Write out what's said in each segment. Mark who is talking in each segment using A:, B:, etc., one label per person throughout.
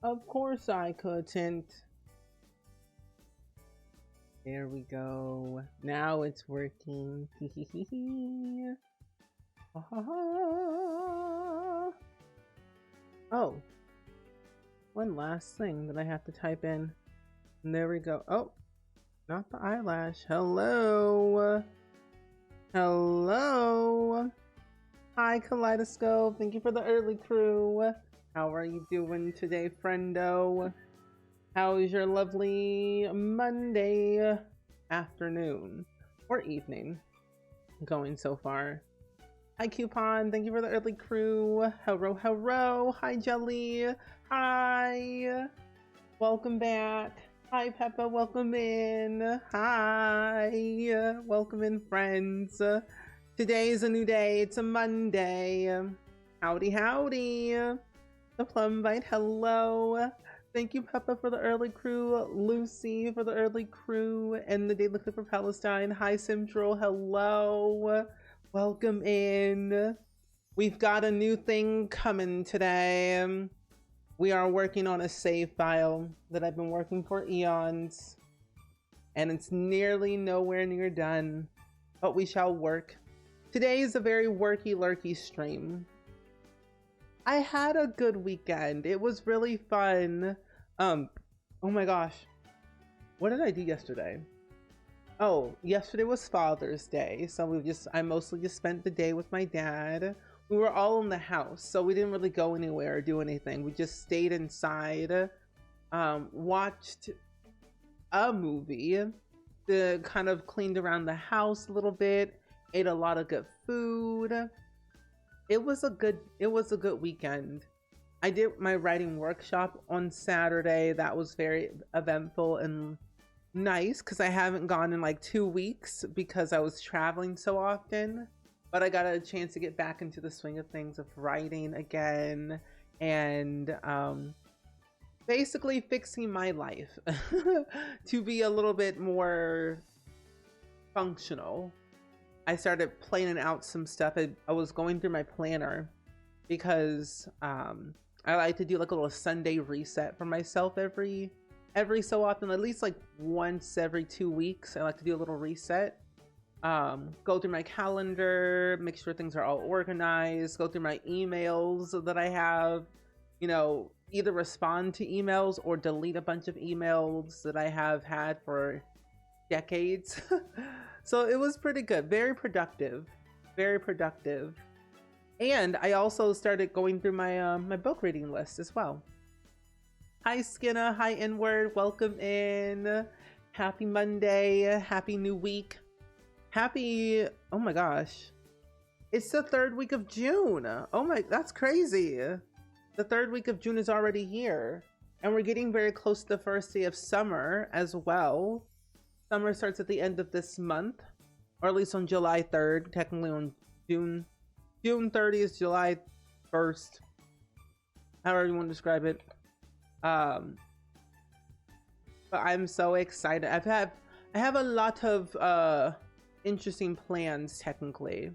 A: Of course I couldn't. There we go. Now it's working. Oh, one last thing that I have to type in. And there we go. Oh, not the eyelash. Hello. Hello. Hi, Kaleidoscope. Thank you for the early crew. How are you doing today, friendo? How is your lovely Monday afternoon or evening going so far? Hi, Coupon. Thank you for the early crew. Hello, hello. Hi, Jelly. Hi. Welcome back. Hi, Peppa. Welcome in. Hi. Welcome in, friends. Today is a new day. It's a Monday. Howdy, howdy. The Plum Bite. Hello. Thank you, Peppa, for the early crew. Lucy for the early crew. And the Daily Clip for Palestine. Hi, Central. Hello. Welcome in. We've got a new thing coming today. We are working on a save file that I've been working for eons. And it's nearly nowhere near done. But we shall work. Today is a very worky lurky stream. I had a good weekend. It was really fun. Oh my gosh. What did I do yesterday? Oh, yesterday was Father's Day. So I mostly just spent the day with my dad. We were all in the house, so we didn't really go anywhere or do anything. We just stayed inside, watched a movie, kind of cleaned around the house a little bit, ate a lot of good food. It was a good weekend. I did my writing workshop on Saturday. That was very eventful and nice because I haven't gone in like 2 weeks because I was traveling so often. But I got a chance to get back into the swing of things of writing again and basically fixing my life to be a little bit more functional. I started planning out some stuff. I was going through my planner because I like to do like a little Sunday reset for myself every so often, at least like once every 2 weeks. I like to do a little reset. Go through my calendar, make sure things are all organized, go through my emails that I have, either respond to emails or delete a bunch of emails that I have had for decades. So it was pretty good, very productive, very productive. And I also started going through my my book reading list as well. Hi Skinna, hi Inward, welcome in. Happy Monday, happy new week. Happy, oh my gosh. It's the 3rd week of June. Oh my, that's crazy. The 3rd week of June is already here. And we're getting very close to the first day of summer as well. Summer starts at the end of this month, or at least on July 3rd, technically on June 30th, July 1st, however you want to describe it. But I'm so excited. I have a lot of interesting plans technically.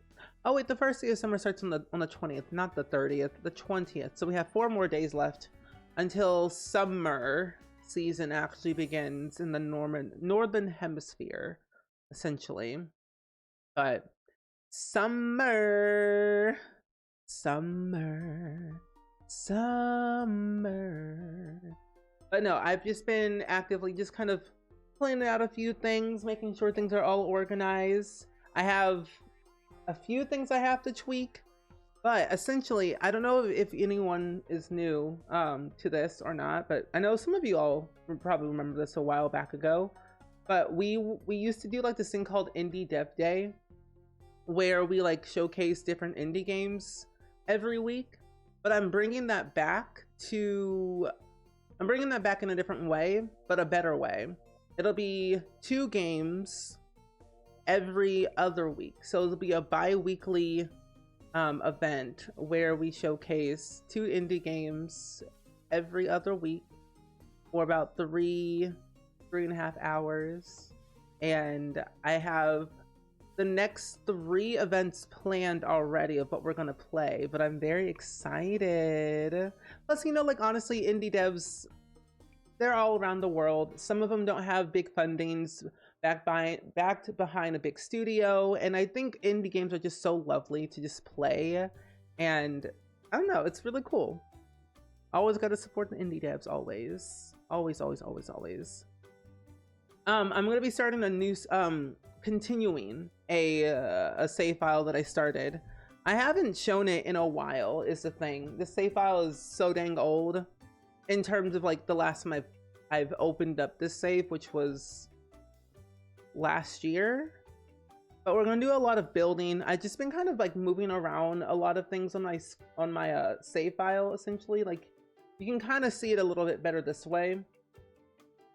A: Oh wait, the first day of summer starts on the 20th, not the 30th, the 20th. So we have 4 more days left until summer season actually begins in the northern hemisphere, essentially. But summer. But no, I've just been actively just kind of planning out a few things, making sure things are all organized. I have a few things I have to tweak, but essentially, I don't know if anyone is new to this or not, but I know some of you all probably remember this a while back ago. But we used to do like this thing called Indie Dev Day, where we like showcase different indie games every week. But I'm bringing that back in a different way, but a better way. It'll be 2 games every other week. So it'll be a bi-weekly event where we showcase 2 indie games every other week for about 3.5 hours. And I have the next 3 events planned already of what we're gonna play, but I'm very excited. Plus, you know, like honestly, indie devs, they're all around the world. Some of them don't have big fundings backed behind a big studio, and I think indie games are just so lovely to just play, and I don't know, it's really cool. Always got to support the indie devs, always. Always, always, always, always. I'm gonna be starting a new continuing a save file that I started. I haven't shown it in a while is the thing. The save file is so dang old in terms of like the last time I've opened up this save, which was last year. But we're gonna do a lot of building. I've just been kind of like moving around a lot of things on my save file, essentially. Like you can kind of see it a little bit better this way.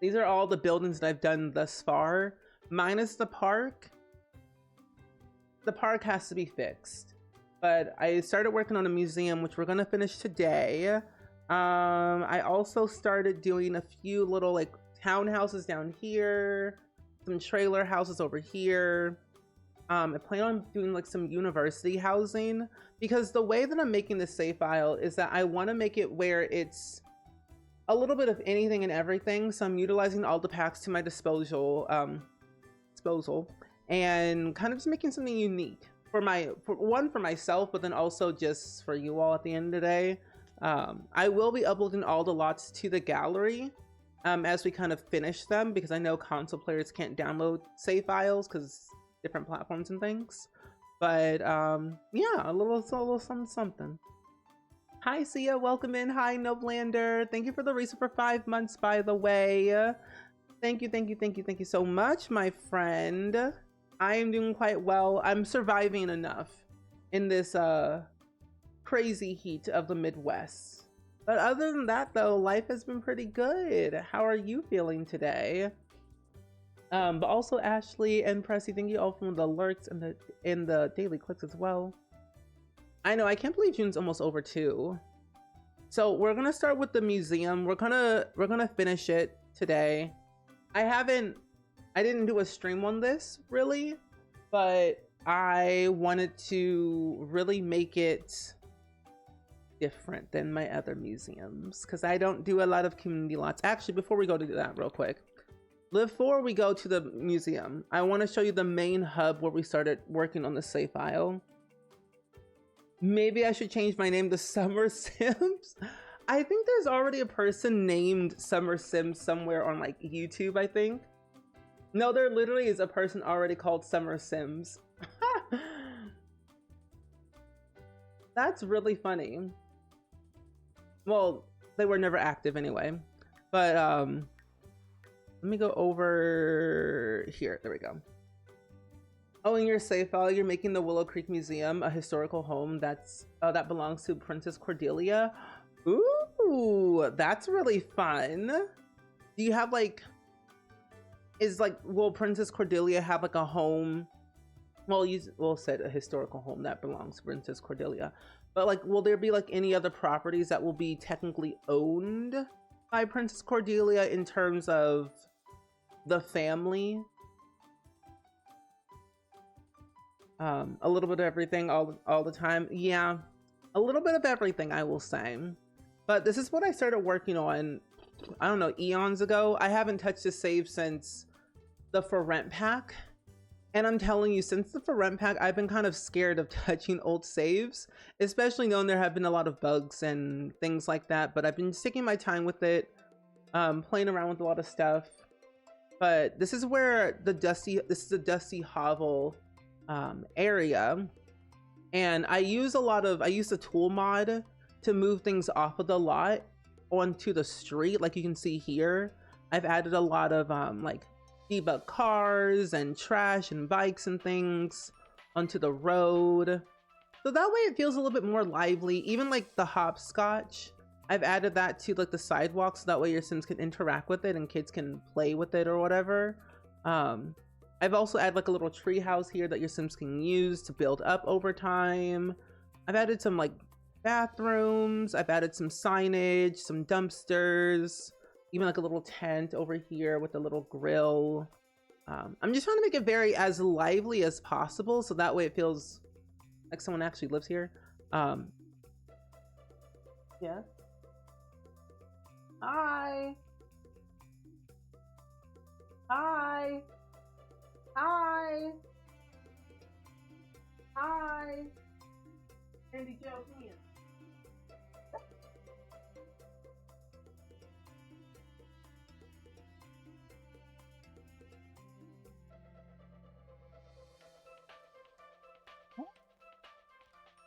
A: These are all the buildings that I've done thus far, minus the park. The park has to be fixed, but I started working on a museum, which we're gonna finish today. I also started doing a few little like townhouses down here, some trailer houses over here. I plan on doing like some university housing, because the way that I'm making this save file is that I want to make it where it's a little bit of anything and everything. So I'm utilizing all the packs to my disposal, and kind of just making something unique for myself, but then also just for you all at the end of the day. I will be uploading all the lots to the gallery as we kind of finish them, because I know console players can't download save files because different platforms and things. But yeah, a little something. Hi Sia, welcome in. Hi Noblander, thank you for the resub for 5 months, by the way. Thank you so much, my friend. I am doing quite well. I'm surviving enough in this crazy heat of the Midwest. But other than that though, life has been pretty good. How are you feeling today? But also Ashley and Pressy, thank you all from the lurks and the daily clicks as well. I know, I can't believe June's almost over too. So we're gonna start with the museum. We're gonna finish it today. I didn't do a stream on this really, but I wanted to really make it different than my other museums, because I don't do a lot of community lots. Actually, before we go to that real quick, before we go to the museum, I want to show you the main hub where we started working on the save file. Maybe I should change my name to Summer Sims. I think there's already a person named Summer Sims somewhere on like YouTube, I think. No, there literally is a person already called Summer Sims. That's really funny. Well, they were never active anyway. But let me go over here. There we go. Oh, in your save file, you're making the Willow Creek Museum a historical home that belongs to Princess Cordelia. Ooh, that's really fun. Do you have like, will Princess Cordelia have like a home? Well, we'll say a historical home that belongs to Princess Cordelia. But like, will there be like any other properties that will be technically owned by Princess Cordelia in terms of the family? A little bit of everything all the time. Yeah, a little bit of everything, I will say. But this is what I started working on, I don't know, eons ago. I haven't touched this save since the For Rent pack. And I'm telling you, since the For Rent pack, I've been kind of scared of touching old saves, especially knowing there have been a lot of bugs and things like that. But I've been taking my time with it, playing around with a lot of stuff. But this is where this is the Dusty Hovel area, and I use the tool mod to move things off of the lot onto the street. Like you can see here, I've added a lot of like debug cars and trash and bikes and things onto the road, so that way it feels a little bit more lively. Even like the hopscotch, I've added that to like the sidewalk, so that way your Sims can interact with it and kids can play with it or whatever. I've also added like a little tree house here that your Sims can use to build up over time. I've added some like bathrooms. I've added some signage, some dumpsters, even like a little tent over here with a little grill. I'm just trying to make it very as lively as possible, so that way it feels like someone actually lives here. Yeah. Hi. Hi. Hi. Hi. Andy Joe, come here.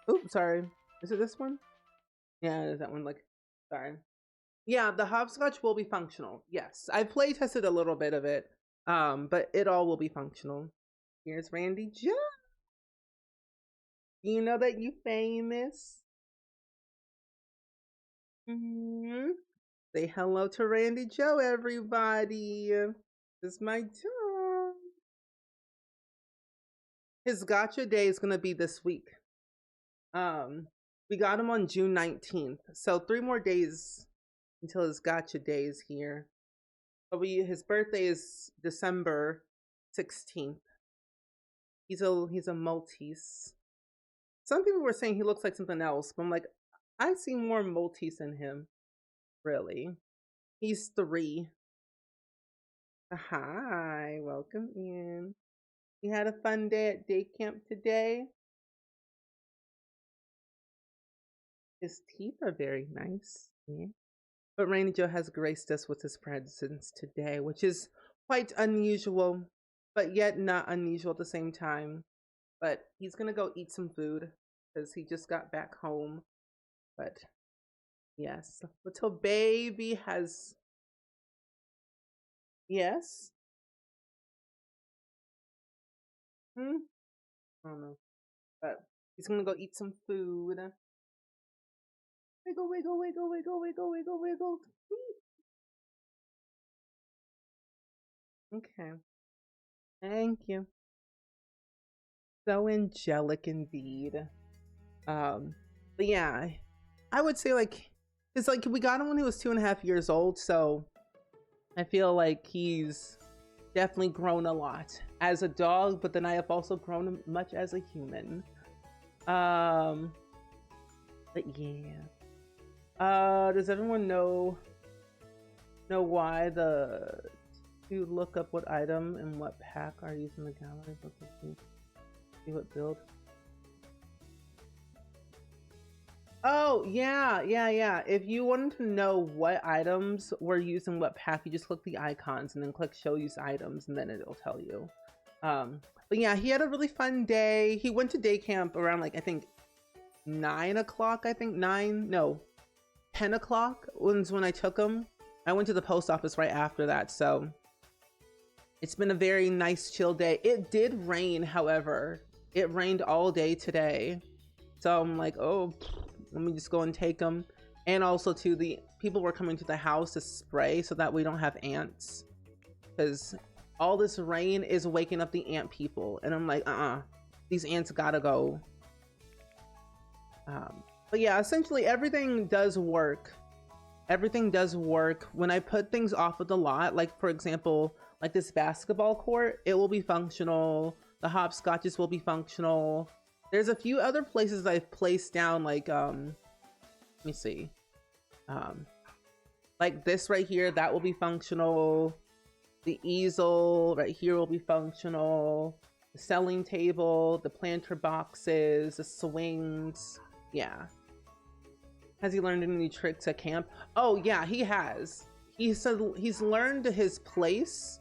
A: Oops, sorry. Is it this one? Yeah, it is that one. Like, sorry. Yeah, the hopscotch will be functional. Yes, I play tested a little bit of it, but it all will be functional. Here's Randy Joe. You know that you famous. Say hello to Randy Joe, everybody. This is my dog. His gotcha day is gonna be this week. We got him on June 19th, so 3 more days until his gotcha day is here. But his birthday is December 16th. He's a Maltese. Some people were saying he looks like something else, but I'm like, I see more Maltese in him. Really. He's 3. Hi, welcome in. You had a fun day at day camp today? His teeth are very nice. Yeah. But Rainy Joe has graced us with his presence today, which is quite unusual, but yet not unusual at the same time. But he's gonna go eat some food because he just got back home. But yes, little baby has. Yes. I don't know, but he's gonna go eat some food. Wiggle, wiggle, wiggle, wiggle, wiggle, wiggle, wiggle. Okay. Thank you. So angelic indeed. But yeah, I would say like it's like we got him when he was 2.5 years old, so I feel like he's definitely grown a lot as a dog, but then I have also grown much as a human. But yeah. Does everyone know why to look up what item and what pack are used in the gallery? See what build. Oh, yeah. If you wanted to know what items were used in what pack, you just click the icons and then click show use items and then it'll tell you. But yeah, he had a really fun day. He went to day camp around like, I think 9 o'clock, 10 o'clock was when I took him. I went to the post office right after that, so it's been a very nice chill day. It did rain, however. It rained all day today. So I'm like, oh, let me just go and take them. And also too, the people were coming to the house to spray so that we don't have ants, because all this rain is waking up the ant people. And I'm like, these ants gotta go. But yeah, essentially everything does work. Everything does work. When I put things off of the lot, like for example, like this basketball court, it will be functional. The hopscotches will be functional. There's a few other places I've placed down, like, let me see. Like this right here, that will be functional. The easel right here will be functional. The selling table, the planter boxes, the swings. Yeah. Has he learned any new tricks at camp? Oh yeah, he has. He said he's learned his place.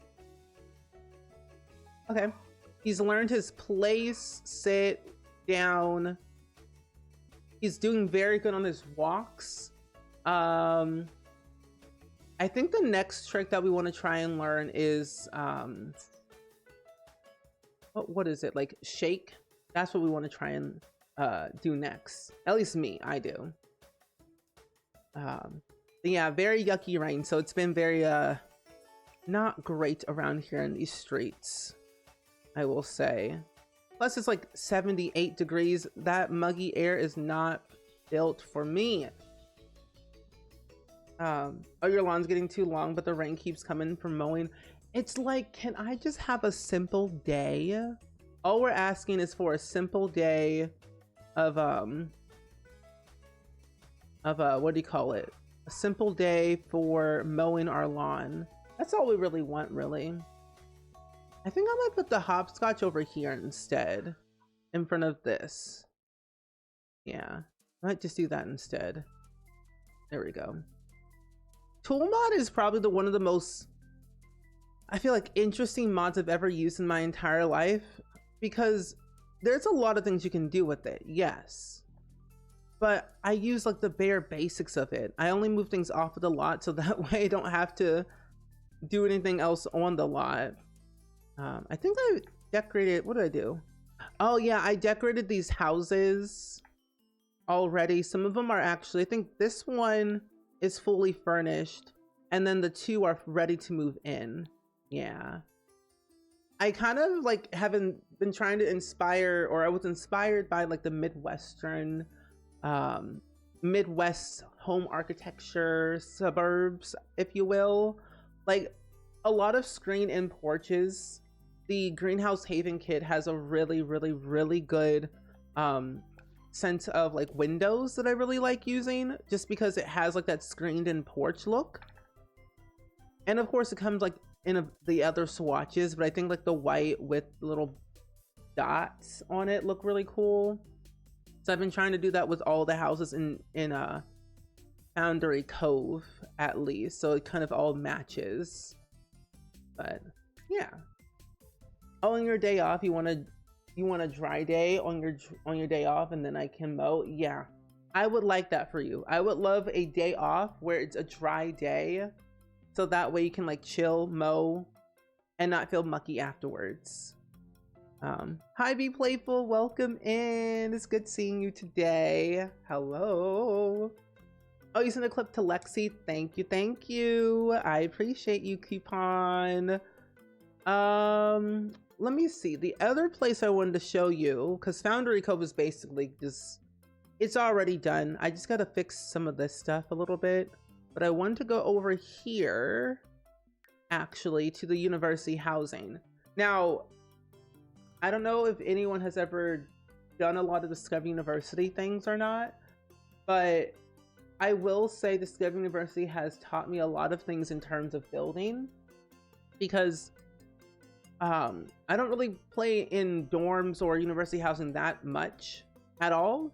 A: Okay. He's learned his place, sit, down. He's doing very good on his walks. I think the next trick that we want to try and learn is what is it, like shake? That's what we want to try and do next. At least me, I do. Yeah, very yucky rain, so it's been very not great around here in these streets, I will say. Plus it's like 78 degrees. That muggy air is not built for me. Oh, your lawn's getting too long, but the rain keeps coming from mowing. It's like, can I just have a simple day? All we're asking is for a simple day of what do you call it? A simple day for mowing our lawn. That's all we really want, really. I think I might put the hopscotch over here instead, in front of this. Yeah, I might just do that instead. There we go. Tool mod is probably one of the most, I feel like, interesting mods I've ever used in my entire life, because there's a lot of things you can do with it, yes. But I use like the bare basics of it. I only move things off of the lot so that way I don't have to do anything else on the lot. I think I decorated, what did I do? Oh yeah, I decorated these houses already. Some of them are actually, I think this one is fully furnished, and then the two are ready to move in. Yeah. I kind of like haven't been trying to inspire, or I was inspired by like the Midwestern, Midwest home architecture suburbs, if you will. Like a lot of screen-in porches. The Greenhouse Haven kit has a really, really, really good sense of like windows that I really like using, just because it has like that screened-in porch look. And of course it comes like in the other swatches, but I think like the white with little dots on it look really cool. So I've been trying to do that with all the houses in Foundry Cove, at least, so it kind of all matches. But yeah. On your day off, you want a dry day on your day off, and then I can mow. Yeah, I would like that for you. I would love a day off where it's a dry day, so that way you can like chill, mow, and not feel mucky afterwards. Hi, Be Playful, welcome in. It's good seeing you today. Hello. Oh, you sent a clip to Lexi. Thank you, thank you. I appreciate you, Coupon. Let me see. The other place I wanted to show you, because Foundry Cove is basically just, it's already done. I just gotta fix some of this stuff a little bit. But I want to go over here, actually, to the university housing. Now, I don't know if anyone has ever done a lot of Discovery University things or not, but I will say Discovery University has taught me a lot of things in terms of building, because I don't really play in dorms or university housing that much at all.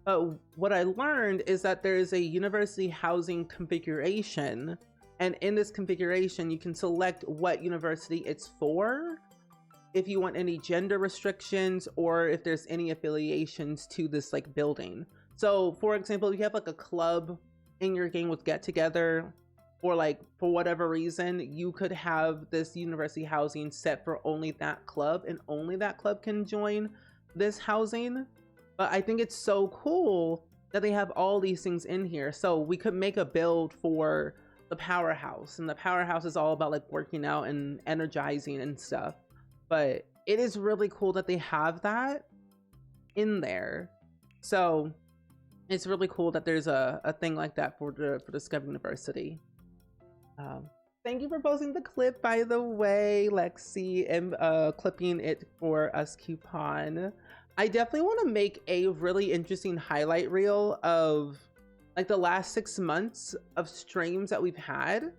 A: But what I learned is that there is a university housing configuration, and in this configuration you can select what university it's for, if you want any gender restrictions, or if there's any affiliations to this like building. So for example, if you have like a club in your game with Get Together, or like for whatever reason you could have this university housing set for only that club, and only that club can join this housing. But I think it's so cool that they have all these things in here. So we could make a build for the powerhouse, and the powerhouse is all about like working out and energizing and stuff. But it is really cool that they have that in there. So it's really cool that there's a thing like that for Discovery University. Thank you for posting the clip, by the way, Lexi, and clipping it for us, Coupon. I definitely want to make a really interesting highlight reel of like the last 6 months of streams that we've had.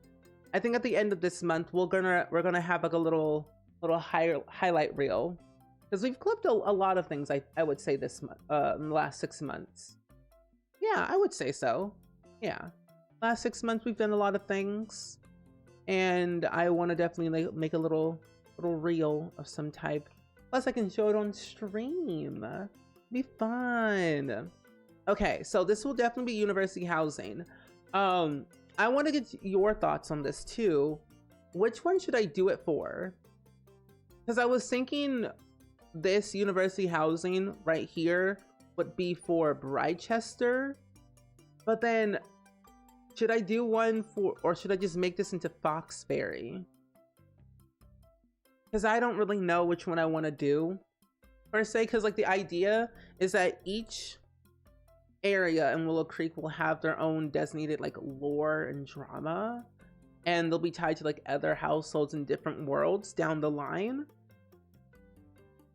A: I think at the end of this month we're gonna have like a little highlight reel, because we've clipped a lot of things. I would say this month, in the last 6 months. Yeah, I would say so. Yeah, last 6 months we've done a lot of things, and I want to definitely make a little reel of some type. Plus I can show it on stream. Be fun. Okay, so this will definitely be university housing. I want to get your thoughts on this too. Which one should I do it for? Because I was thinking this university housing right here would be for Bridechester, but then should I do one for, or should I just make this into Foxbury? Because I don't really know which one I want to do per se, because like the idea is that each area in Willow Creek will have their own designated like lore and drama. and they'll be tied to like other households in different worlds down the line.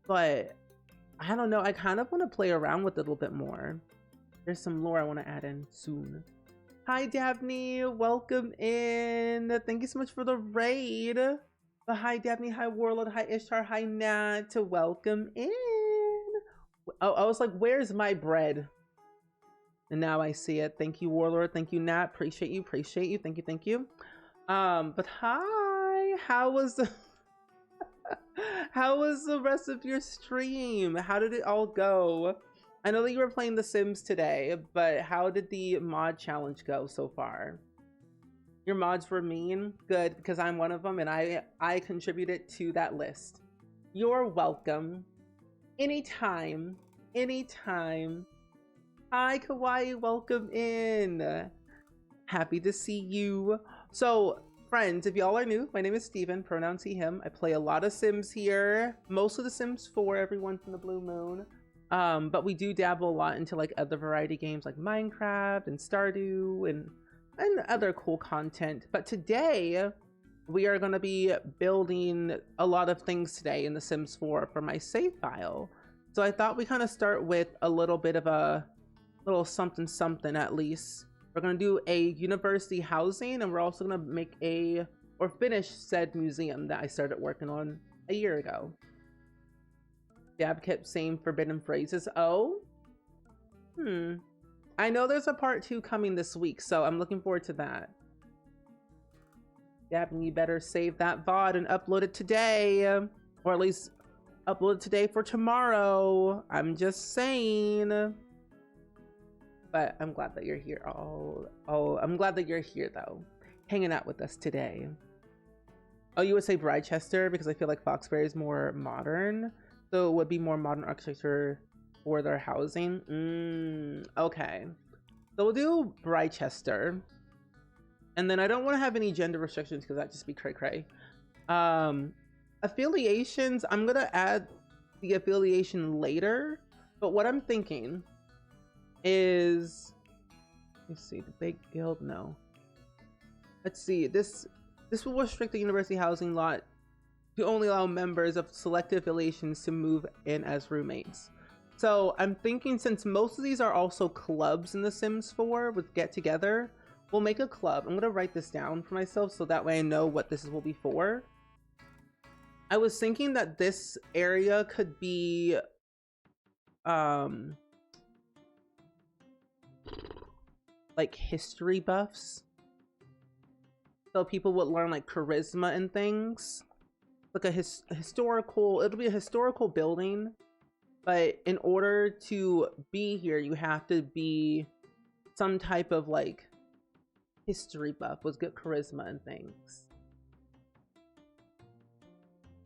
A: But I don't know, I kind of want to play around with it a little bit more. There's some lore I want to add in soon. Hi Dabney, welcome in. Thank you so much for the raid. Hi Dabney, hi Warlord, hi Ishtar, hi Nat. Welcome in. Oh, I was like, where's my bread? And now I see it. Thank you, Warlord. Thank you, Nat. Appreciate you. Appreciate you. Thank you. Thank you. But hi. How was the how was the rest of your stream? How did it all go? I know that you were playing The Sims today, but how did the mod challenge go so far? Your mods were mean? Good, because I'm one of them and I contributed to that list. You're welcome. Anytime. Anytime. Hi, Kawaii. Welcome in. Happy to see you. So, friends, if y'all are new, my name is Steven, pronouns he, him. I play a lot of Sims here. Most of the Sims 4, every once in the blue moon. But we do dabble a lot into like other variety games like Minecraft and Stardew and other cool content. But today, we are going to be building a lot of things today in The Sims 4 for my save file. So I thought we kind of start with a little bit of a little something something at least. We're going to do a university housing, and we're also going to make or finish said museum that I started working on a year ago. Dab kept saying forbidden phrases. Oh? I know there's a part 2 coming this week, so I'm looking forward to that. Dab, you better save that VOD and upload it today. Or at least upload it today for tomorrow. I'm just saying. But I'm glad that you're here. I'm glad that you're here though, hanging out with us today. Oh, you would say Bridechester because I feel like Foxbury is more modern, so it would be more modern architecture for their housing. Okay, so we'll do Bridechester, and then I don't want to have any gender restrictions because that'd just be cray cray. Affiliations, I'm gonna add the affiliation later, but what I'm thinking is, let's see, the big guild, no. Let's see, this will restrict the university housing lot to only allow members of selected affiliations to move in as roommates. So I'm thinking, since most of these are also clubs in The Sims 4 with get together, we'll make a club. I'm gonna write this down for myself so that way I know what this will be for. I was thinking that this area could be like history buffs, so people would learn like charisma and things, like a historical, it'll be a historical building, but in order to be here you have to be some type of like history buff with good charisma and things.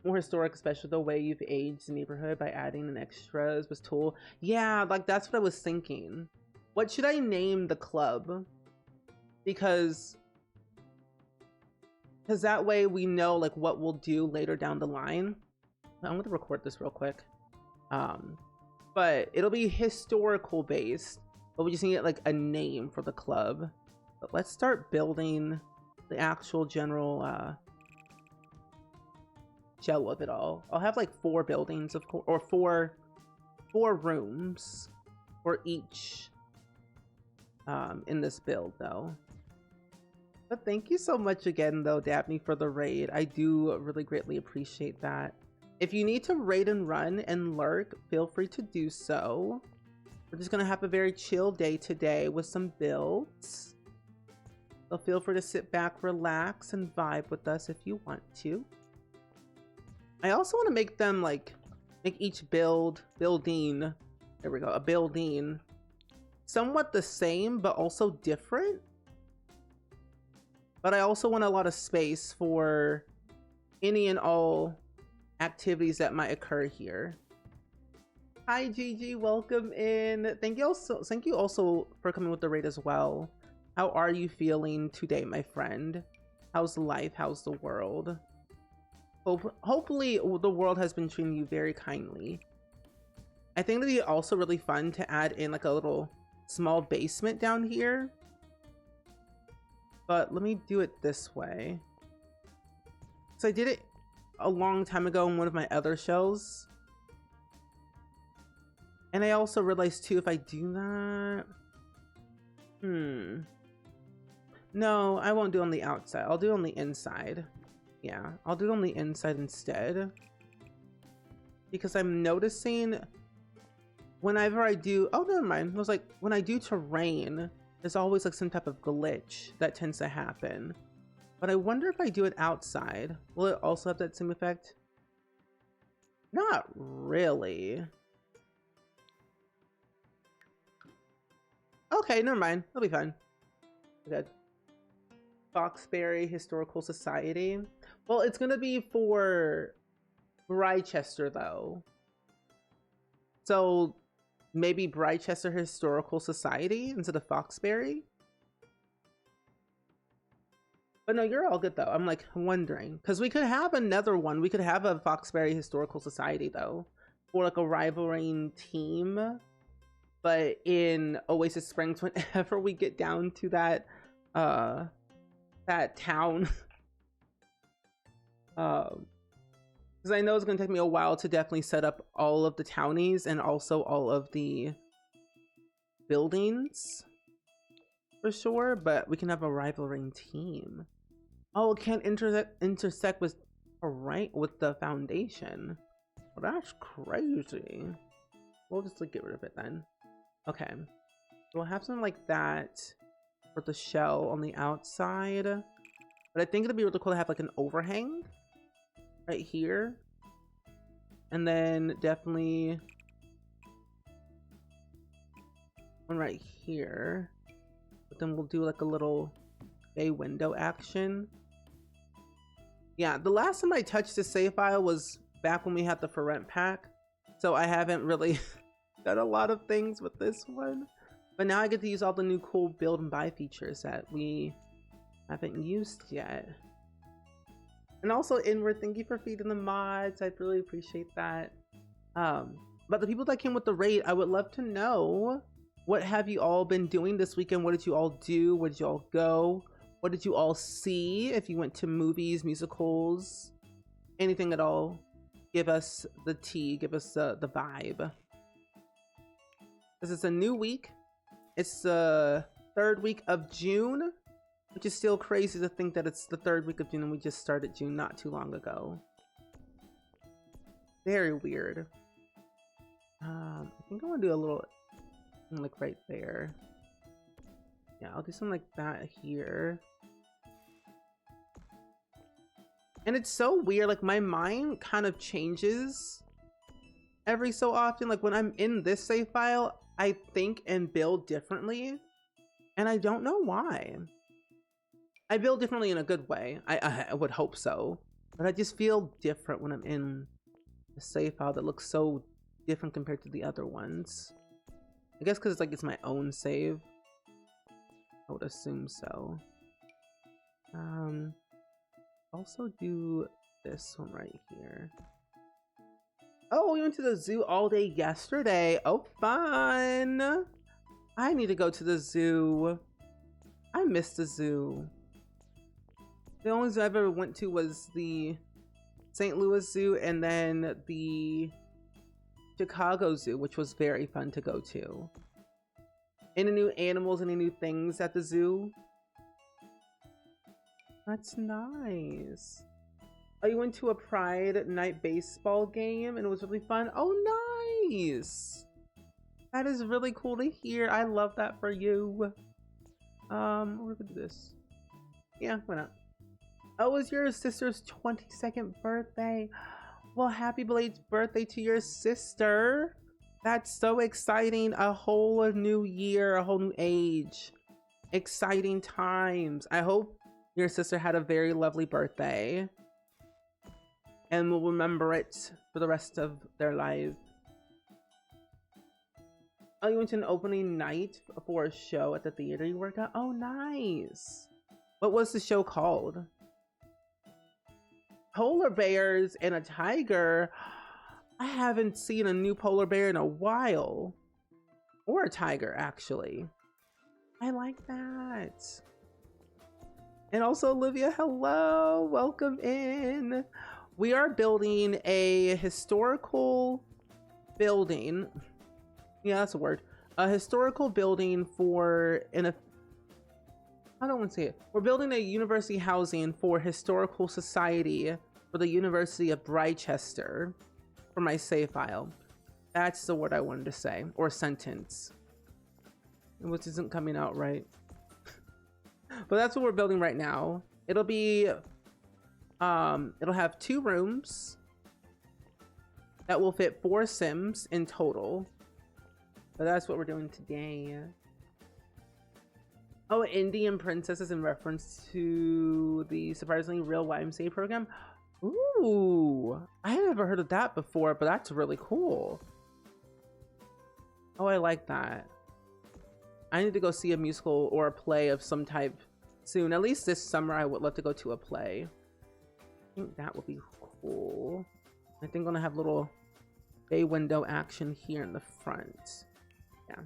A: More historic, especially the way you've aged the neighborhood by adding in extras was tool. Yeah, like that's what I was thinking. What should I name the club? Because that way we know like what we'll do later down the line. I'm gonna record this real quick. But it'll be historical based, but we just need like a name for the club. But let's start building the actual general shell of it all. I'll have like 4 buildings, of course, or four rooms for each in this build though. But thank you so much again though, Dabney, for the raid. I do really greatly appreciate that. If you need to raid and run and lurk, feel free to do so. We're just gonna have a very chill day today with some builds, so feel free to sit back, relax, and vibe with us if you want to. I also want to make them like make each building, there we go, a building somewhat the same but also different. But I also want a lot of space for any and all activities that might occur here. Hi Gigi, welcome in. Thank you also for coming with the raid as well. How are you feeling today, my friend? How's life? How's the world? Hopefully the world has been treating you very kindly. I think it'd be also really fun to add in like a little small basement down here. But let me do it this way. So I did it a long time ago in one of my other shows. And I also realized too, if I do that... No, I won't do it on the outside. I'll do it on the inside. Yeah, I'll do it on the inside instead. Because I'm noticing whenever I do... Oh, never mind. It was like, when I do terrain, there's always like some type of glitch that tends to happen. But I wonder if I do it outside, will it also have that same effect? Not really. Okay, never mind. It'll be fine. Good. Foxbury Historical Society. Well, it's gonna be for Brychester though. So maybe Brychester Historical Society instead of Foxbury? But no, you're all good though. I'm like wondering, because we could have another one. We could have a Foxbury Historical Society though, for like a rivaling team. But in Oasis Springs, whenever we get down to that town, because I know it's gonna take me a while to definitely set up all of the townies and also all of the buildings for sure. But we can have a rivaling team. Oh, it can't intersect with with the foundation. Well, that's crazy. We'll just like get rid of it then. Okay, so we'll have something like that for the shell on the outside. But I think it'd be really cool to have like an overhang right here. And then definitely one right here. But then we'll do like a little bay window action. Yeah, the last time I touched the save file was back when we had the for rent pack. So I haven't really done a lot of things with this one. But now I get to use all the new cool build and buy features that we haven't used yet. And also Inward, thank you for feeding the mods. I really appreciate that. But the people that came with the raid, I would love to know, what have you all been doing this weekend? What did you all do? Where did you all go? What did you all see? If you went to movies, musicals, anything at all, give us the tea, give us the vibe. This is a new week. It's the 3rd week of June, which is still crazy to think that it's the 3rd week of June and we just started June not too long ago. Very weird. I think I want to do a little, like right there. Yeah, I'll do something like that here. And it's so weird, like my mind kind of changes every so often. Like when I'm in this save file, I think and build differently, and I don't know why. I build differently in a good way. I would hope so, but I just feel different when I'm in a save file that looks so different compared to the other ones. I guess because it's like it's my own save. I would assume so. Also do this one right here. Oh, we went to the zoo all day yesterday. Oh, fun. I need to go to the zoo. I miss the zoo. The only zoo I ever went to was the St. Louis Zoo and then the Chicago Zoo, which was very fun to go to. Any new animals, any new things at the zoo? That's nice. Oh, you went to a Pride night baseball game and it was really fun. Oh, nice. That is really cool to hear. I love that for you. We're gonna do this. Yeah, why not? Oh, it was your sister's 22nd birthday. Well, happy belated birthday to your sister. That's so exciting. A whole new year, a whole new age. Exciting times. I hope your sister had a very lovely birthday and will remember it for the rest of their life. Oh, you went to an opening night for a show at the theater you work at? Oh, nice. What was the show called? Polar bears and a tiger. I haven't seen a new polar bear in a while. Or a tiger, actually. I like that. And also Olivia, hello, welcome in. We are building a historical building. Yeah, that's a word. A historical building for I don't want to say it. We're building a university housing for historical society for the University of Britechester for my save file. That's the word I wanted to say, or sentence, which isn't coming out right. But that's what we're building right now. It'll be, it'll have 2 rooms that will fit 4 Sims in total. But that's what we're doing today. Oh, Indian princesses in reference to the surprisingly real YMCA program. Ooh, I had never heard of that before, but that's really cool. Oh, I like that. I need to go see a musical or a play of some type soon. At least this summer, I would love to go to a play. I think that would be cool. I think I'm gonna have little bay window action here in the front. Yeah.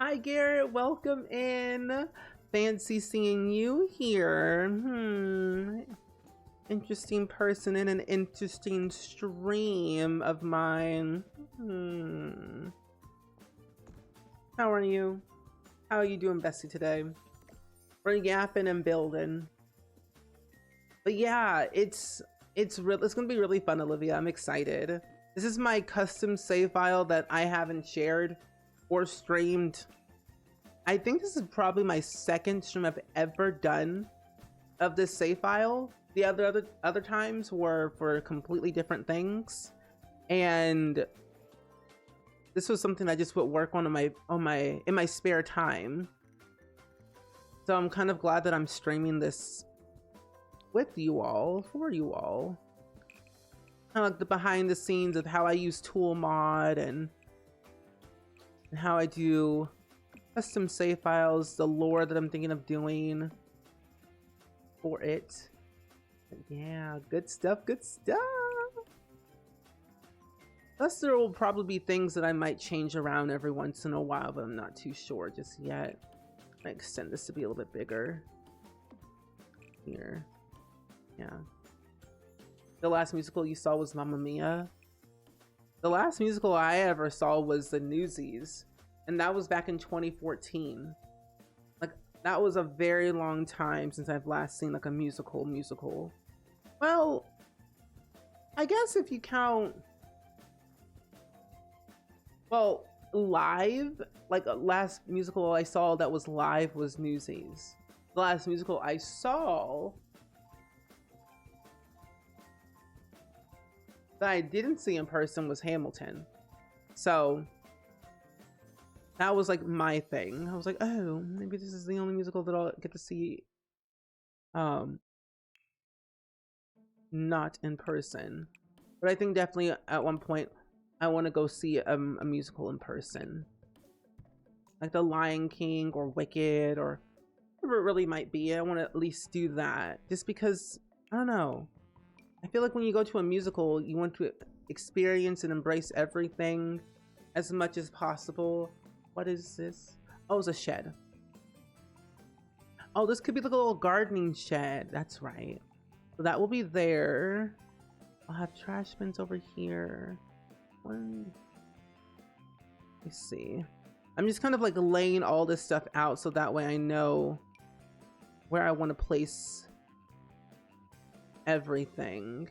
A: Hi Garrett, welcome in. Fancy seeing you here. Interesting person in an interesting stream of mine. How are you? How are you doing, Bessie, today? We're yapping and building. But yeah, it's gonna be really fun, Olivia. I'm excited. This is my custom save file that I haven't shared or streamed. I think this is probably my 2nd stream I've ever done of this save file. The other times were for completely different things, and this was something I just would work on in my spare time. So I'm kind of glad that I'm streaming this with you all, for you all. Kind of like the behind the scenes of how I use tool mod and how I do custom save files, the lore that I'm thinking of doing for it. But yeah, good stuff, good stuff. Plus there will probably be things that I might change around every once in a while, but I'm not too sure just yet. I might extend this to be a little bit bigger. Here. Yeah. The last musical you saw was Mamma Mia. The last musical I ever saw was the Newsies, and that was back in 2014. Like, that was a very long time since I've last seen like a musical. Well, I guess if you count, well, live, like last musical I saw that was live was Newsies. The last musical I saw that I didn't see in person was Hamilton. So that was like my thing. I was like, oh, maybe this is the only musical that I'll get to see not in person. But I think definitely at one point I want to go see a musical in person, like The Lion King or Wicked or whatever it really might be. I want to at least do that, just because, I don't know, I feel like when you go to a musical, you want to experience and embrace everything as much as possible. What is this? Oh, it's a shed. Oh, this could be like a little gardening shed. That's right. So that will be there. I'll have trash bins over here. One. Let me see. I'm just kind of like laying all this stuff out so that way I know where I want to place everything.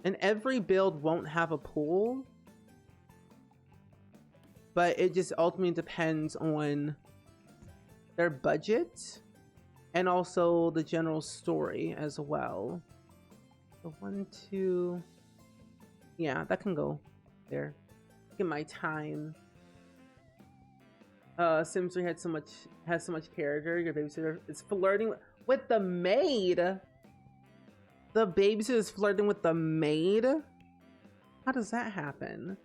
A: And every build won't have a pool, but it just ultimately depends on their budget and also the general story as well. So 1, 2, yeah, that can go there. Look at my time. Sims 3 has so much character. Your babysitter is flirting with the maid. The babysitter is flirting with the maid. How does that happen?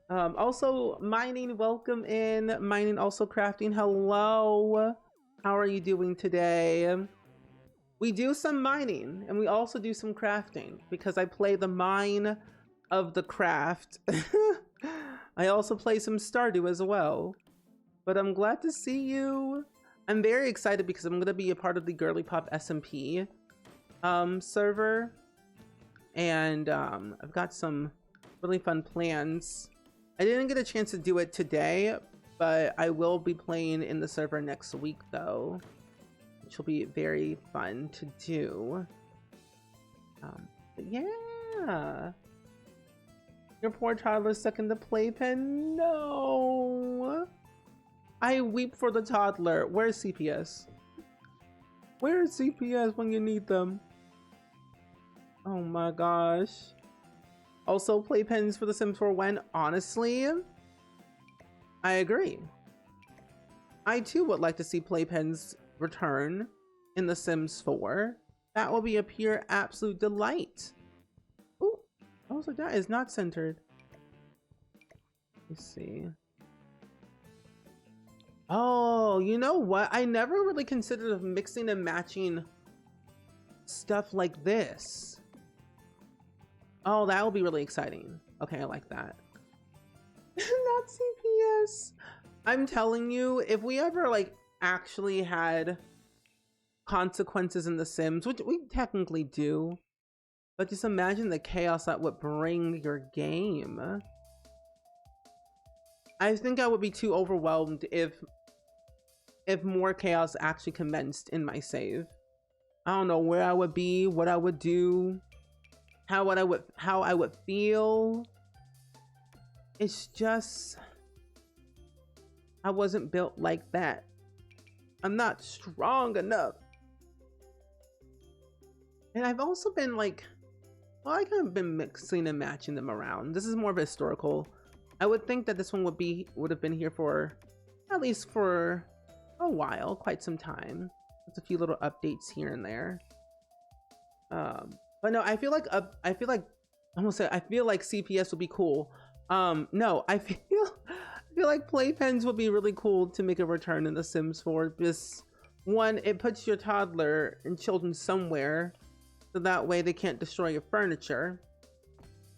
A: Also, mining, welcome in. Mining, also crafting. Hello. How are you doing today? We do some mining and we also do some crafting because I play the mine of the craft. I also play some Stardew as well. But I'm glad to see you. I'm very excited because I'm gonna be a part of the Girly Pop SMP server, and I've got some really fun plans. I didn't get a chance to do it today, but I will be playing in the server next week though, which will be very fun to do. But yeah. Your poor toddler's stuck in the playpen. No. I weep for the toddler. Where's CPS? Where's CPS when you need them? Oh my gosh. Also, playpens for The Sims 4 when? Honestly, I agree. I too would like to see playpens return in The Sims 4. That will be a pure absolute delight. Ooh, also that is not centered. Let's see. Oh, you know what? I never really considered of mixing and matching stuff like this. Oh, that will be really exciting. Okay, I like that. Not CPS. I'm telling you, if we ever like actually had consequences in The Sims, which we technically do, but just imagine the chaos that would bring your game. I think I would be too overwhelmed if more chaos actually commenced in my save. I don't know where I would be, what I would do, how I would feel. It's just I wasn't built like that. I'm not strong enough. And I've also been like, well, I kind of been mixing and matching them around. This is more of a historical. I would think that this one would have been here for at least for a while, quite some time. There's a few little updates here and there. But no, I feel like CPS would be cool. No, I feel like playpens would be really cool to make a return in The Sims 4. This one, it puts your toddler and children somewhere, so that way they can't destroy your furniture.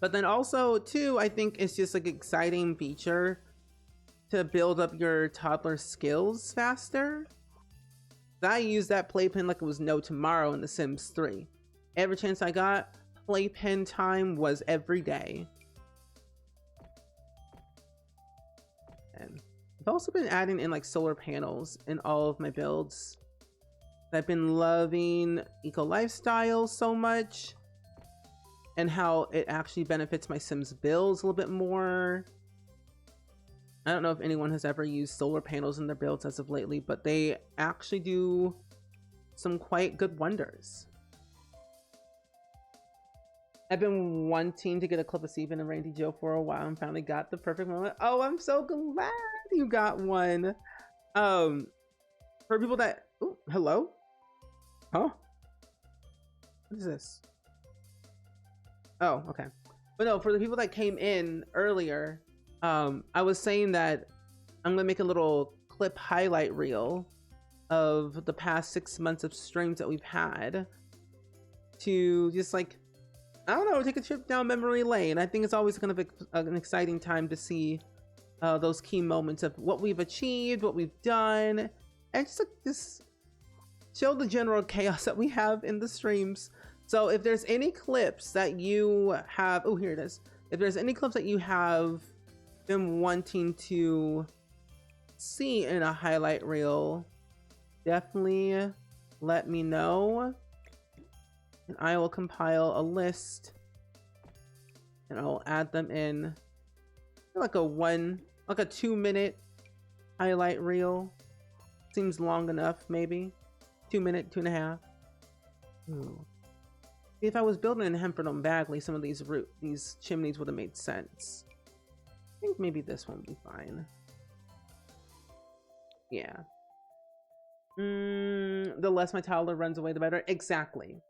A: But then also too, I think it's just like an exciting feature to build up your toddler skills faster. I used that playpen like it was no tomorrow in The Sims 3. Every chance I got, playpen time was every day. And I've also been adding in like solar panels in all of my builds. I've been loving eco lifestyle so much, and how it actually benefits my Sims builds a little bit more. I don't know if anyone has ever used solar panels in their builds as of lately, but they actually do some quite good wonders. I've been wanting to get a clip of Steven and Randy Joe for a while and finally got the perfect moment. Oh, I'm so glad you got one. For people that, ooh, hello? Huh? What is this? Oh, okay. But no, for the people that came in earlier, I was saying that I'm gonna make a little clip highlight reel of the past 6 months of streams that we've had to just like, I don't know, take a trip down memory lane. I think it's always gonna be an exciting time to see those key moments of what we've achieved, what we've done, and just show the general chaos that we have in the streams. So if there's any clips that you have, oh, here it is. If there's any clips that you have been wanting to see in a highlight reel, definitely let me know, and I will compile a list and I'll add them in like a 2-minute highlight reel. Seems long enough, maybe 2 minute, 2.5. If I was building in Hempford on Bagley, some of these chimneys would have made sense. I think maybe this one would be fine. Yeah. The less my toddler runs away, the better. Exactly.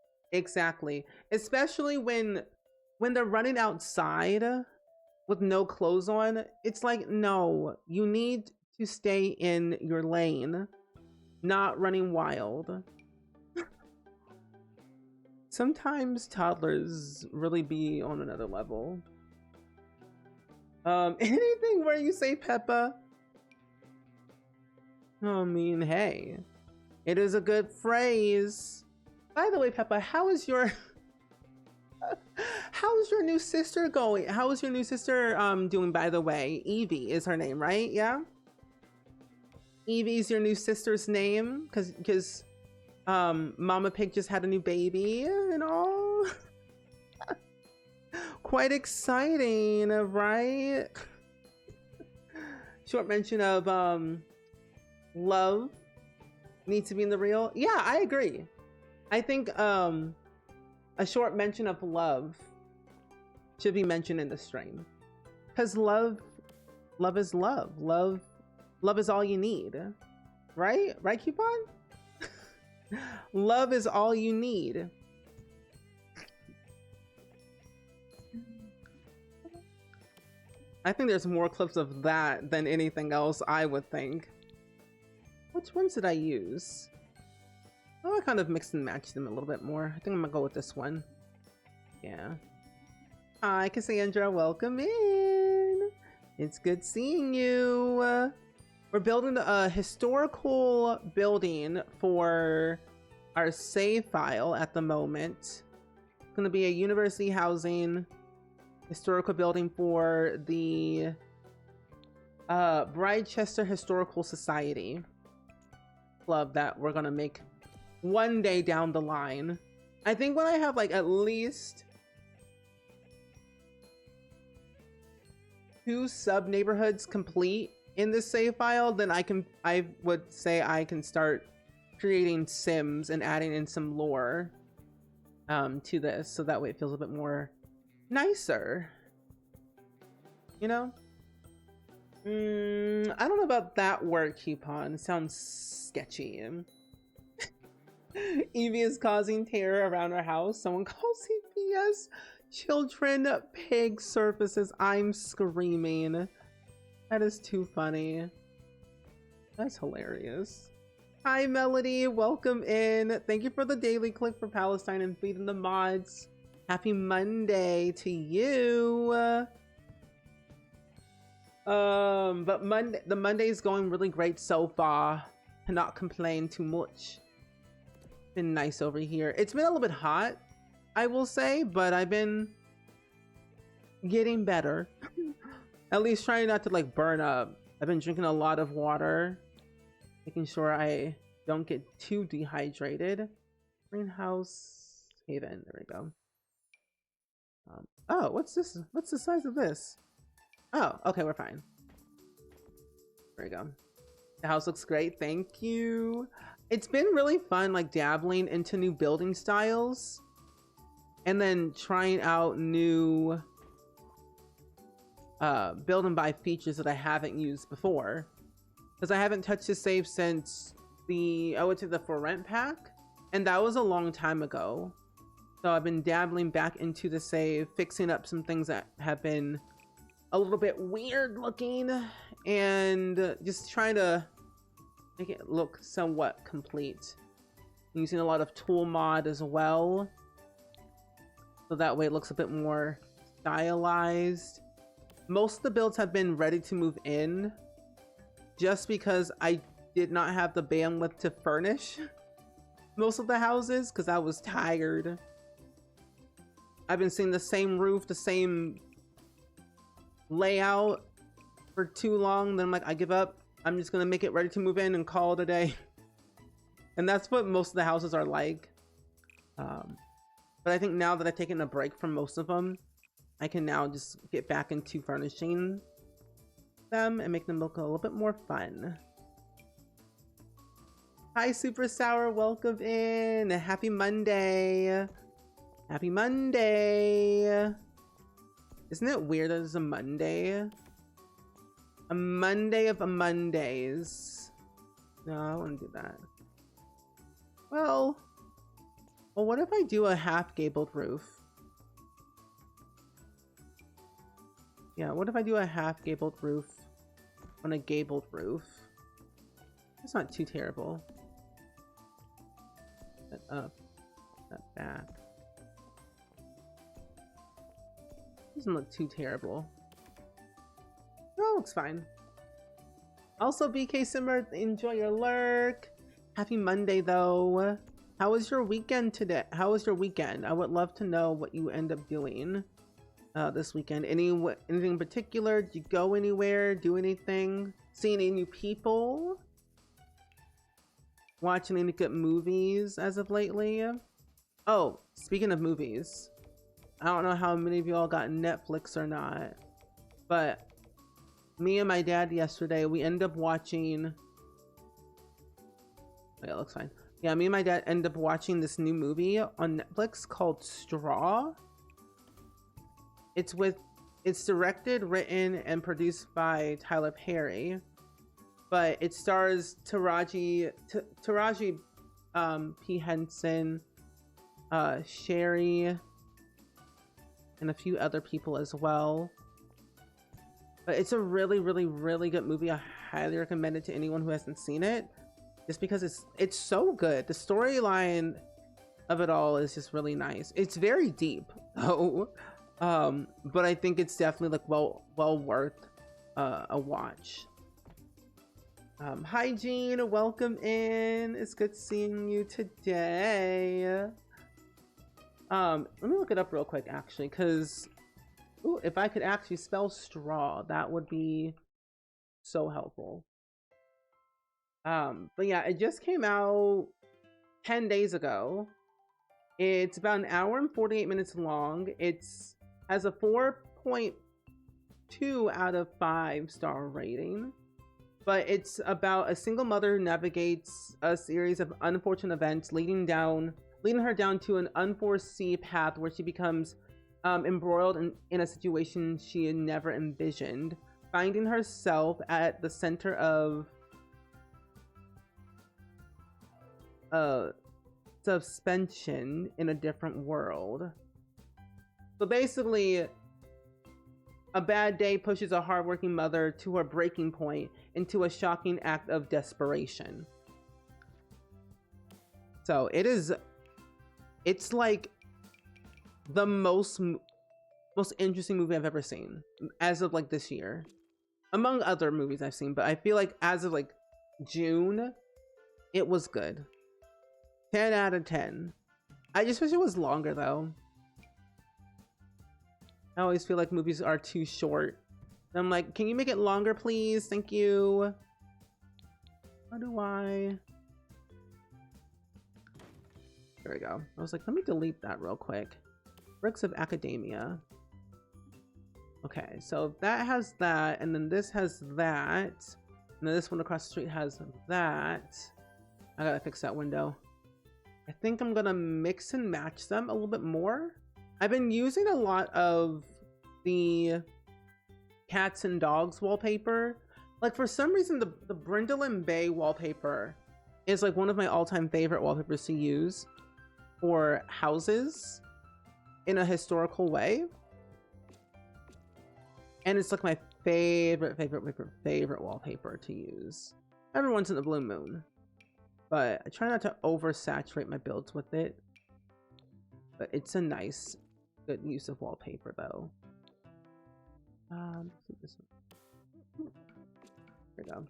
A: Especially when they're running outside with no clothes on. It's like, no, you need to stay in your lane, not running wild. Sometimes toddlers really be on another level. Anything where you say Peppa? I mean, hey, it is a good phrase. By the way, Peppa, how is your how's your new sister going? How is your new sister doing, by the way? Evie is her name, right? Yeah. Evie's your new sister's name because Mama Pig just had a new baby and all. Quite exciting, right? Short mention of love needs to be in the reel. Yeah, I agree. I think a short mention of love should be mentioned in the stream. Because love is love. Love is all you need. Right? Right, Coupon? Love is all you need. I think there's more clips of that than anything else, I would think. Which ones did I use? Oh, I kind of mixed and matched them a little bit more. I think I'm gonna go with this one. Yeah. Hi, Cassandra. Welcome in. It's good seeing you. We're building a historical building for our save file at the moment. It's gonna be a university housing historical building for the Bridechester Historical Society club that we're gonna make one day down the line. I think when I have like at least 2 sub neighborhoods complete in this save file, then I would say I can start creating sims and adding in some lore to this, so that way it feels a bit more nicer, you know. I don't know about that word coupon. It sounds sketchy. Evie is causing terror around our house. Someone calls CPS children pig surfaces. I'm screaming. That is too funny. That's hilarious. Hi Melody, welcome in. Thank you for the daily click for Palestine and feeding the mods. Happy Monday to you. But the Monday is going really great so far. Cannot complain too much. Been nice over here. It's been a little bit hot, I will say, but I've been getting better. At least trying not to like burn up. I've been drinking a lot of water, making sure I don't get too dehydrated. Greenhouse Haven, there we go. Oh, what's this? What's the size of this? Oh, okay, we're fine. There we go. The house looks great, thank you. It's been really fun, like dabbling into new building styles and then trying out new build and buy features that I haven't used before, because I haven't touched the save since I went to the for rent pack, and that was a long time ago. So I've been dabbling back into the save, fixing up some things that have been a little bit weird looking, and just trying to make it look somewhat complete. I'm using a lot of tool mod as well, so that way it looks a bit more stylized. Most of the builds have been ready to move in, just because I did not have the bandwidth to furnish most of the houses because I was tired. I've been seeing the same roof, the same layout for too long. Then I'm like, I give up. I'm just gonna make it ready to move in and call it a day. And that's what most of the houses are like. But I think now that I've taken a break from most of them, I can now just get back into furnishing them and make them look a little bit more fun. Hi Super Sour, welcome in. Happy Monday. Happy Monday. Isn't it weird that it's a Monday? A Monday of Mondays. No, I wouldn't do that. Well, what if I do a half gabled roof? Yeah, what if I do a half gabled roof on a gabled roof? It's not too terrible. That up, that back. Doesn't look too terrible. No, it looks fine. Also, BK Simmer, enjoy your lurk. Happy Monday, though. How was your weekend today? How was your weekend? I would love to know what you end up doing this weekend. Anything in particular? Did you go anywhere? Do anything? See any new people? Watching any good movies as of lately? Oh, speaking of movies, I don't know how many of you all got Netflix or not, but me and my dad yesterday, we ended up watching. Oh, yeah, it looks fine. Yeah, me and my dad ended up watching this new movie on Netflix called Straw. It's directed, written, and produced by Tyler Perry, but it stars Taraji P. Henson, Sherry, and a few other people as well. But it's a really, really, really good movie. I highly recommend it to anyone who hasn't seen it, just because it's so good. The storyline of it all is just really nice. It's very deep, though, but I think it's definitely like well worth a watch. Hi Jean, welcome in. It's good seeing you today. Let me look it up real quick, actually, because if I could actually spell straw, that would be so helpful. But yeah, it just came out 10 days ago. It's about an hour and 48 minutes long. It's has a 4.2 out of 5 star rating. But it's about a single mother who navigates a series of unfortunate events leading her down to an unforeseen path where she becomes embroiled in a situation she had never envisioned, finding herself at the center of suspension in a different world. So basically, a bad day pushes a hardworking mother to her breaking point into a shocking act of desperation. So it's like the most interesting movie I've ever seen as of like this year, among other movies I've seen, but I feel like as of like June, it was good. 10 out of 10. I just wish it was longer though. I always feel like movies are too short. I'm like, can you make it longer, please? Thank you. How do I? There we go. I was like, let me delete that real quick. Bricks of Academia. Okay, so that has that, and then this has that, and then this one across the street has that. I gotta fix that window. I think I'm gonna mix and match them a little bit more. I've been using a lot of the cats and dogs wallpaper. Like for some reason, the Brindle Bay wallpaper is like one of my all-time favorite wallpapers to use for houses in a historical way. And it's like my favorite wallpaper to use every once in a blue moon. But I try not to oversaturate my builds with it. But it's a nice, good use of wallpaper though. This one. There we go.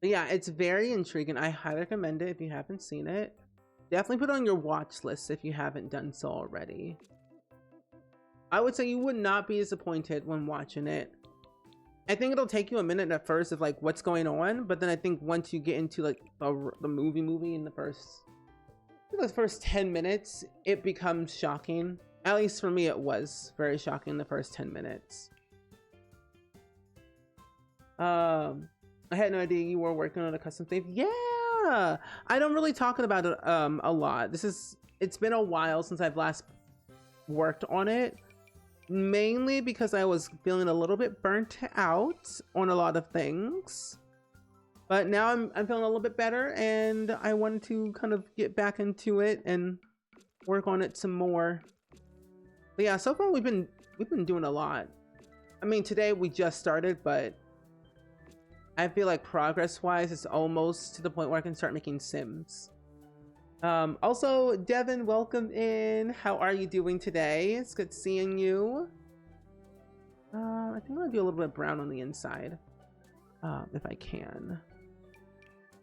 A: But yeah, it's very intriguing. I highly recommend it if you haven't seen it. Definitely put it on your watch list if you haven't done so already. I would say you would not be disappointed when watching it. I think it'll take you a minute at first of like what's going on, but then I think once you get into like the movie in the first 10 minutes, it becomes shocking. At least for me, it was very shocking the first 10 minutes. I had no idea you were working on a custom theme. Yeah, I don't really talk about it a lot. It's been a while since I've last worked on it, mainly because I was feeling a little bit burnt out on a lot of things. But now I'm feeling a little bit better, and I wanted to kind of get back into it and work on it some more. But yeah, so far we've been doing a lot. I mean, today we just started, but I feel like progress-wise, it's almost to the point where I can start making Sims. Also, Devin, welcome in. How are you doing today? It's good seeing you. I think I'm gonna do a little bit of brown on the inside. if I can.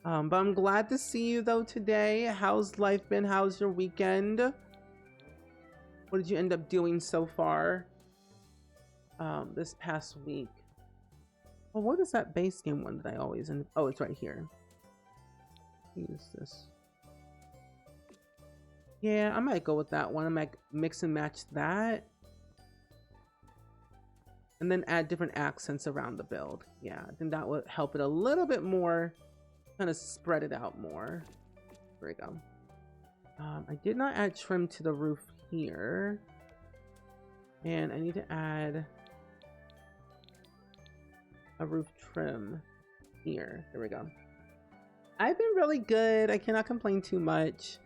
A: But I'm glad to see you though today. How's life been? How's your weekend? What did you end up doing so far this past week? Well, what is that base game one that I always end? Oh, it's right here. Use this. Yeah, I might go with that one. I might mix and match that. And then add different accents around the build. Yeah, I think that would help it a little bit more. Kind of spread it out more. There we go. I did not add trim to the roof here. And I need to add a roof trim here. There we go. I've been really good. I cannot complain too much.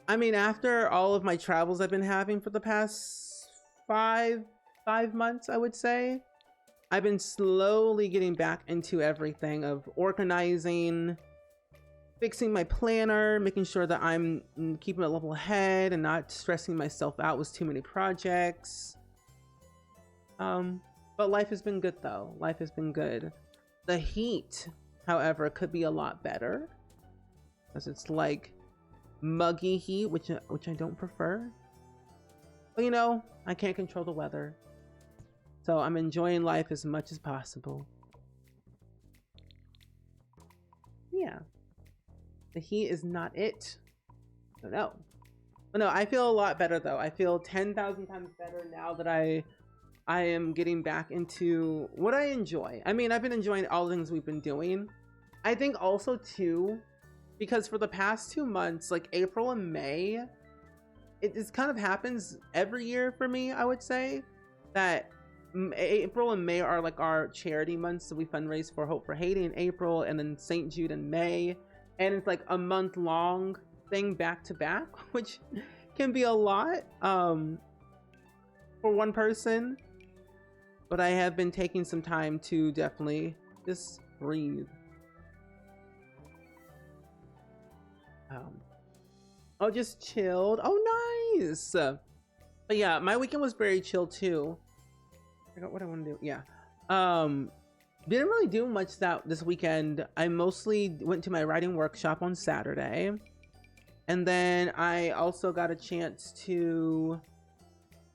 A: I mean, after all of my travels I've been having for the past five months, I would say, I've been slowly getting back into everything of organizing, fixing my planner, making sure that I'm keeping a level head and not stressing myself out with too many projects. But life has been good though. Life has been good. The heat, however, could be a lot better, because it's like muggy heat, which I don't prefer. But you know, I can't control the weather. So I'm enjoying life as much as possible. Yeah. The heat is not it. No. But no, I feel a lot better though. I feel 10,000 times better now that I am getting back into what I enjoy. I mean, I've been enjoying all the things we've been doing. I think also too, because for the past 2 months, like April and May, it just kind of happens every year for me, I would say, that April and May are like our charity months. So we fundraise for Hope for Haiti in April, and then St. Jude in May. And it's like a month-long thing back to back, which can be a lot for one person. But I have been taking some time to definitely just breathe. Oh, just chilled. Oh, nice. But yeah, my weekend was very chill too. I forgot what I want to do. Yeah. Didn't really do much this weekend. I mostly went to my writing workshop on Saturday. And then I also got a chance to...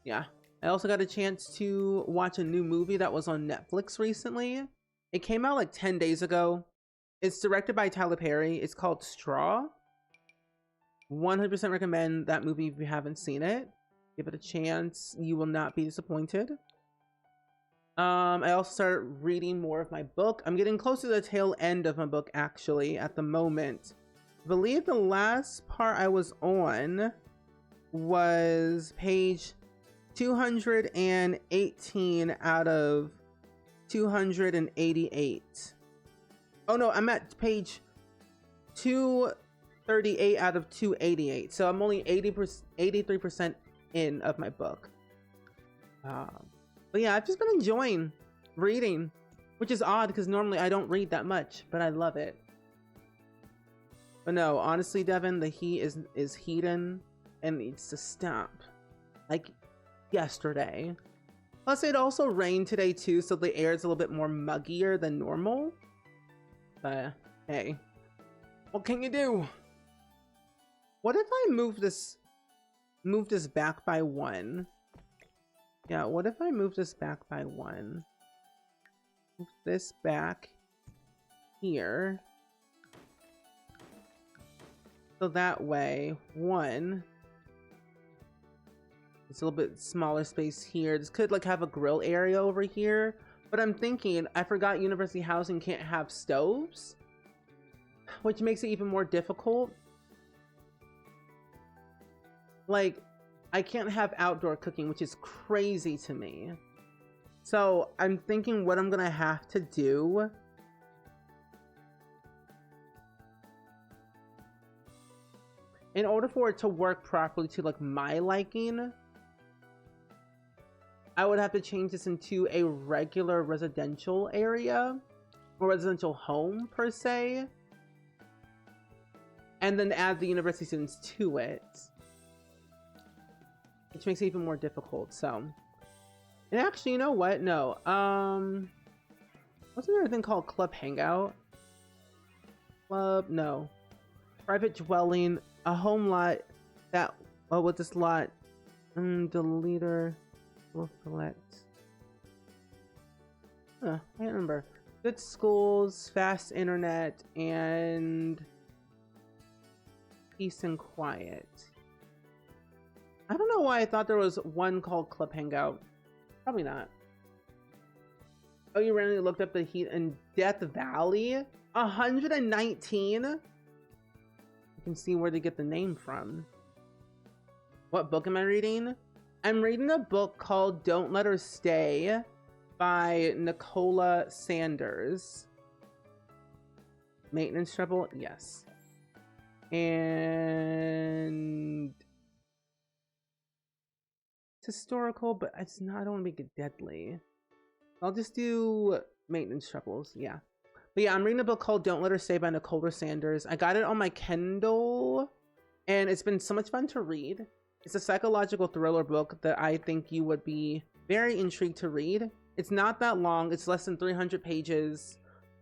A: Yeah. I also got a chance to watch a new movie that was on Netflix recently. It came out like 10 days ago. It's directed by Tyler Perry. It's called Straw. 100% recommend that movie if you haven't seen it. Give it a chance. You will not be disappointed. I also started reading more of my book. I'm getting close to the tail end of my book, actually, at the moment. I believe the last part I was on was page 218 out of 288. Oh no, I'm at page 238 out of 288. So I'm only 83% in of my book. But yeah, I've just been enjoying reading, which is odd because normally I don't read that much, but I love it. But no, honestly, Devin, the heat is heating and needs to stop. Like yesterday. Plus, it also rained today too, so the air is a little bit more muggier than normal. But hey, what can you do? What if I move this back by 1? Yeah, what if I move this back by 1? Move this back here. So that way, 1, it's a little bit smaller space here. This could like have a grill area over here. But I'm thinking, I forgot university housing can't have stoves, which makes it even more difficult. Like, I can't have outdoor cooking, which is crazy to me. So I'm thinking what I'm gonna have to do in order for it to work properly to like my liking, I would have to change this into a regular residential area or residential home per se, and then add the university students to it, which makes it even more difficult. So, and actually, you know what? No, Wasn't there a thing called Club Hangout? Club, no. Private dwelling, a home lot that, well, with this lot, the leader will select. I can't remember. Good schools, fast internet, and peace and quiet. I don't know why I thought there was one called Club Hangout. Probably not. Oh, you randomly looked up the heat in Death Valley? 119? You can see where they get the name from. What book am I reading? I'm reading a book called Don't Let Her Stay by Nicola Sanders. Maintenance trouble? Yes. And it's historical, but it's not, I don't want to make it deadly. I'll just do maintenance troubles, yeah. But yeah, I'm reading a book called Don't Let Her Stay by Nicola Sanders. I got it on my Kindle, and it's been so much fun to read. It's a psychological thriller book that I think you would be very intrigued to read. It's not that long. It's less than 300 pages.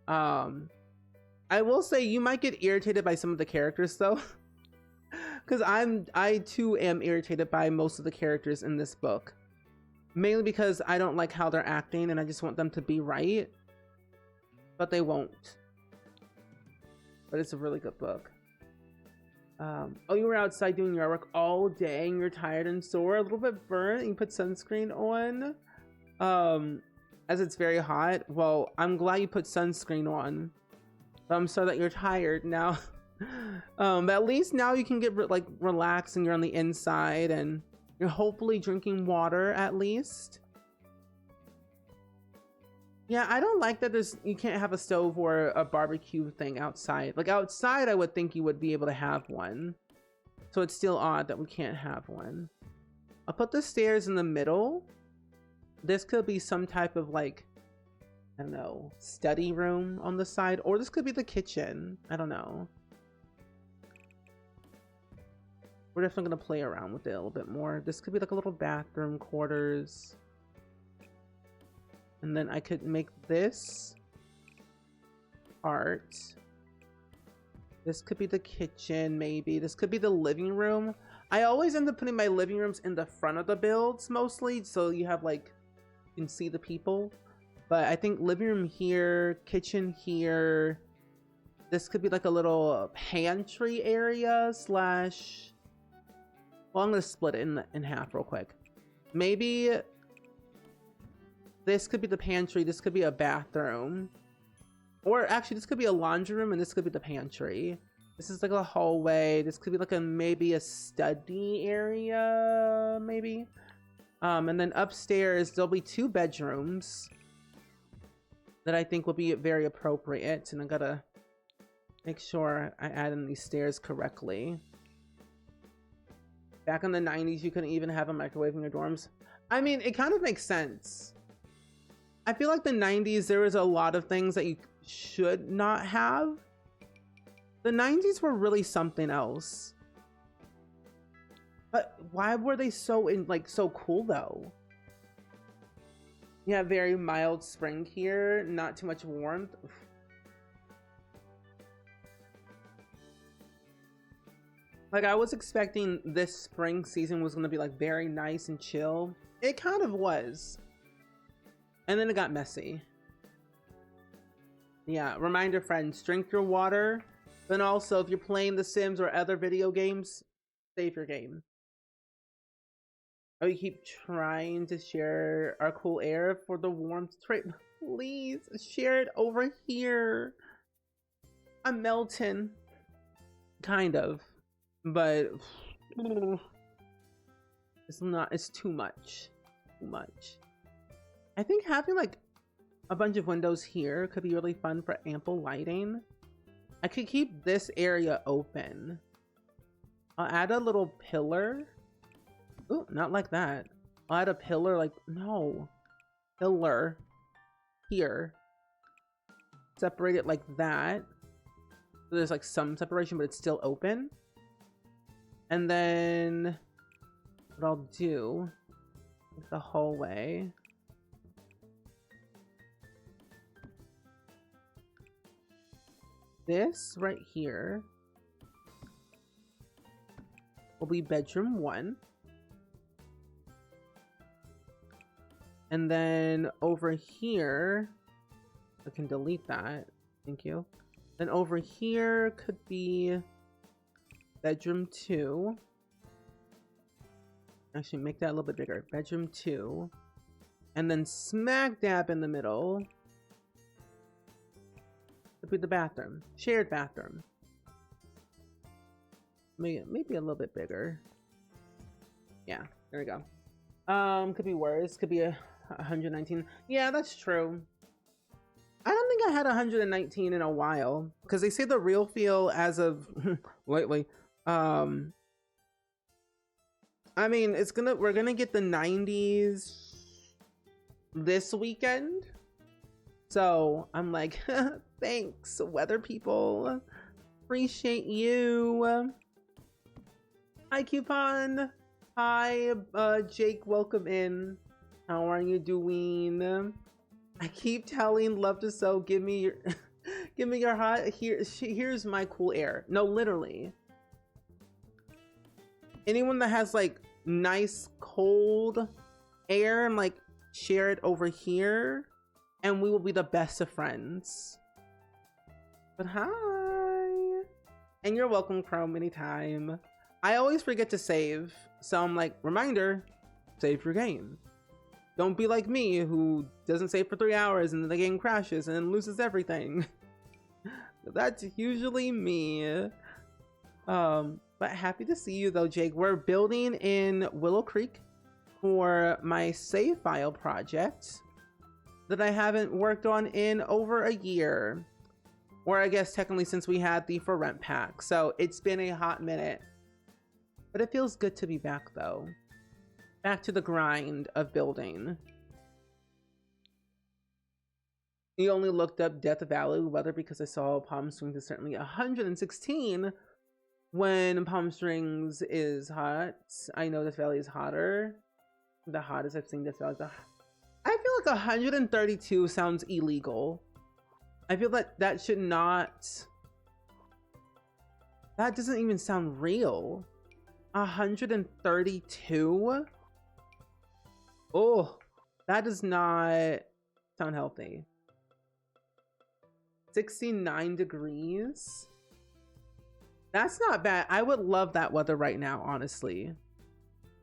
A: I will say you might get irritated by some of the characters though. Because I too am irritated by most of the characters in this book. Mainly because I don't like how they're acting and I just want them to be right. But they won't. But it's a really good book. Oh, you were outside doing your work all day and you're tired and sore, a little bit burnt, and you put sunscreen on. As it's very hot. Well, I'm glad you put sunscreen on. So that you're tired now. But at least now you can get relaxed and you're on the inside and you're hopefully drinking water at least. Yeah, I don't like that you can't have a stove or a barbecue thing outside. Like outside, I would think you would be able to have one. So it's still odd that we can't have one. I'll put the stairs in the middle. This could be some type of like, I don't know, study room on the side. Or this could be the kitchen. I don't know. We're definitely going to play around with it a little bit more. This could be like a little bathroom quarters. And then I could make this part. This could be the kitchen, maybe. This could be the living room. I always end up putting my living rooms in the front of the builds mostly. So you have like, you can see the people. But I think living room here, kitchen here. This could be like a little pantry area slash... Well, I'm going to split it in half real quick. Maybe this could be the pantry. This could be a bathroom. Or actually, this could be a laundry room and this could be the pantry. This is like a hallway. This could be like maybe a study area, maybe. And then upstairs, there'll be 2 bedrooms that I think will be very appropriate. And I gotta make sure I add in these stairs correctly. Back in the 90s, you couldn't even have a microwave in your dorms. I mean, it kind of makes sense. I feel like the 90s, there was a lot of things that you should not have. The 90s were really something else. But why were they so cool though? Yeah, very mild spring here, not too much warmth. Like I was expecting this spring season was going to be like very nice and chill. It kind of was. And then it got messy. Yeah, reminder friends, drink your water. Then also if you're playing The Sims or other video games, save your game. Oh, you keep trying to share our cool air for the warmth trait. Please share it over here. I'm melting. Kind of. But it's too much. I think having like a bunch of windows here could be really fun for ample lighting. I could keep this area open. I'll add a little pillar. Ooh, not like that. I'll add a pillar like, no. Pillar. Here. Separate it like that. So there's like some separation, but it's still open. And then what I'll do with the hallway. this right here will be bedroom 1. And then over here, I can delete that. Thank you. Then over here could be bedroom 2. Actually, make that a little bit bigger. Bedroom 2. And then smack dab in the middle would be the bathroom. Shared bathroom. Maybe a little bit bigger. Yeah, there we go. Could be worse. Could be a 119. Yeah, that's true. I don't think I had 119 in a while, because they say the real feel as of lately. I mean, we're gonna get the 90s this weekend. So I'm like, thanks, weather people. Appreciate you. Hi, Coupon. Hi, Jake. Welcome in. How are you doing? I keep telling Love to Sew, give me your, give me your hot. Here's my cool air. No, literally. Anyone that has like nice cold air, and like share it over here, and we will be the best of friends. But hi, and you're welcome, Chrome, anytime. I always forget to save, so I'm like, reminder, save your game. Don't be like me, who doesn't save for 3 hours and then the game crashes and then loses everything. That's usually me. But happy to see you though, Jake. We're building in Willow Creek for my save file project that I haven't worked on in over a year. Or I guess technically since we had the For Rent pack. So it's been a hot minute. But it feels good to be back though. Back to the grind of building. You only looked up Death Valley weather because I saw Palm Springs is certainly 116 when Palm Springs is hot. I know Death Valley is hotter. The hottest I've seen Death Valley. I feel like 132 sounds illegal. I feel like that should not. That doesn't even sound real. 132? Oh, that does not sound healthy. 69 degrees. That's not bad. I would love that weather right now, honestly.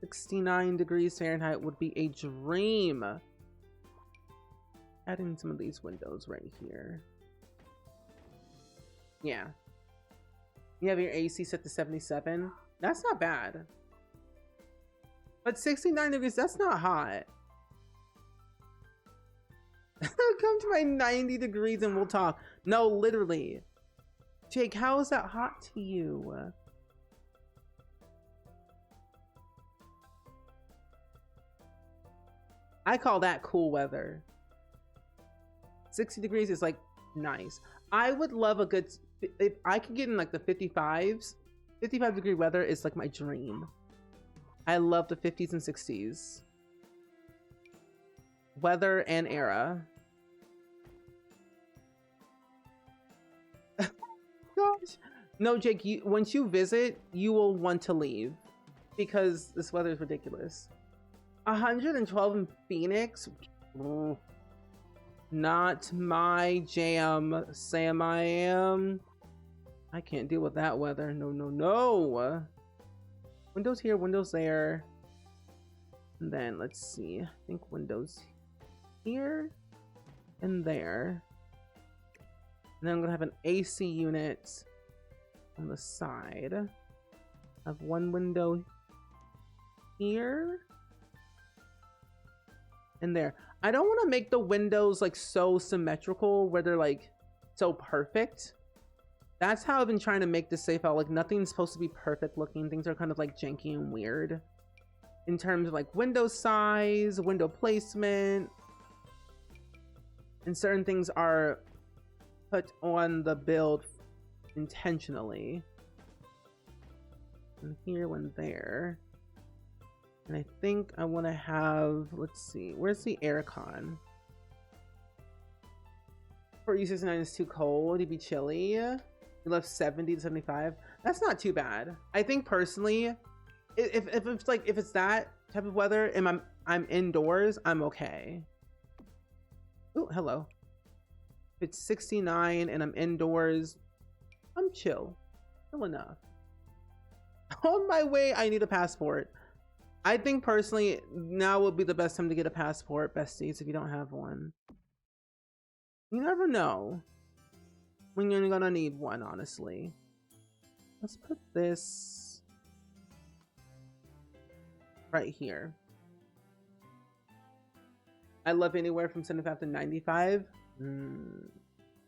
A: 69 degrees Fahrenheit would be a dream. Add in some of these windows right here. Yeah. You have your AC set to 77. That's not bad. But 69 degrees, that's not hot. Come to my 90 degrees and we'll talk. No, literally. Jake, how is that hot to you? I call that cool weather. 60 degrees is like nice. I would love a good, if I could get in like the 55s, 55 degree weather is like my dream. I love the 50s and 60s. Weather and era. Gosh. No, Jake, once you visit, you will want to leave because this weather is ridiculous. 112 in Phoenix? Ooh. Not my jam, Sam. I can't deal with that weather. No, no, no. Windows here, windows there. And then let's see. I think windows here and there. And then I'm gonna have an AC unit on the side. I have one window here and there. I don't want to make the windows like so symmetrical where they're like so perfect. That's how I've been trying to make this safe out. Like nothing's supposed to be perfect looking. Things are kind of like janky and weird in terms of like window size, window placement, and certain things are put on the build intentionally. And here, one there. And I think I want to have, let's see, where's the aircon? 4U69 is too cold, it'd be chilly. You left 70 to 75. That's not too bad. I think personally, if it's like, if it's that type of weather and I'm indoors, I'm okay. Oh, hello. If it's 69 and I'm indoors, I'm chill enough. On my way, I need a passport. I think personally, now would be the best time to get a passport, besties, if you don't have one. You never know when you're gonna need one, honestly. Let's put this right here. I love anywhere from 75 to 95.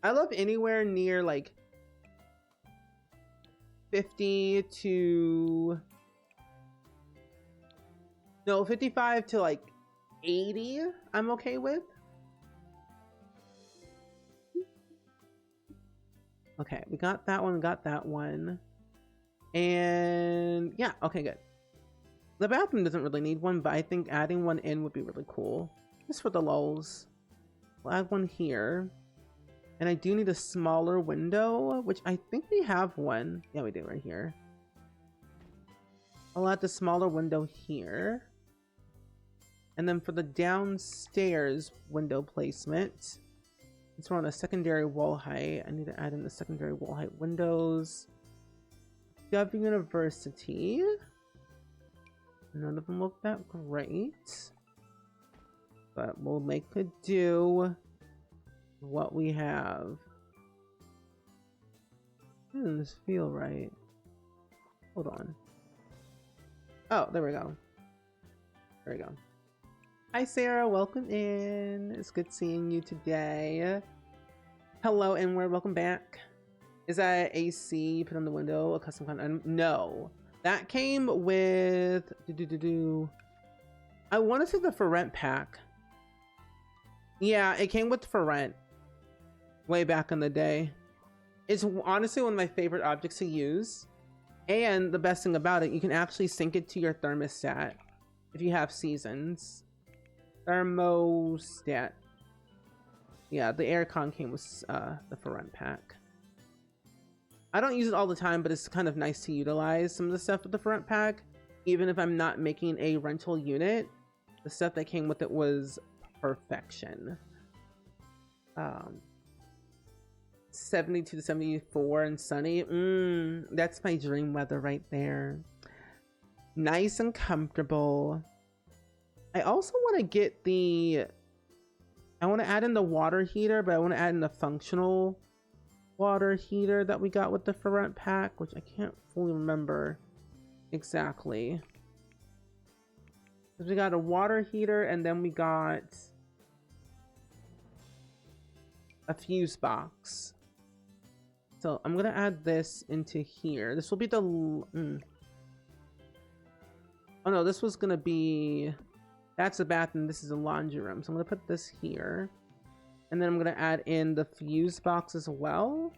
A: I love anywhere near like 50 to 55 to like 80 I'm okay with. Okay, we got that one, and yeah, okay, good. The bathroom doesn't really need one, but I think adding one in would be really cool, just for the lulz. We'll add one here, and I do need a smaller window, which I think we have one. Yeah, we do, right here. I'll add the smaller window here. And then for the downstairs window placement, since we're on a secondary wall height, I need to add in the secondary wall height windows. W University. None of them look that great, but we'll make it do what we have. Doesn't this feel right? Hold on. Oh, there we go. There we go. Hi Sarah, welcome in. It's good seeing you today. Hello and welcome back. Is that AC you put on the window, a custom content? No, that came with I want to say the for rent pack. Yeah, it came with for rent way back in the day. It's honestly one of my favorite objects to use, and the best thing about it, you can actually sync it to your thermostat if you have seasons. Thermostat. Yeah, the aircon came with the for rent pack. I don't use it all the time, but it's kind of nice to utilize some of the stuff with the for rent pack. Even if I'm not making a rental unit, the stuff that came with it was perfection. 72 to 74 and sunny. That's my dream weather right there. Nice and comfortable. I also want to get I want to add in the water heater, but I want to add in the functional water heater that we got with the for rent pack, which I can't fully remember exactly. We got a water heater, and then we got a fuse box. So I'm gonna add this into here. This will be the oh no, this was gonna be, that's the bathroom, this is a laundry room. So I'm gonna put this here, and then I'm gonna add in the fuse box as well,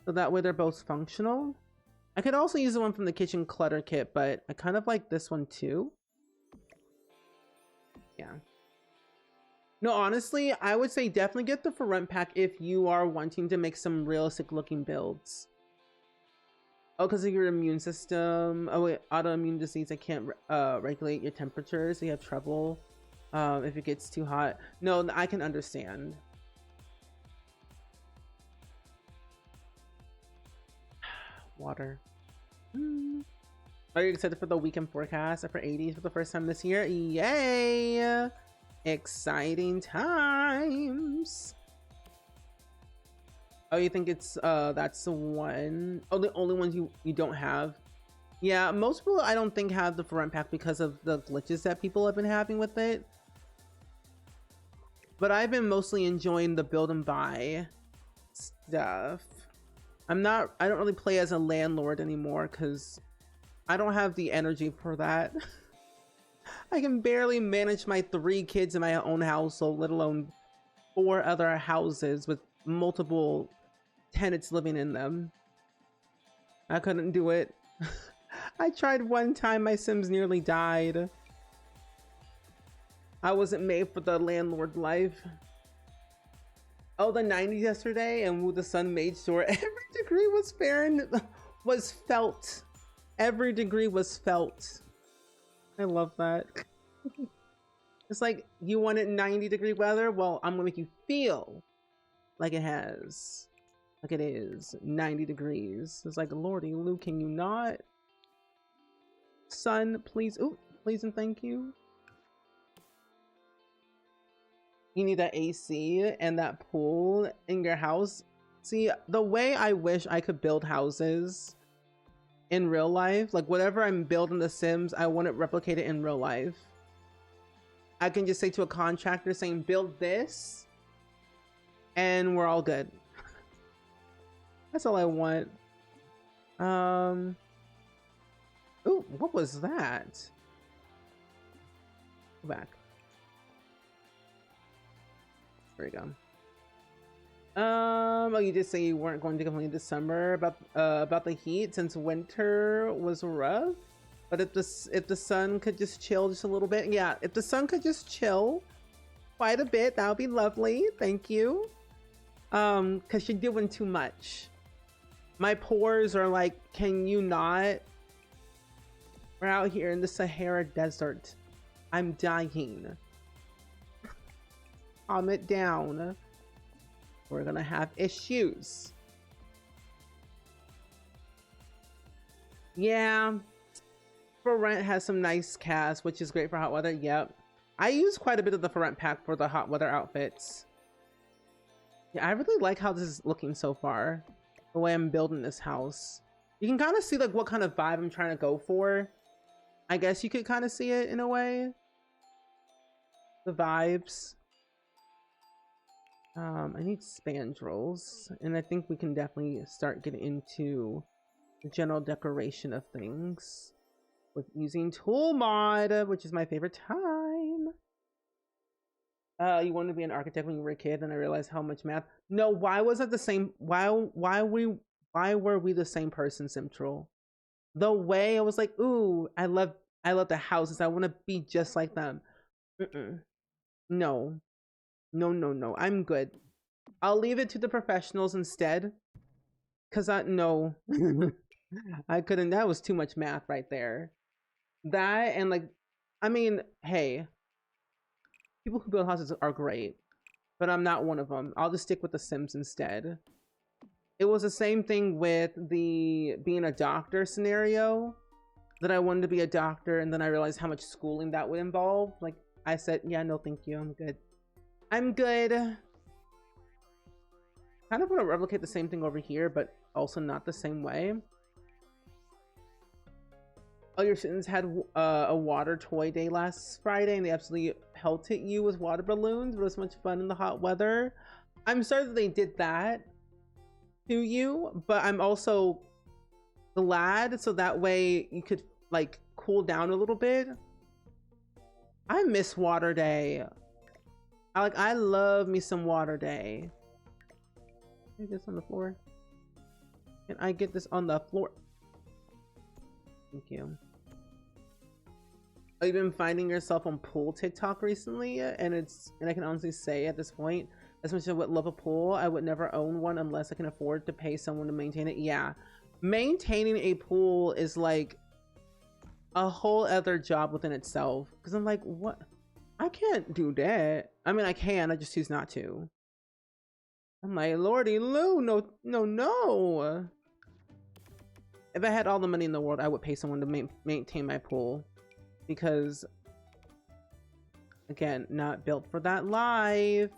A: so that way they're both functional. I could also use the one from the kitchen clutter kit, but I kind of like this one too. Yeah. No, honestly, I would say definitely get the for rent pack if you are wanting to make some realistic looking builds. Oh, because of your immune system. Oh wait, autoimmune disease. I can't regulate your temperature, so you have trouble if it gets too hot. No, I can understand. Water. Are you excited for the weekend forecast for 80s for the first time this year? Yay! Exciting times. Oh, you think it's that's the one? Oh, the only ones you don't have? Yeah, most people I don't think have the for rent pack because of the glitches that people have been having with it. But I've been mostly enjoying the build and buy stuff. I don't really play as a landlord anymore because I don't have the energy for that. I can barely manage my 3 kids in my own household, let alone 4 other houses with multiple tenants living in them. I couldn't do it. I tried one time, my Sims nearly died. I wasn't made for the landlord life. Oh, the 90s yesterday, and the sun made sure every degree was was felt. Every degree was felt. I love that. It's like, you wanted 90-degree weather? Well, I'm gonna make you feel like it has. Like it is 90 degrees. It's like, Lordy Lou, can you not? Sun, please. Ooh, please and thank you. You need that AC and that pool in your house. See, the way I wish I could build houses in real life, like whatever I'm building The Sims, I want it replicated in real life. I can just say to a contractor saying, build this, and we're all good. That's all I want. Ooh, what was that? Go back. There we go. Oh, you did say you weren't going to complain in December about the heat since winter was rough. But if the sun could just chill just a little bit, yeah. If the sun could just chill quite a bit, that would be lovely. Thank you. Cause you're doing too much. My pores are like, can you not? We're out here in the Sahara Desert. I'm dying. Calm it down. We're gonna have issues. Yeah. For Rent has some nice cast, which is great for hot weather. Yep. I use quite a bit of the For Rent pack for the hot weather outfits. Yeah, I really like how this is looking so far. The way I'm building this house. You can kind of see like what kind of vibe I'm trying to go for. I guess you could kind of see it in a way. The vibes. I need spandrels, and I think we can definitely start getting into the general decoration of things with using tool mod, which is my favorite time. You wanted to be an architect when you were a kid, and I realized how much math. No, why was it the same? Why were we the same person, Simtrol? The way I was like, ooh, I love the houses. I want to be just like them. No. No. I'm good. I'll leave it to the professionals instead. Cause no. I couldn't. That was too much math right there. That and like, I mean, hey, people who build houses are great, but I'm not one of them. I'll just stick with The Sims instead. It was the same thing with the being a doctor scenario, that I wanted to be a doctor, and then I realized how much schooling that would involve. Like, I said, yeah, no, thank you. I'm good. I'm good. Kind of want to replicate the same thing over here, but also not the same way. Oh, your students had a water toy day last Friday, and they absolutely pelted you with water balloons. It was so much fun in the hot weather. I'm sorry that they did that to you, but I'm also glad so that way you could like cool down a little bit. I miss water day. I love me some water day. Can I get this on the floor? Can I get this on the floor? Thank you. Have you been finding yourself on pool TikTok recently? And I can honestly say at this point, as much as I would love a pool, I would never own one unless I can afford to pay someone to maintain it. Yeah, maintaining a pool is like a whole other job within itself. Because I'm like, what? I can't do that. I mean, I can. I just choose not to. I'm like, Lordy Lou, no. If I had all the money in the world, I would pay someone to maintain my pool. Because, again, not built for that life.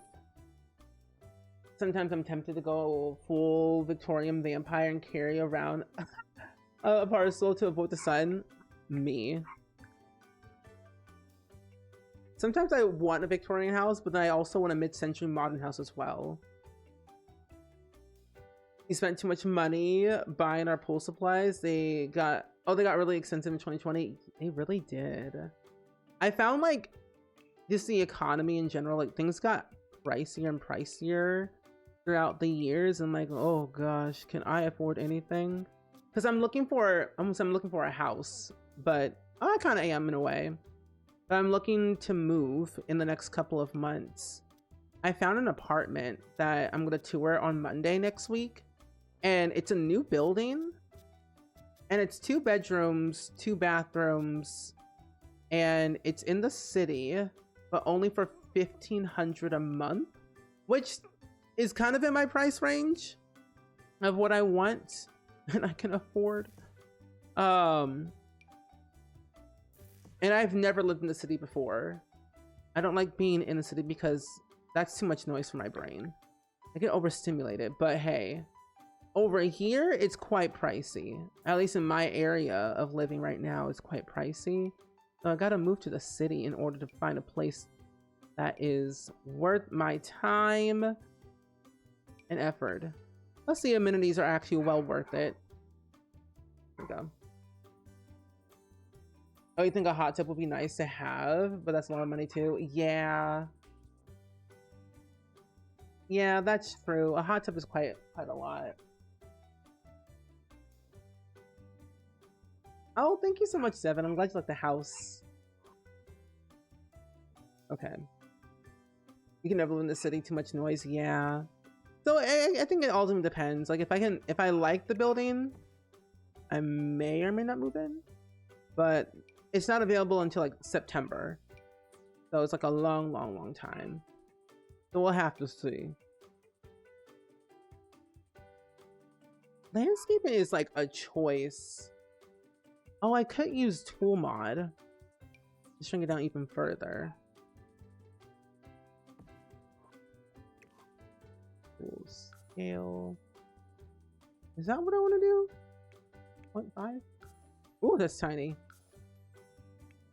A: Sometimes I'm tempted to go full Victorian vampire and carry around a parcel to avoid the sun. Me. Sometimes I want a Victorian house, but then I also want a mid-century modern house as well. We spent too much money buying our pool supplies. They got really expensive in 2020. They really did. I found like just the economy in general, like things got pricier and pricier throughout the years. I'm like, oh gosh, can I afford anything? Because I'm looking for a house, but I kind of am in a way. But I'm looking to move in the next couple of months. I found an apartment that I'm gonna tour on Monday next week. And it's a new building. And it's 2 bedrooms, 2 bathrooms. And it's in the city, but only for $1,500 a month, which is kind of in my price range of what I want and I can afford. And I've never lived in the city before. I don't like being in the city because that's too much noise for my brain. I get overstimulated, but hey, over here, it's quite pricey. At least in my area of living right now, it's quite pricey. So I gotta move to the city in order to find a place that is worth my time and effort. Plus the amenities are actually well worth it. There we go. Oh, you think a hot tub would be nice to have, but that's a lot of money too? Yeah. Yeah, that's true. A hot tub is quite a lot. Oh, thank you so much, Seven. I'm glad you like the house. Okay. You can never live in the city, too much noise. Yeah. So I think it ultimately depends. Like if I like the building, I may or may not move in. But it's not available until like September. So it's like a long time. So we'll have to see. Landscaping is like a choice. Oh, I could use tool mod to shrink it down even further. Tool scale. Is that what I want to do? 0.5? Ooh, that's tiny.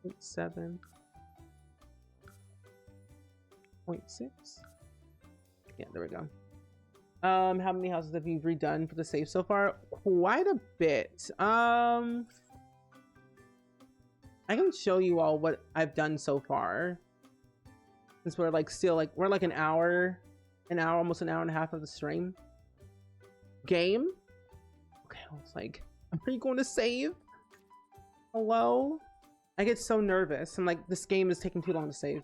A: 0.7. 0.6. Yeah, there we go. How many houses have you redone for the save so far? Quite a bit. I can show you all what I've done so far. Since we're like still like we're like an hour, almost an hour and a half of the stream. Game? Okay, I was like, are you going to save? Hello? I get so nervous. I'm like, this game is taking too long to save.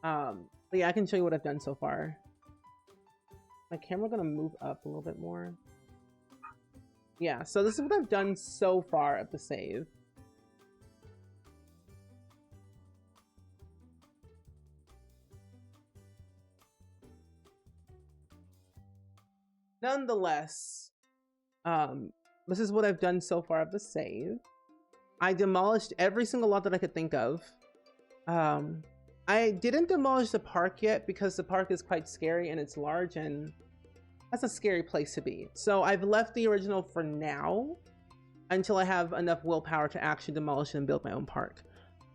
A: But yeah, I can show you what I've done so far. My camera gonna move up a little bit more. Yeah, so this is what I've done so far at the save. Nonetheless, this is what I've done so far at the save. I demolished every single lot that I could think of. I didn't demolish the park yet because the park is quite scary and it's large and that's a scary place to be. So I've left the original for now until I have enough willpower to actually demolish and build my own park.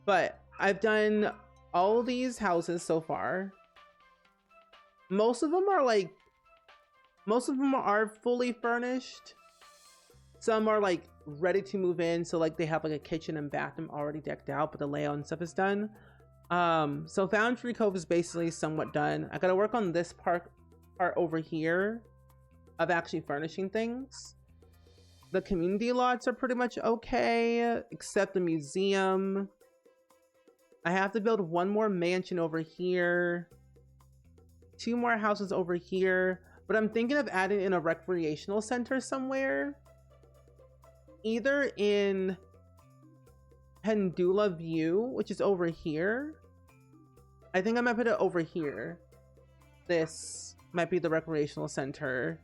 A: But I've done all these houses so far. Most of them are fully furnished. Some are like ready to move in. So like they have like a kitchen and bathroom already decked out, but the layout and stuff is done. So Foundry Cove is basically somewhat done. I gotta work on this part over here of actually furnishing things. The community lots are pretty much okay, except the museum. I have to build one more mansion over here, 2 more houses over here, but I'm thinking of adding in a recreational center somewhere, either in Pendula View, which is over here. I think I might put it over here. This might be the recreational center.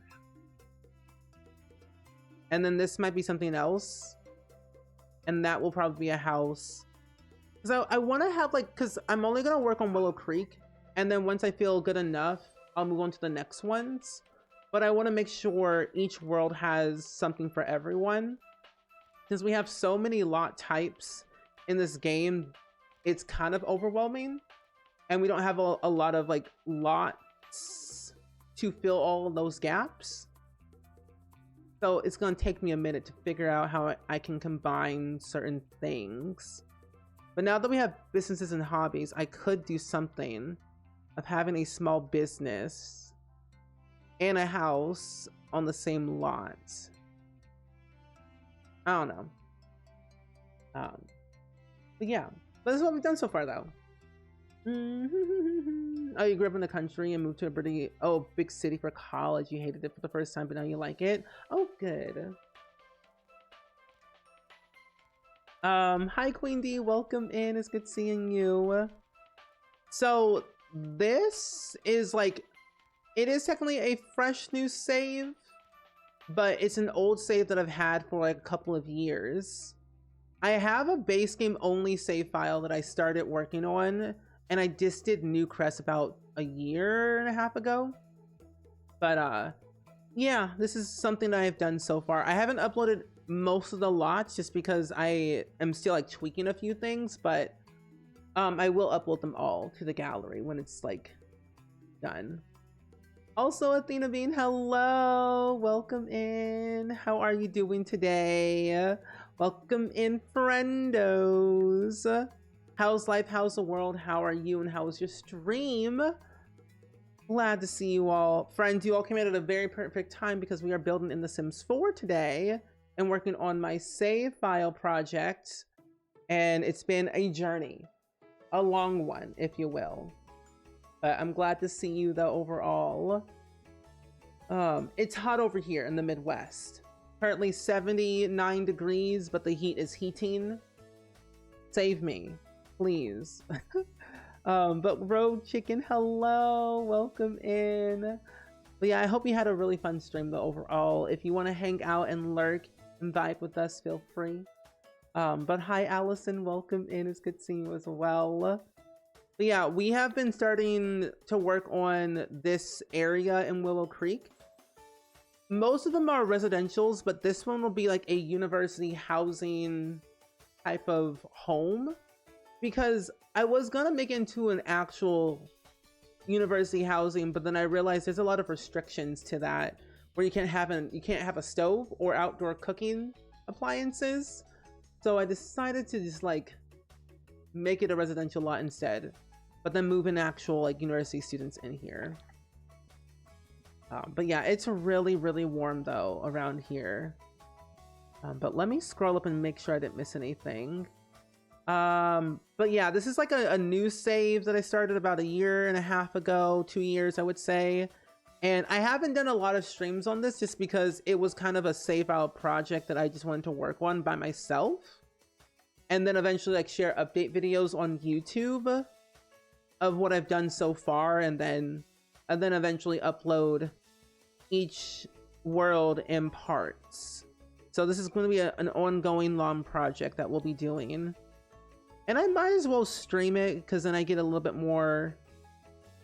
A: And then this might be something else. And that will probably be a house. So I want to have like, because I'm only going to work on Willow Creek. And then once I feel good enough, I'll move on to the next ones. But I want to make sure each world has something for everyone. Since we have so many lot types in this game, it's kind of overwhelming. And we don't have a lot of like lots to fill all of those gaps. So it's going to take me a minute to figure out how I can combine certain things. But now that we have businesses and hobbies, I could do something of having a small business and a house on the same lot. I don't know. But yeah, but this is what we've done so far though. Oh, you grew up in the country and moved to a big city for college. You hated it for the first time, but now you like it. Oh, good. Hi Queen D, welcome in. It's good seeing you. So this is like, it is technically a fresh new save, but it's an old save that I've had for like a couple of years. I have a base game only save file that I started working on, and I just did Newcrest about a year and a half ago. But yeah, this is something that I've done so far. I haven't uploaded most of the lots just because I am still like tweaking a few things, but I will upload them all to the gallery when it's like done. Also, Athena Bean, hello, welcome in. How are you doing today? Welcome in, friendos. How's life? How's the world? How are you? And how was your stream? Glad to see you all. Friends, you all came in at a very perfect time because we are building in The Sims 4 today and working on my save file project. And it's been a journey, a long one, if you will. But I'm glad to see you though overall. It's hot over here in the Midwest. Currently 79 degrees, but the heat is heating. Save me, please. But Rogue Chicken, hello, welcome in. But yeah, I hope you had a really fun stream though overall. If you want to hang out and lurk and vibe with us, feel free. But hi Allison, welcome in. It's good seeing you as well. But yeah, we have been starting to work on this area in Willow Creek. Most of them are residentials, but this one will be like a university housing type of home, because I was gonna make it into an actual university housing, but then I realized there's a lot of restrictions to that, where you can't have a stove or outdoor cooking appliances. So I decided to just like make it a residential lot instead, but then move in actual like university students in here. But yeah, it's really, really warm though around here. But let me scroll up and make sure I didn't miss anything. But yeah, this is like a new save that I started about a year and a half ago, 2 years, I would say. And I haven't done a lot of streams on this just because it was kind of a save out project that I just wanted to work on by myself. And then eventually like share update videos on YouTube of what I've done so far, and then eventually upload each world in parts. So this is going to be an ongoing long project that we'll be doing. And I might as well stream it because then I get a little bit more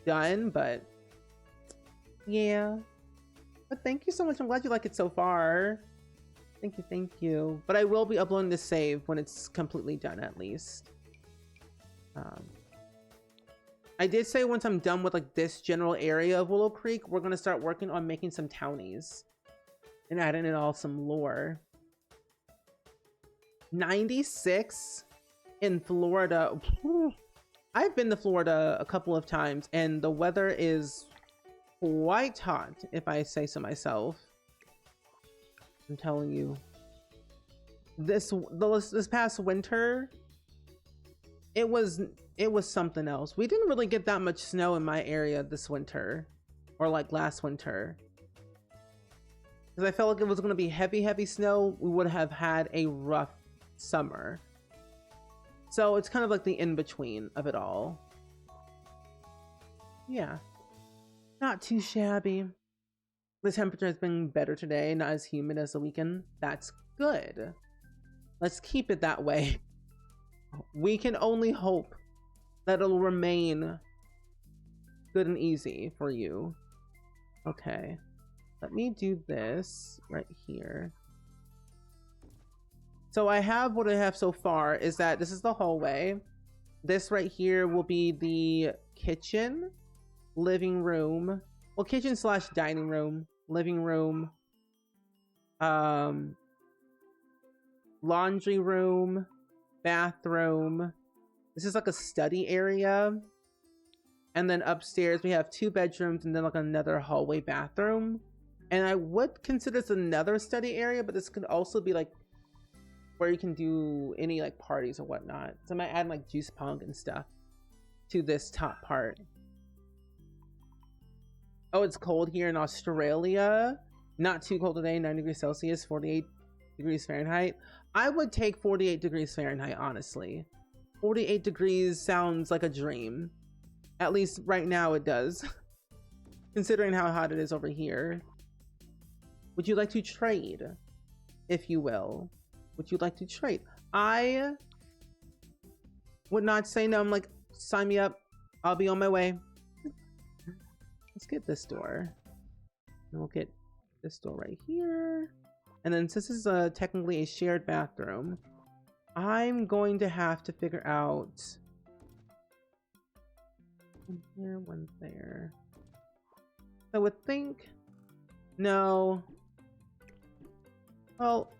A: done, but yeah. But thank you so much. I'm glad you like it so far. Thank you, thank you. But I will be uploading the save when it's completely done, at least. I did say once I'm done with like this general area of Willow Creek, we're gonna start working on making some townies and adding in all some lore. 96 in Florida. I've been to Florida a couple of times and the weather is quite hot, if I say so myself. I'm telling you. This past winter, it was something else. We didn't really get that much snow in my area this winter, or like last winter, because I felt like it was going to be heavy snow. We would have had a rough summer, so it's kind of like the in-between of it all. Yeah, not too shabby. The temperature has been better today, not as humid as the weekend. That's good. Let's keep it that way. We can only hope that it'll remain good and easy for you. Okay, let me do this right here. So I have what I have so far is that this is the hallway. This right here will be the kitchen, living room, well, kitchen slash dining room, living room, laundry room, bathroom. This is like a study area, and then upstairs we have 2 bedrooms and then like another hallway bathroom. And I would consider this another study area, but this could also be like where you can do any like parties or whatnot. So I might add like juice pong and stuff to this top part. Oh, it's cold here in Australia. Not too cold today, 9 degrees Celsius, 48 degrees Fahrenheit. I would take 48 degrees Fahrenheit, honestly. 48 degrees sounds like a dream. At least right now it does. Considering how hot it is over here. Would you like to trade? If you will. Would you like to trade? I would not say no. I'm like, sign me up. I'll be on my way. Let's get this door. And we'll get this door right here. And then since this is technically a shared bathroom, I'm going to have to figure out one here, one there. I would think, no. Well,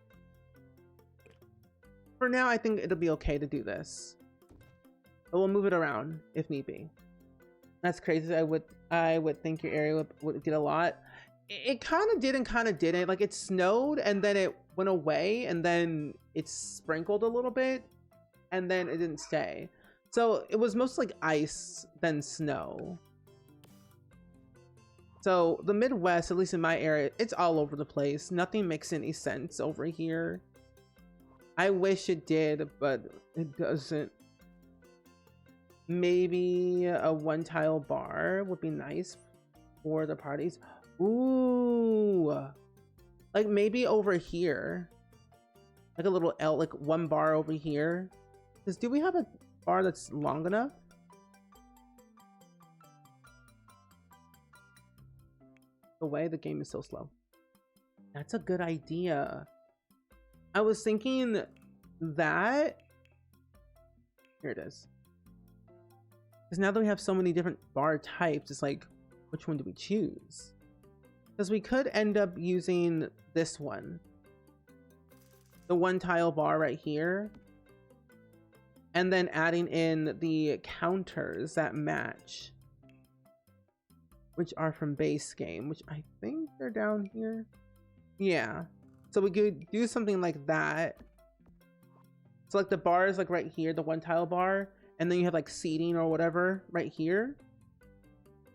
A: for now, I think it'll be okay to do this. But we'll move it around if need be. That's crazy. I would think your area would get a lot. It kind of did and kind of didn't. Like, it snowed and then it went away and then it sprinkled a little bit and then it didn't stay. So it was mostly like ice than snow. So the Midwest, at least in my area, it's all over the place. Nothing makes any sense over here. I wish it did, but it doesn't. Maybe a one-tile bar would be nice for the parties. Ooh, like maybe over here, like a little L, like one bar over here. Because do we have a bar that's long enough? The way the game is so slow. That's a good idea. I was thinking that. Here it is. Because now that we have so many different bar types, it's like, which one do we choose? Because we could end up using this one. The one tile bar right here. And then adding in the counters that match. Which are from base game, which I think they're down here. Yeah. So we could do something like that. So like the bar is like right here, the one tile bar. And then you have like seating or whatever right here.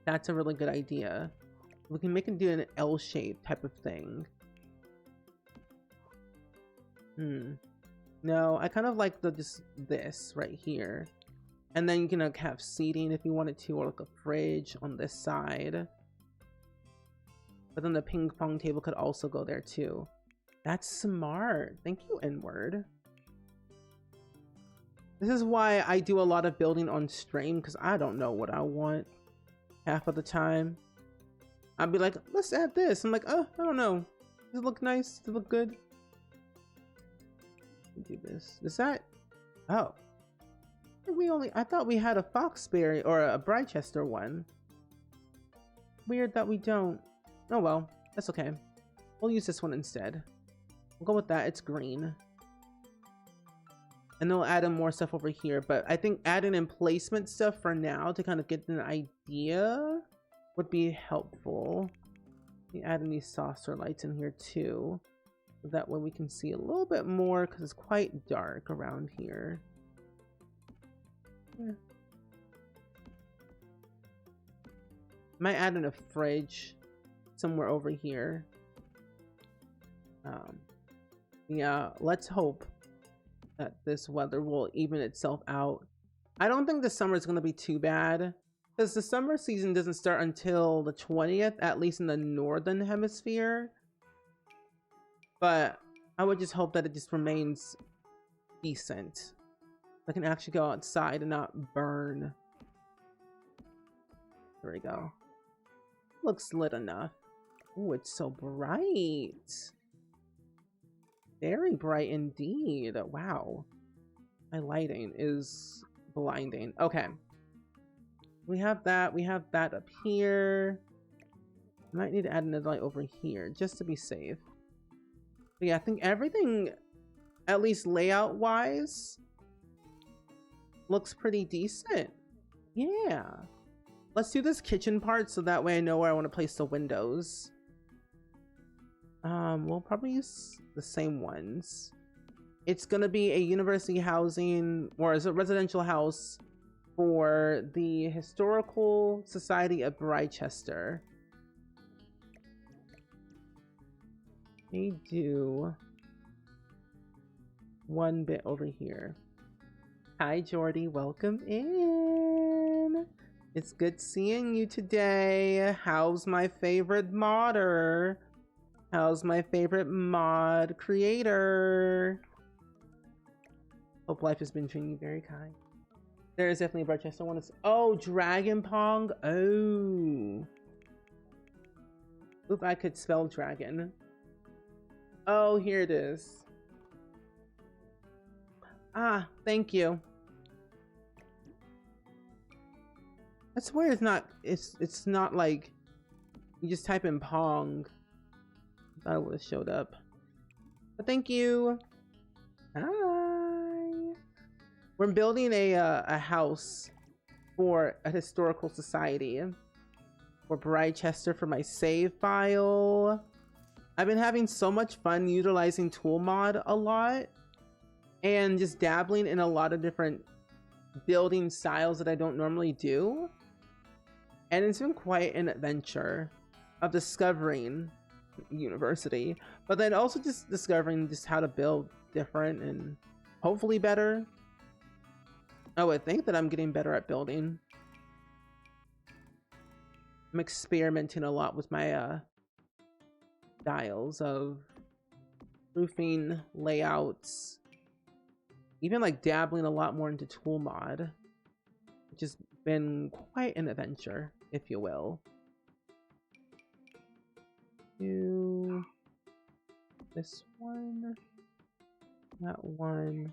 A: That's a really good idea. We can make it do an L shape type of thing. No, I kind of like just this right here. And then you can like have seating if you wanted to, or like a fridge on this side. But then the ping pong table could also go there too. That's smart. Thank you, N-word. This is why I do a lot of building on stream, because I don't know what I want half of the time. I'd be like, let's add this. I'm like, oh, I don't know. Does it look nice? Does it look good? Do this. Is that? Oh. I thought we had a Foxberry or a Brychester one. Weird that we don't. Oh well, that's okay. We'll use this one instead. We'll go with that. It's green. And then we'll add in more stuff over here. But I think adding in placement stuff for now to kind of get an idea would be helpful. We add in these saucer lights in here too. So that way we can see a little bit more, because it's quite dark around here. Yeah. Might add in a fridge somewhere over here. Yeah, let's hope that this weather will even itself out. I don't think the summer is going to be too bad, because the summer season doesn't start until the 20th, at least in the northern hemisphere. But I would just hope that it just remains decent. I can actually go outside and not burn. There we go. Looks lit enough. Oh, it's so bright. Very bright indeed. Wow. My lighting is blinding. Okay. We have that. We have that up here. Might need to add another light over here just to be safe. But yeah, I think everything, at least layout wise, looks pretty decent. Yeah. Let's do this kitchen part so that way I know where I want to place the windows. We'll probably use the same ones. It's gonna be a university housing, or is it residential house for the Historical Society of Brychester. They do one bit over here. Hi, Jordy. Welcome in. It's good seeing you today. How's my favorite modder? How's my favorite mod creator? Hope life has been treating you very kind. There is definitely a Brychester one. Oh, Dragon Pong. Oh. If I could spell dragon. Oh, here it is. Ah, thank you. I swear it's not like you just type in Pong. I thought it would have showed up. But thank you. Hi. We're building a house for a historical society for Brychester for my save file. I've been having so much fun utilizing tool mod a lot and just dabbling in a lot of different building styles that I don't normally do. And it's been quite an adventure of discovering university, but then also just discovering just how to build different and hopefully better. I would think that I'm getting better at building. I'm experimenting a lot with my styles of roofing layouts, even like dabbling a lot more into tool mod, which has been quite an adventure, if you will. Do this one, that one,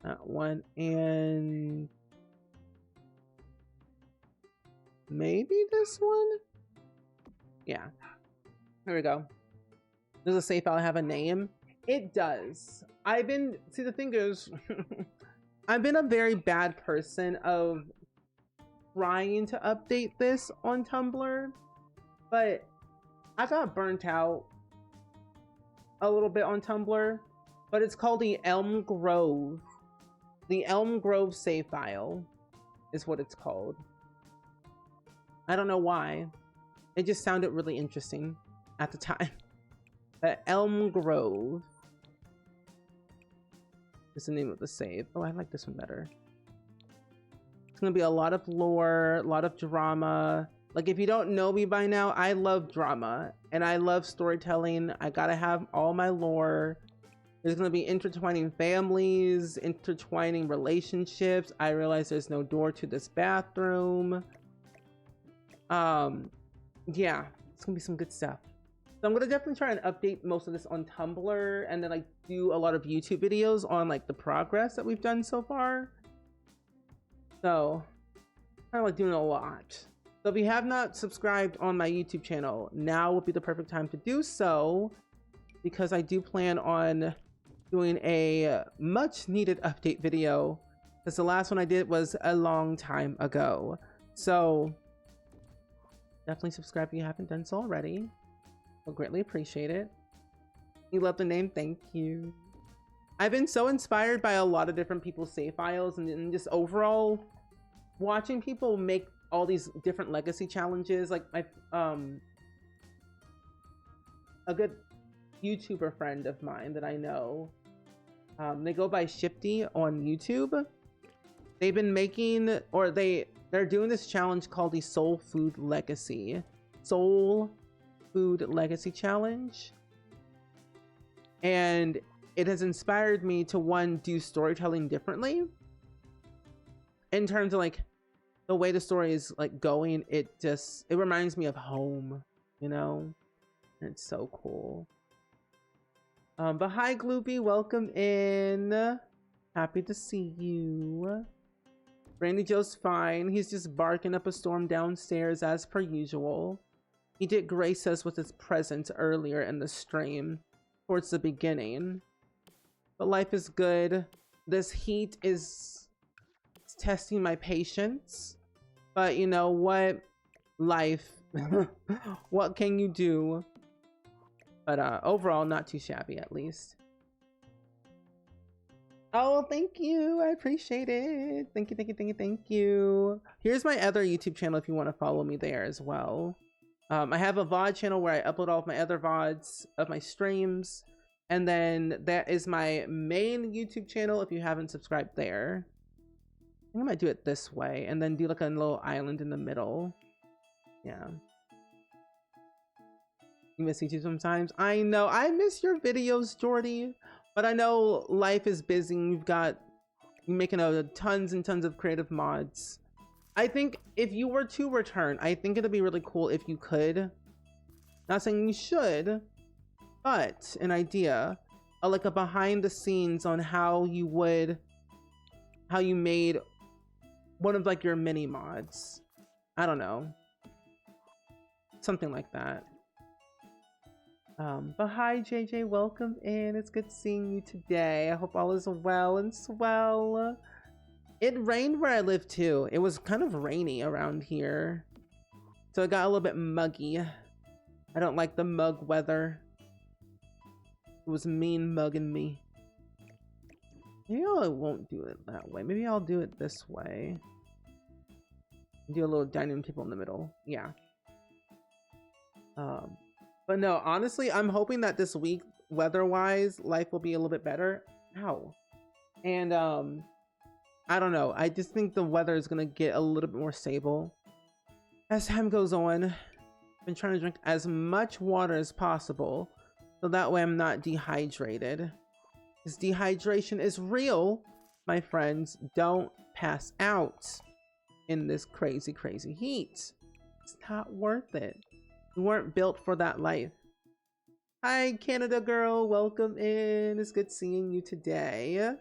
A: that one, and maybe this one? Yeah. There we go. Does a save file have a name? It does. See, the thing is, I've been a very bad person of trying to update this on Tumblr, but I got burnt out a little bit on Tumblr, but it's called the Elm Grove. The Elm Grove save file is what it's called. I don't know why. It just sounded really interesting at the time. The Elm Grove is the name of the save. Oh, I like this one better. It's gonna be a lot of lore, a lot of drama. Like, if you don't know me by now, I love drama and I love storytelling. I gotta have all my lore. There's gonna be intertwining families, intertwining relationships. I realize there's no door to this bathroom. Yeah, it's gonna be some good stuff. So I'm gonna definitely try and update most of this on Tumblr, and then like do a lot of YouTube videos on like the progress that we've done so far. So kind of like doing a lot. So if you have not subscribed on my YouTube channel, now would be the perfect time to do so, because I do plan on doing a much needed update video, because the last one I did was a long time ago. So definitely subscribe if you haven't done so already. I'll greatly appreciate it. You love the name? Thank you. I've been so inspired by a lot of different people's save files, and just overall watching people make all these different legacy challenges. Like my a good YouTuber friend of mine that I know, they go by Shifty on YouTube. They've been making, or they're doing this challenge called the Soul Food Legacy Challenge, and it has inspired me to, one, do storytelling differently in terms of like the way the story is like going. It reminds me of home, you know, and it's so cool. But hi Gloopy, welcome in. Happy to see you. Brandy Joe's fine. He's just barking up a storm downstairs as per usual. He did grace us with his presence earlier in the stream, towards the beginning. But life is good. This heat is testing my patience. But you know what? Life. What can you do? But overall, not too shabby at least. Oh, thank you. I appreciate it. Thank you, thank you, thank you, thank you. Here's my other YouTube channel if you want to follow me there as well. I have a VOD channel where I upload all of my other VODs of my streams. And then that is my main YouTube channel if you haven't subscribed there. I think I might do it this way and then do like a little island in the middle. Yeah. You miss YouTube sometimes? I know. I miss your videos, Jordy. But I know life is busy. You're making tons and tons of creative mods. I think if you were to return, I think it'd be really cool if you could. Not saying you should, but an idea, like a behind the scenes on how you made one of like your mini mods. I don't know. Something like that. But hi JJ, welcome in. It's good seeing you today. I hope all is well and swell. It rained where I live too. It was kind of rainy around here. So it got a little bit muggy. I don't like the mug weather. It was mean mugging me. Maybe I won't do it that way. Maybe I'll do it this way. Do a little dining table in the middle. Yeah. But no, honestly, I'm hoping that this week, weather-wise, life will be a little bit better. Ow. And, I don't know. I just think the weather is going to get a little bit more stable as time goes on. I've been trying to drink as much water as possible, so that way I'm not dehydrated. Because dehydration is real, my friends. Don't pass out in this crazy, crazy heat. It's not worth it. We weren't built for that life. Hi, Canada girl. Welcome in. It's good seeing you today.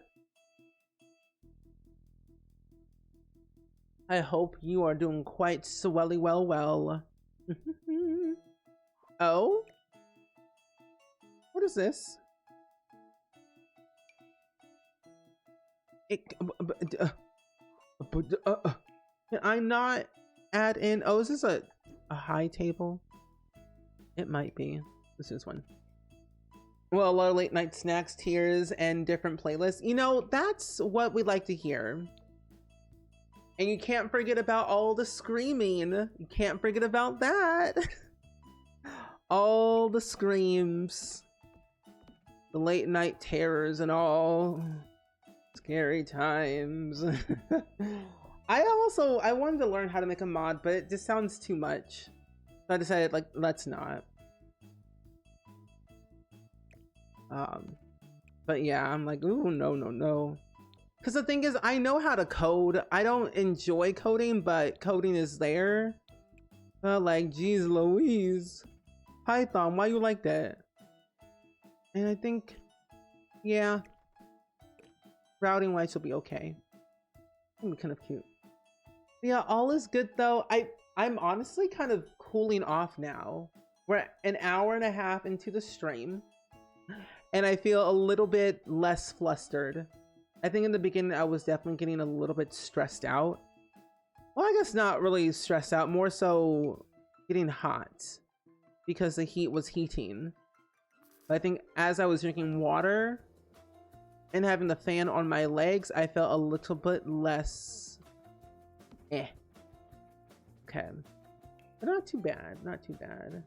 A: I hope you are doing quite swelly well. Oh? What is this? Can I not add in? Oh, is this a high table? It might be. This is one. Well, a lot of late night snacks, tiers, and different playlists. You know, that's what we like to hear. And you can't forget about all the screaming. You can't forget about that. All the screams. The late night terrors and all. Scary times. I wanted to learn how to make a mod, but it just sounds too much. So I decided, like, let's not. But yeah, I'm like, ooh, no. Because the thing is, I know how to code. I don't enjoy coding, but coding is there. Like, geez Louise. Python, why you like that? And I think, yeah, routing wise will be okay. It'll be kind of cute. Yeah, all is good though. I'm honestly kind of cooling off now. We're an hour and a half into the stream, and I feel a little bit less flustered. I think in the beginning I was definitely getting a little bit stressed out. Well, I guess not really stressed out, more so getting hot because the heat was heating. But I think as I was drinking water and having the fan on my legs, I felt a little bit less okay. But not too bad, not too bad.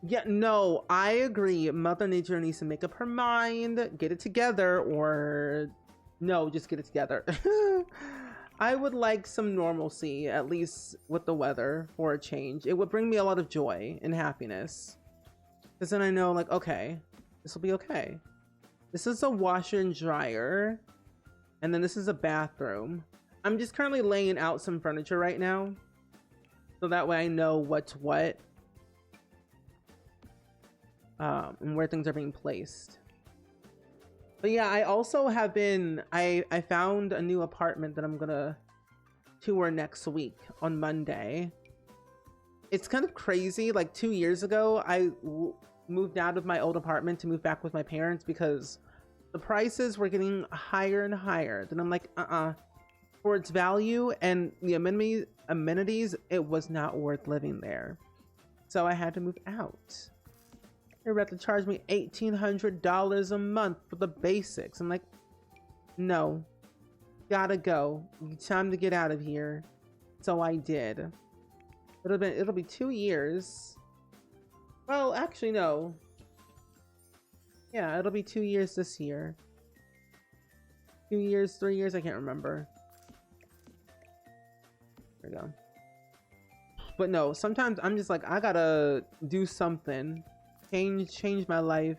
A: Yeah, no, I agree. Mother Nature needs to make up her mind, get it together, or no, just get it together. I would like some normalcy, at least with the weather, for a change. It would bring me a lot of joy and happiness. Because then I know, like, okay, this will be okay. This is a washer and dryer. And then this is a bathroom. I'm just currently laying out some furniture right now. So that way I know what's what. And where things are being placed. But yeah, I also have been, I found a new apartment that I'm gonna tour next week on Monday. It's kind of crazy. Like 2 years ago, I moved out of my old apartment to move back with my parents because the prices were getting higher and higher. Then I'm like, for its value and the amenities, it was not worth living there. So I had to move out. You're about to charge me $1,800 a month for the basics. I'm like, no, gotta go. Time to get out of here. So I did. It'll be 2 years. Well, actually, no. Yeah, it'll be 2 years this year. 2 years, 3 years, I can't remember. There we go. But no, sometimes I'm just like, I gotta do something. Change my life.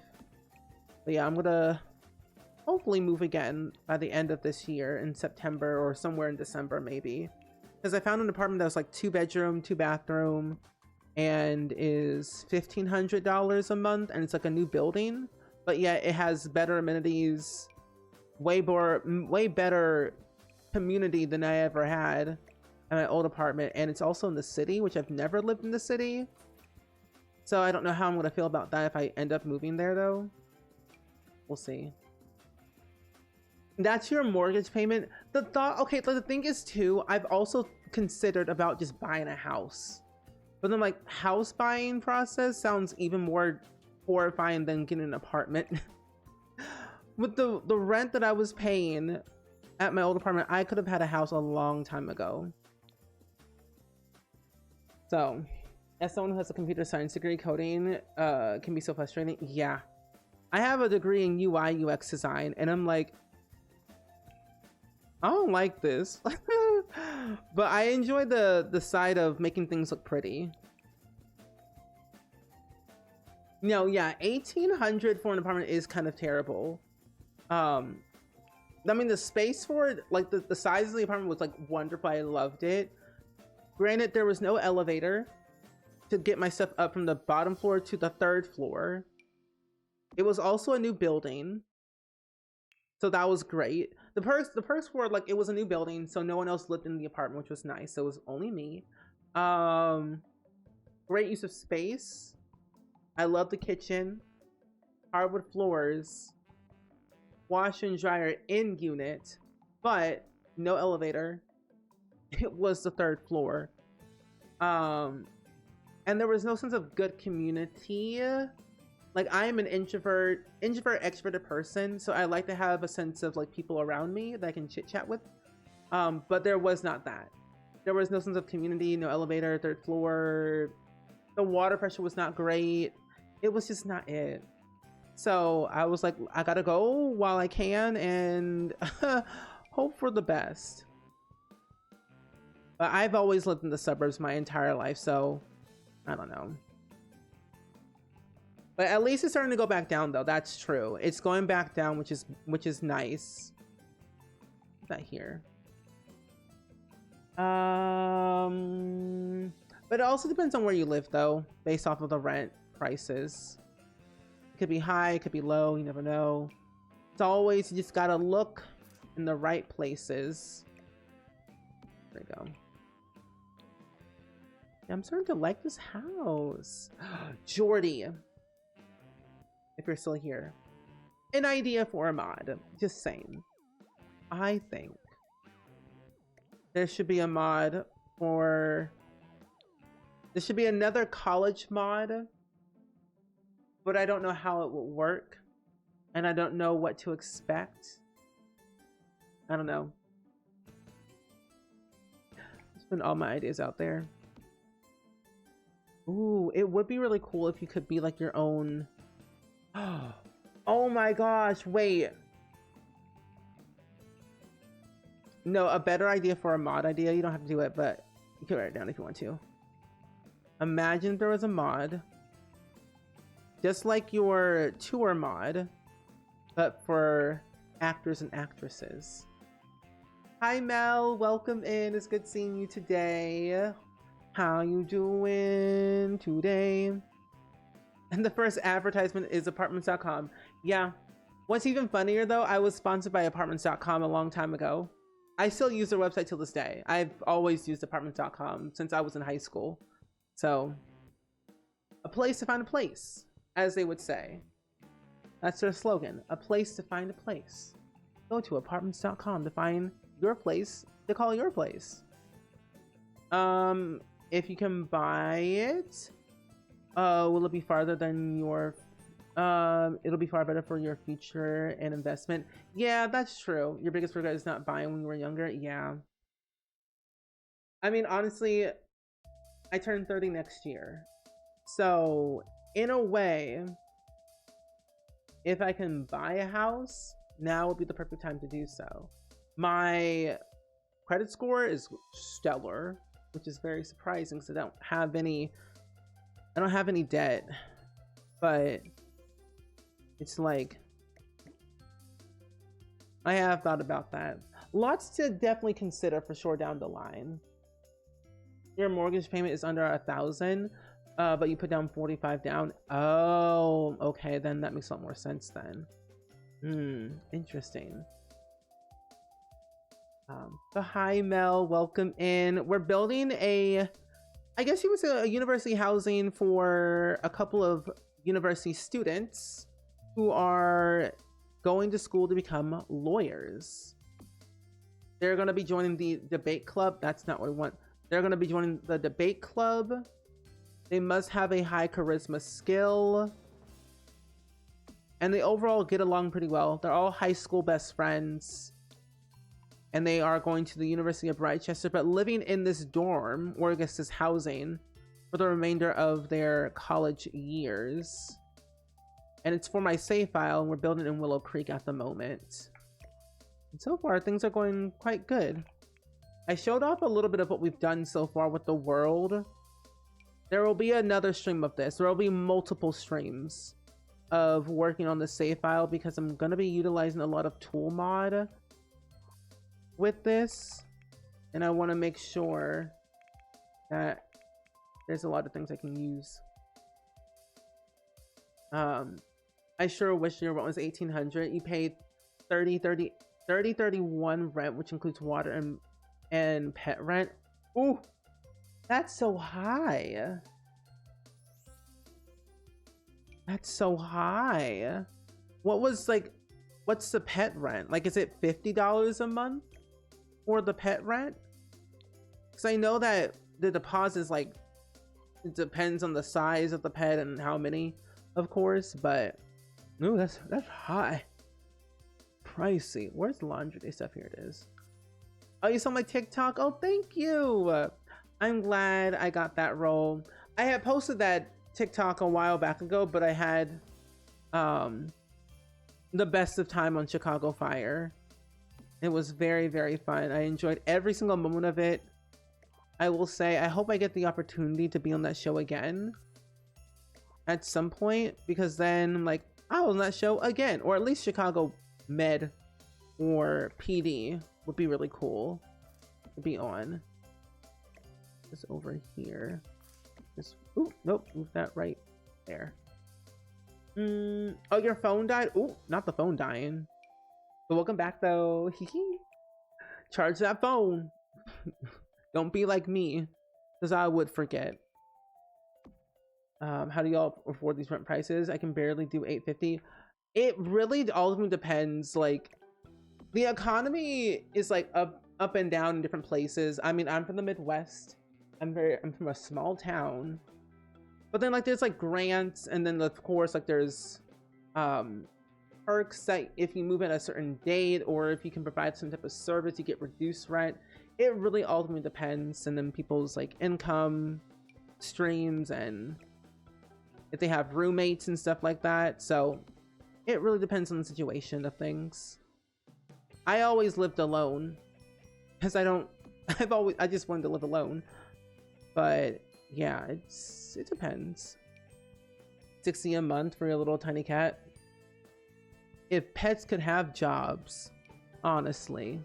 A: But yeah, I'm gonna hopefully move again by the end of this year in September or somewhere in December maybe. Because I found an apartment that was like 2 bedroom, 2 bathroom and is $1,500 a month, and it's like a new building, but yet it has better amenities, way better community than I ever had in my old apartment, and it's also in the city, which I've never lived in the city. So I don't know how I'm gonna feel about that if I end up moving there though. We'll see. That's your mortgage payment. The thought, okay, the thing is too, I've also considered about just buying a house. But then like house buying process sounds even more horrifying than getting an apartment. With the rent that I was paying at my old apartment, I could have had a house a long time ago. So, as someone who has a computer science degree, coding can be so frustrating. Yeah. I have a degree in UI UX design, and I'm like, I don't like this. But I enjoy the side of making things look pretty. No, yeah, 1,800 for an apartment is kind of terrible. I mean, the space for it, like the size of the apartment was like wonderful. I loved it. Granted, there was no elevator to get my stuff up from the bottom floor to the 3rd floor. It was also a new building, so that was great. The perks were like it was a new building, so no one else lived in the apartment, which was nice. So it was only me. Great use of space. I love the kitchen. Hardwood floors. Washer and dryer in unit, but no elevator. It was the 3rd floor. And there was no sense of good community. Like, I am an introvert, extroverted person, so I like to have a sense of like people around me that I can chit chat with. But there was not that. There was no sense of community, no elevator, 3rd floor. The water pressure was not great. It was just not it. So I was like, I gotta go while I can and hope for the best. But I've always lived in the suburbs my entire life, so I don't know. But at least it's starting to go back down though. That's true. It's going back down, which is nice. What's that here? But it also depends on where you live though, based off of the rent prices. It could be high, it could be low, you never know. It's always, you just gotta look in the right places. There we go. Yeah, I'm starting to like this house. Jordy, if you're still here, an idea for a mod. Just saying. I think there should be a mod for... There should be another college mod, but I don't know how it will work, and I don't know what to expect. I don't know. Just put all my ideas out there. Ooh, it would be really cool if you could be like your own... Oh my gosh, wait. No, a better idea for a mod idea. You don't have to do it, but you can write it down if you want to. Imagine there was a mod, just like your tour mod, but for actors and actresses. Hi Mel, welcome in. It's good seeing you today. How you doing today? And the first advertisement is apartments.com. Yeah. What's even funnier though, I was sponsored by apartments.com a long time ago. I still use their website till this day. I've always used apartments.com since I was in high school. So, a place to find a place, as they would say. That's their slogan. A place to find a place. Go to apartments.com to find your place to call your place. If you can buy it, will it be farther than your It'll be far better for your future and investment. Yeah, that's true. Your biggest regret is not buying when you were younger. Yeah. I mean, honestly, I turn 30 next year. So, in a way, if I can buy a house, now would be the perfect time to do so. My credit score is stellar, which is very surprising because I don't have any debt. But it's like, I have thought about that. Lots to definitely consider for sure down the line. Your mortgage payment is under 1,000, but you put down 45 down. Oh, okay, then that makes a lot more sense then. Interesting. So hi Mel, welcome in. We're building I guess it was a university housing for a couple of university students who are going to school to become lawyers. They're going to be joining the debate club. That's not what we want. They're going to be joining the debate club. They must have a high charisma skill. And they overall get along pretty well. They're all high school best friends. And they are going to the University of Rochester, but living in this dorm, or I guess this housing, for the remainder of their college years. And it's for my save file, and we're building in Willow Creek at the moment. And so far, things are going quite good. I showed off a little bit of what we've done so far with the world. There will be another stream of this. There will be multiple streams of working on the save file because I'm going to be utilizing a lot of tool mod with this, and I want to make sure that there's a lot of things I can use. I sure wish your rent was 1,800. You paid 31 rent, which includes water and pet rent. Ooh, that's so high. That's so high. What's the pet rent? Like, is it $50 a month for the pet rent? Because I know that the deposit is like, it depends on the size of the pet and how many, of course, but ooh, that's high. Pricey. Where's the laundry day stuff? Here it is. Oh, you saw my TikTok? Oh, thank you. I'm glad I got that role. I had posted that TikTok a while back ago, but I had the best of time on Chicago Fire. It was very, very fun. I enjoyed every single moment of it. I will say, I hope I get the opportunity to be on that show again at some point, because then I'm like, I was on that show again, or at least Chicago Med or PD would be really cool to be on. Just over here. Just, ooh, nope, move that right there. Oh, your phone died? Ooh, not the phone dying. But welcome back though. Charge that phone. Don't be like me, because I would forget. How do y'all afford these rent prices? I can barely do $850. It really ultimately depends. Like, the economy is like up and down in different places. I mean, I'm from the Midwest. I'm from a small town. But then like there's like grants, and then of course like there's perks that if you move at a certain date, or if you can provide some type of service, you get reduced rent. It really ultimately depends, and then people's like income streams, and if they have roommates and stuff like that. So it really depends on the situation of things. I always lived alone because I just wanted to live alone. But yeah, it depends. 60 a month for your little tiny cat. If pets could have jobs, honestly.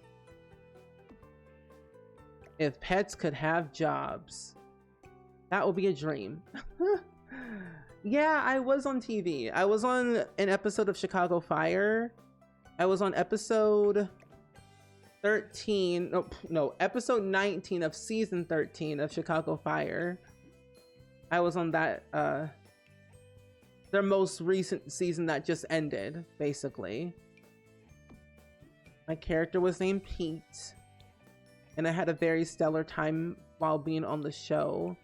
A: If pets could have jobs, that would be a dream. Yeah, I was on TV. I was on an episode of Chicago Fire. I was on episode 13. No, episode 19 of season 13 of Chicago Fire. I was on that, their most recent season that just ended, basically. My character was named Pete, and I had a very stellar time while being on the show.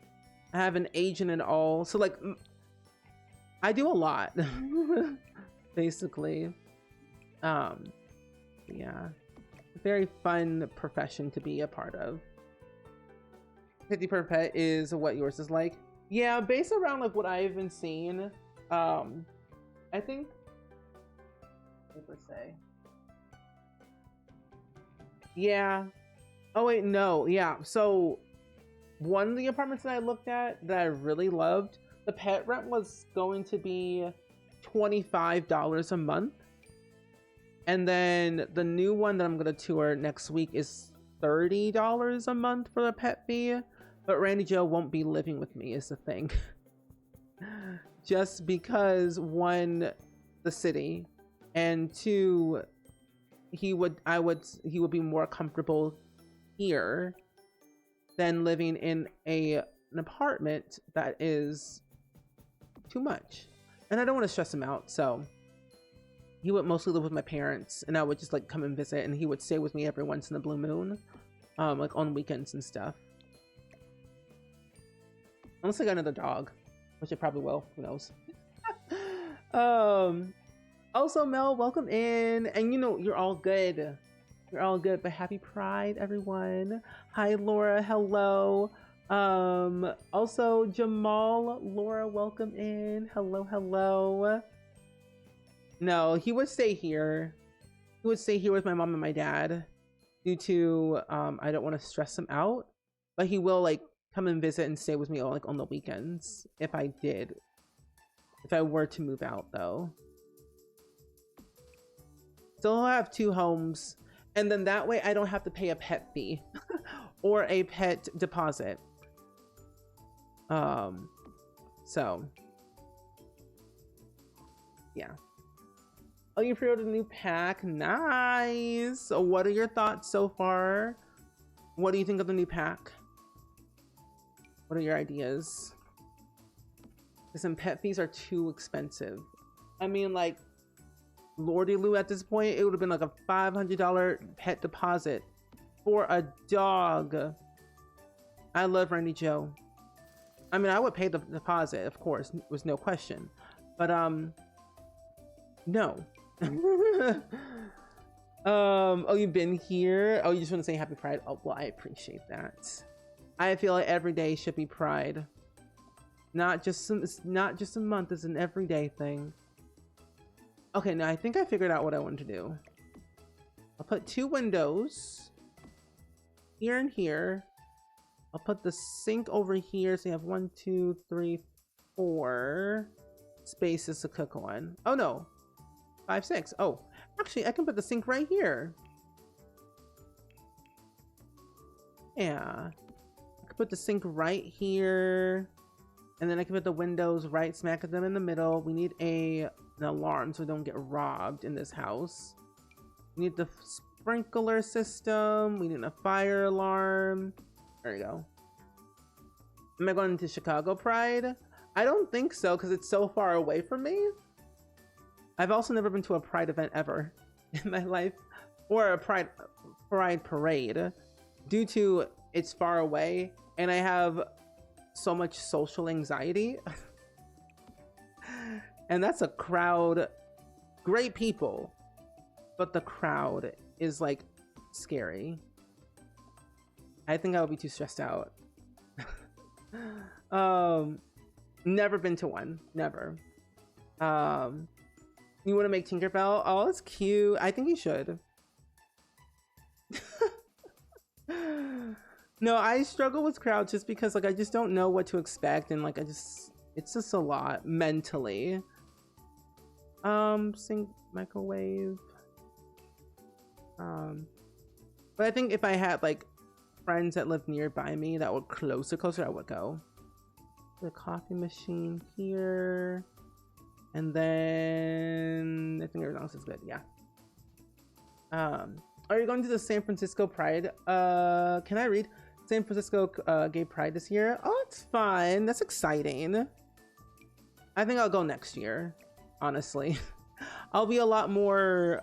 A: I have an agent and all. So like, I do a lot, basically. Yeah, very fun profession to be a part of. 50 per pet is what yours is like. Yeah, based around like what I've been seeing, I think, per se. Yeah. Oh wait, no. Yeah. So one of the apartments that I looked at that I really loved, the pet rent was going to be $25 a month. And then the new one that I'm going to tour next week is $30 a month for the pet fee. But Randy Joe won't be living with me is the thing. Just because one, the city, and two, he would be more comfortable here than living in an apartment that is too much. And I don't want to stress him out, so he would mostly live with my parents, and I would just like come and visit, and he would stay with me every once in a blue moon, like on weekends and stuff. Unless I got another dog, which I probably will. Who knows? Also, Mel, welcome in, and you know you're all good. You're all good, but happy Pride, everyone. Hi, Laura. Hello. Also Jamal, Laura, welcome in. Hello, hello. No, he would stay here. He would stay here with my mom and my dad due to I don't want to stress him out, but he will like come and visit and stay with me like on the weekends if I were to move out though. So I'll have two homes, and then that way I don't have to pay a pet fee or a pet deposit. So yeah. Oh, you pre-ordered a new pack. Nice. So what are your thoughts so far? What do you think of the new pack? What are your ideas? Some pet fees are too expensive. I mean, like, Lordy Lou at this point, it would have been like a $500 pet deposit for a dog. I love Randy Joe. I mean, I would pay the deposit, of course, was no question. But, no. Oh, you've been here? Oh, you just want to say happy Pride? Oh, well, I appreciate that. I feel like every day should be Pride. It's not just a month, it's an everyday thing. Okay, now I think I figured out what I want to do. I'll put two windows here and here. I'll put the sink over here so you have 1, 2, 3, 4 spaces to cook on. Oh no, 5, 6. Oh, actually I can put the sink right here. Yeah, I can put the sink right here, and then I can put the windows right smack them in the middle. We need an alarm so we don't get robbed in this house. We need the sprinkler system. We need a fire alarm. There you go. Am I going to Chicago Pride? I don't think so, because it's so far away from me. I've also never been to a Pride event ever in my life, or a Pride parade, due to it's far away, and I have so much social anxiety. And that's a crowd, great people, but the crowd is like scary. I think I would be too stressed out. Never been to one, never. You want to make Tinkerbell? Oh, it's cute. I think you should. No, I struggle with crowds just because like I just don't know what to expect, and like it's just a lot mentally. Sink, microwave. But I think if I had like friends that live nearby me that were closer, I would go. The coffee machine here, and then I think everything else is good. Yeah. Are you going to the San Francisco Pride? Can I read? San Francisco Gay Pride this year? Oh, it's fun. That's exciting. I think I'll go next year, honestly. I'll be a lot more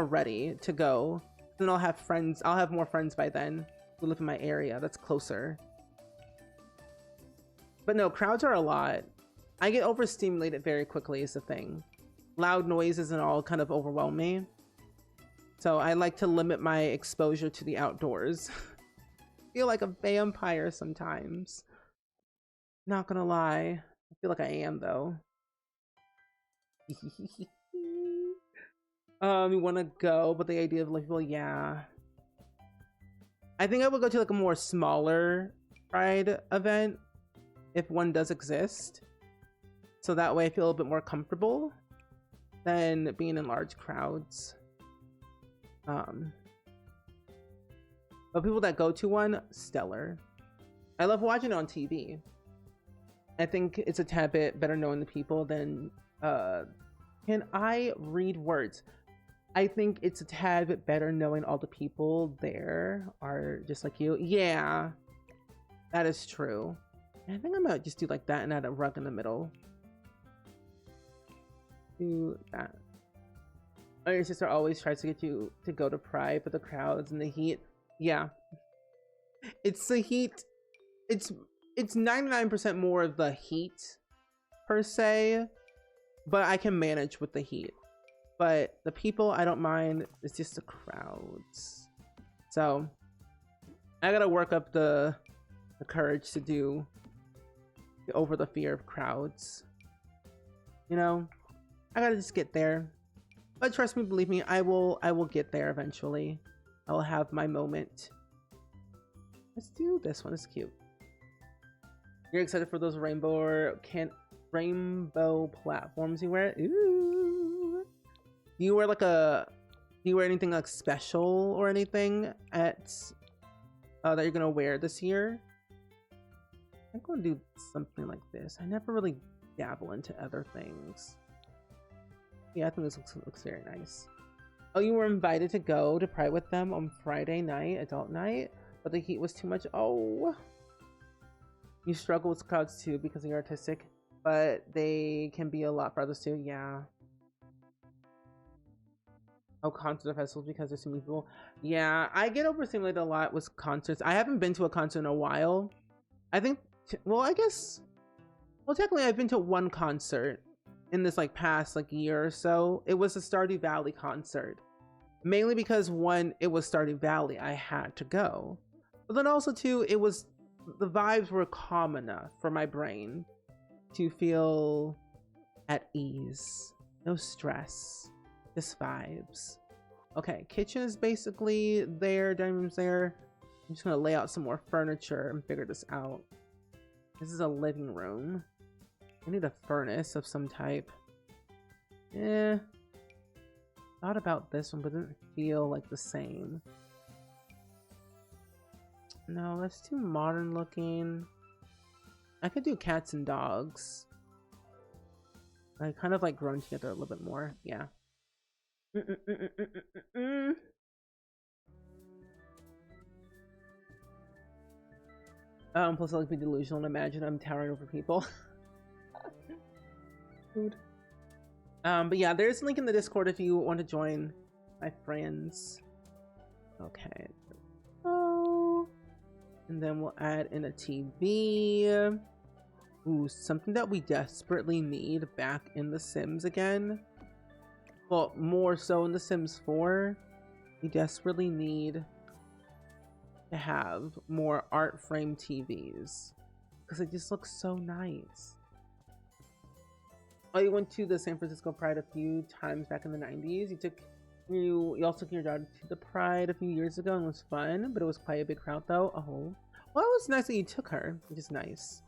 A: ready to go. Then I'll have friends. I'll have more friends by then who live in my area that's closer. But no, crowds are a lot. I get overstimulated very quickly is the thing. Loud noises and all kind of overwhelm me. So I like to limit my exposure to the outdoors. Feel like a vampire sometimes. Not gonna lie. I feel like I am though. You wanna go, but the idea of like, well, yeah. I think I would go to like a more smaller Pride event if one does exist. So that way I feel a bit more comfortable than being in large crowds. But people that go to one, stellar. I love watching it on TV. I think it's a tad bit better knowing the people than can I read words? I think it's a tad bit better knowing all the people there are just like you. Yeah, that is true. I think I'm gonna just do like that and add a rug in the middle. Do that. Oh, your sister always tries to get you to go to Pride, but the crowds and the heat. Yeah, it's the heat. It's 99% more of the heat per se, but I can manage with the heat. But the people I don't mind. It's just the crowds. So I gotta work up the courage to do over the fear of crowds. You know, I gotta just get there. But trust me, believe me, I will get there eventually. I will have my moment. Let's do this one. It's cute. You're excited for those rainbow platforms you wear? Ooh. Do you wear like do you wear anything like special or anything at that you're gonna wear this year? I'm gonna do something like this. I never really dabble into other things. Yeah, I think this looks very nice. Oh, you were invited to go to Pride with them on Friday night, adult night, but the heat was too much. Oh, you struggle with crowds too because you're artistic, but they can be a lot for others too. Yeah. Oh, concert or festivals because there's too many people. Yeah, I get overstimulated a lot with concerts. I haven't been to a concert in a while. I think, well, I guess, well, technically I've been to one concert in this like past like year or so. It was a Stardew Valley concert. Mainly because one, it was Stardew Valley, I had to go. But then also too, it was, the vibes were calm enough for my brain to feel at ease. No stress, just vibes. Okay, kitchen is basically there, dining room's there. I'm just gonna lay out some more furniture and figure this out. This is a living room. I need a furnace of some type. Thought about this one, but didn't feel like the same. No, that's too modern looking. I could do cats and dogs. I kind of like grown together a little bit more. Yeah. Plus I like be delusional and imagine I'm towering over people. Food. But yeah, there's a link in the Discord if you want to join my friends. Okay. Oh, and then we'll add in a TV. Ooh, something that we desperately need back in The Sims again. Well, more so in The Sims 4. We desperately need to have more art frame TVs because it just looks so nice. Oh, you went to the San Francisco Pride a few times back in the 90s. You also took your daughter to the Pride a few years ago and it was fun, but it was quite a big crowd though. Oh, well, it was nice that you took her, which is nice.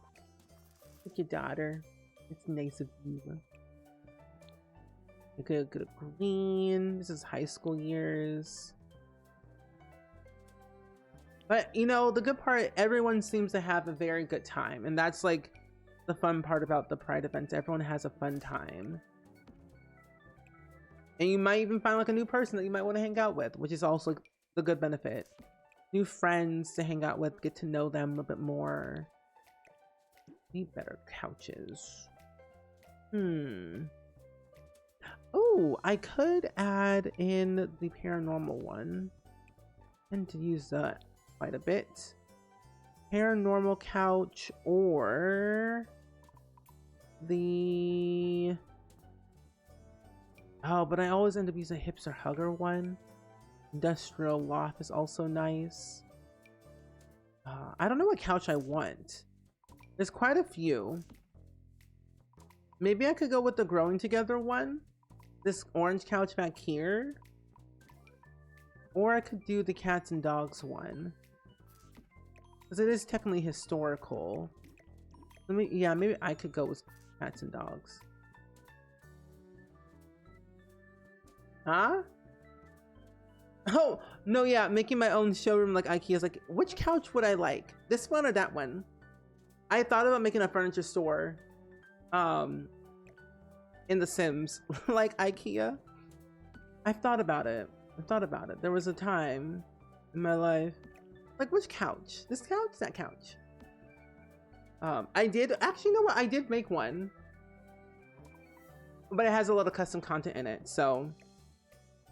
A: Took your daughter. It's nice of you. Good green. This is high school years. But you know, the good part, everyone seems to have a very good time, and that's like the fun part about the Pride events. Everyone has a fun time. And you might even find like a new person that you might want to hang out with, which is also like the good benefit. New friends to hang out with, get to know them a little bit more. Need better couches. Oh, I could add in the paranormal one. And to use that quite a bit. paranormal couch or the... Oh, but I always end up using a hipster hugger one. Industrial loft is also nice. I don't know what couch I want. There's quite a few. Maybe I could go with the growing together one. This orange couch back here. Or I could do the cats and dogs one. Because it is technically historical. Yeah, maybe I could go with cats and dogs. Huh? Oh, no, yeah, making my own showroom like IKEA's like, which couch would I like? This one or that one? I thought about making a furniture store in The Sims, like IKEA. I've thought about it. There was a time in my life, like, which couch? This couch? That couch? I did, actually, you know what? I did make one. But it has a lot of custom content in it, so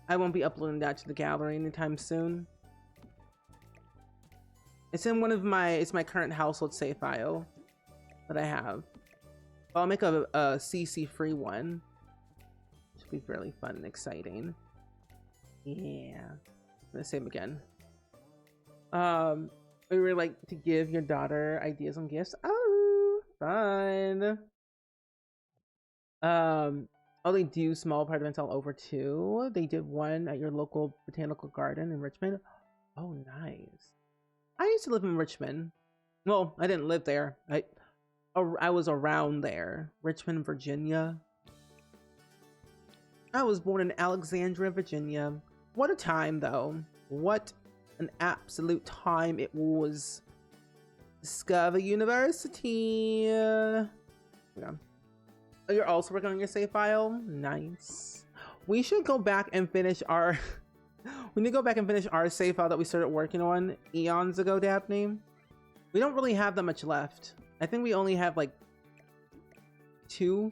A: I won't be uploading that to the gallery anytime soon. It's in one of it's my current household save file that I have. I'll make a CC free one. Should be fairly fun and exciting. Yeah. I'm gonna save again. We really like to give your daughter ideas on gifts. Oh, fun. Oh, they do small part events all over too. They did one at your local botanical garden in Richmond. Oh, nice. I used to live in Richmond. Well, I didn't live there. I was around there. Richmond, Virginia. I was born in Alexandria, Virginia. What a time, though. What an absolute time it was. Discover University. Yeah. You're also working on your save file? Nice. We should go back and finish our... we need to go back and finish our save file that we started working on eons ago, Daphne. We don't really have that much left. I think we only have like two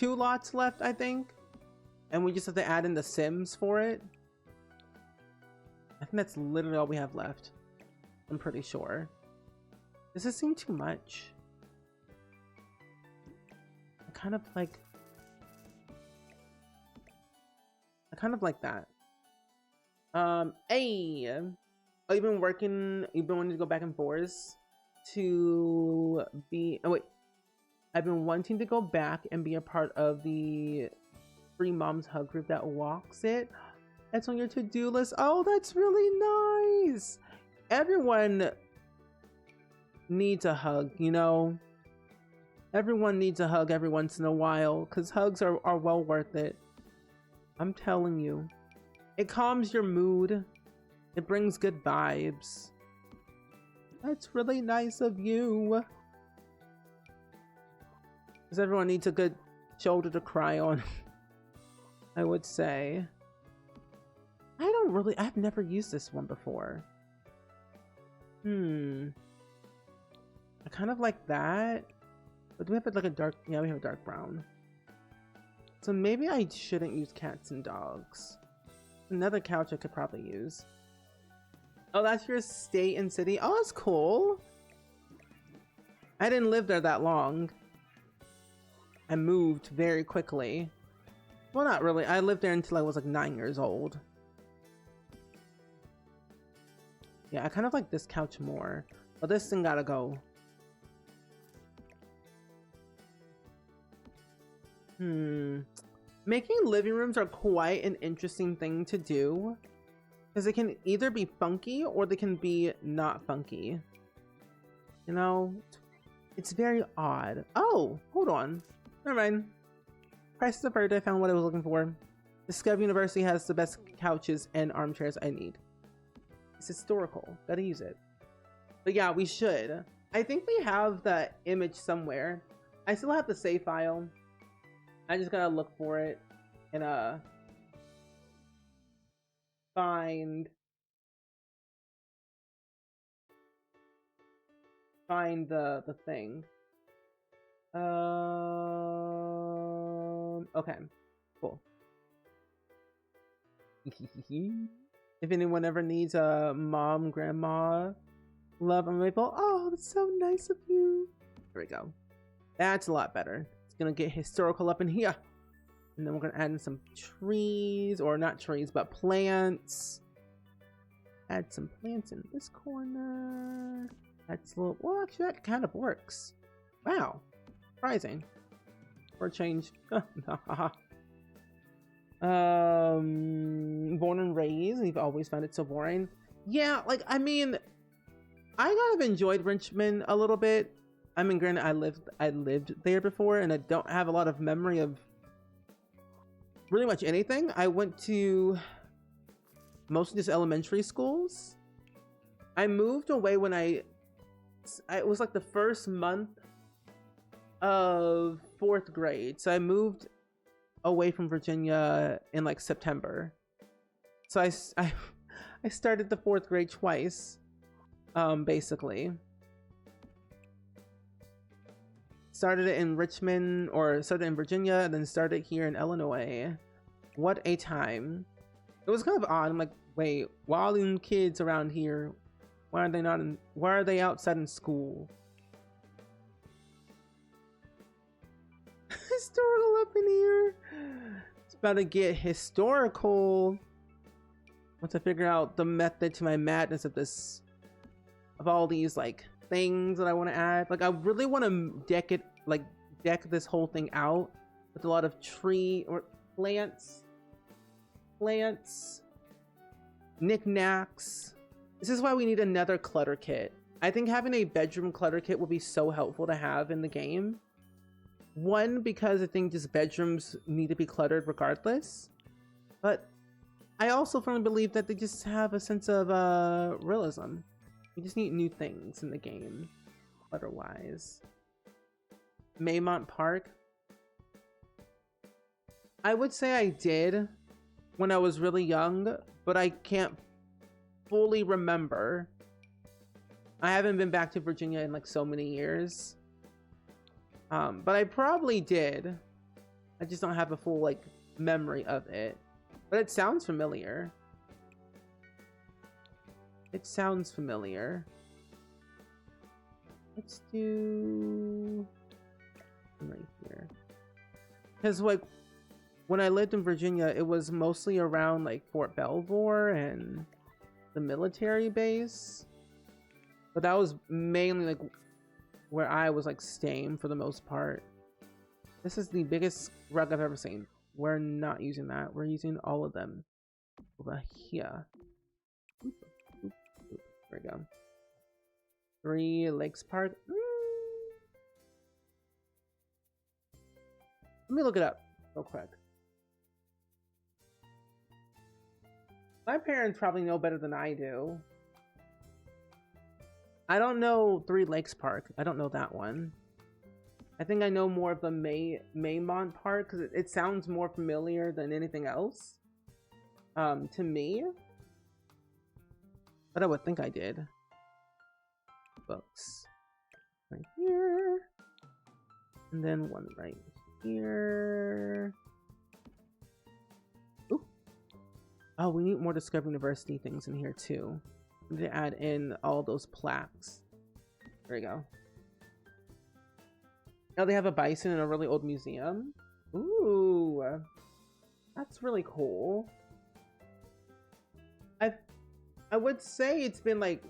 A: lots left, I think. And we just have to add in the Sims for it. I think that's literally all we have left. I'm pretty sure. Does this seem too much? I kind of like that. Hey, oh, you've been wanting to go back and forth to be, oh wait, I've been wanting to go back and be a part of the Free Moms Hug group that walks it. That's on your to-do list. Oh, that's really nice. Everyone needs a hug, you know? Everyone needs a hug every once in a while, because hugs are well worth it. I'm telling you. It calms your mood. It brings good vibes. That's really nice of you. Because everyone needs a good shoulder to cry on, I would say. I've never used this one before. I kind of like that. But do we have like a dark, yeah, we have a dark brown. So maybe I shouldn't use cats and dogs. Another couch I could probably use. Oh, that's your state and city. Oh, that's cool. I didn't live there that long. I moved very quickly. Well, not really. I lived there until I was like 9 years old. Yeah, I kind of like this couch more. But this thing gotta go. Making living rooms are quite an interesting thing to do. Because they can either be funky or they can be not funky. You know? It's very odd. Oh, hold on. Never mind. Price the bird. I found what I was looking for. Discover University has the best couches and armchairs I need. It's historical. Gotta use it. But yeah, we should. I think we have the image somewhere. I still have the save file. I just gotta look for it and find the thing. Okay, cool. If anyone ever needs a mom, grandma, Love and maple. Oh, that's so nice of you. There we go. That's a lot better. It's gonna get historical up in here. And then we're gonna add in some trees, or not trees, but plants. Add some plants in this corner. That's a little, well, actually that kind of works. Wow, surprising. For a change. Born and raised, and you've always found it so boring. Yeah, like, I mean, I kind of enjoyed Richmond a little bit. I mean, granted, I lived there before, and I don't have a lot of memory of really much anything. I went to mostly just elementary schools. I moved away when it was like the first month of 4th grade. So I moved away from Virginia in like September. So I started the 4th grade twice, basically. Started it in Richmond, or started in Virginia, and then started here in Illinois. What a time. It was kind of odd. I'm like, wait, why are these kids around here? Why are they outside in school? Historical up in here. It's about to get historical. Once I figure out the method to my madness of all these like things that I want to add. Like, I really want to deck this whole thing out with a lot of tree or plants, knickknacks. This is why we need another clutter kit. I think having a bedroom clutter kit will be so helpful to have in the game. One, because I think just bedrooms need to be cluttered regardless, but I also firmly believe that they just have a sense of realism. We just need new things in the game, clutter-wise. Maymont Park. I would say I did when I was really young, but I can't fully remember. I haven't been back to Virginia in like so many years. But I probably did. I just don't have a full like memory of it. But it sounds familiar. It sounds familiar. Let's do right here. Because like when I lived in Virginia, it was mostly around like Fort Belvoir and the military base. But that was mainly like where I was like staying for the most part. This is the biggest rug I've ever seen. We're not using that. We're using all of them over here. There we go. 3 Lakes Park. Let me look it up real quick. My parents probably know better than I do. I don't know 3 Lakes Park. I don't know that one. I think I know more of the Maymont Park because it sounds more familiar than anything else to me. But I would think I did. Books. Right here. And then one right here. Ooh. Oh, we need more Discovery University things in here too. We need to add in all those plaques. There you go. Now they have a bison in a really old museum. Ooh. That's really cool. I would say it's been like,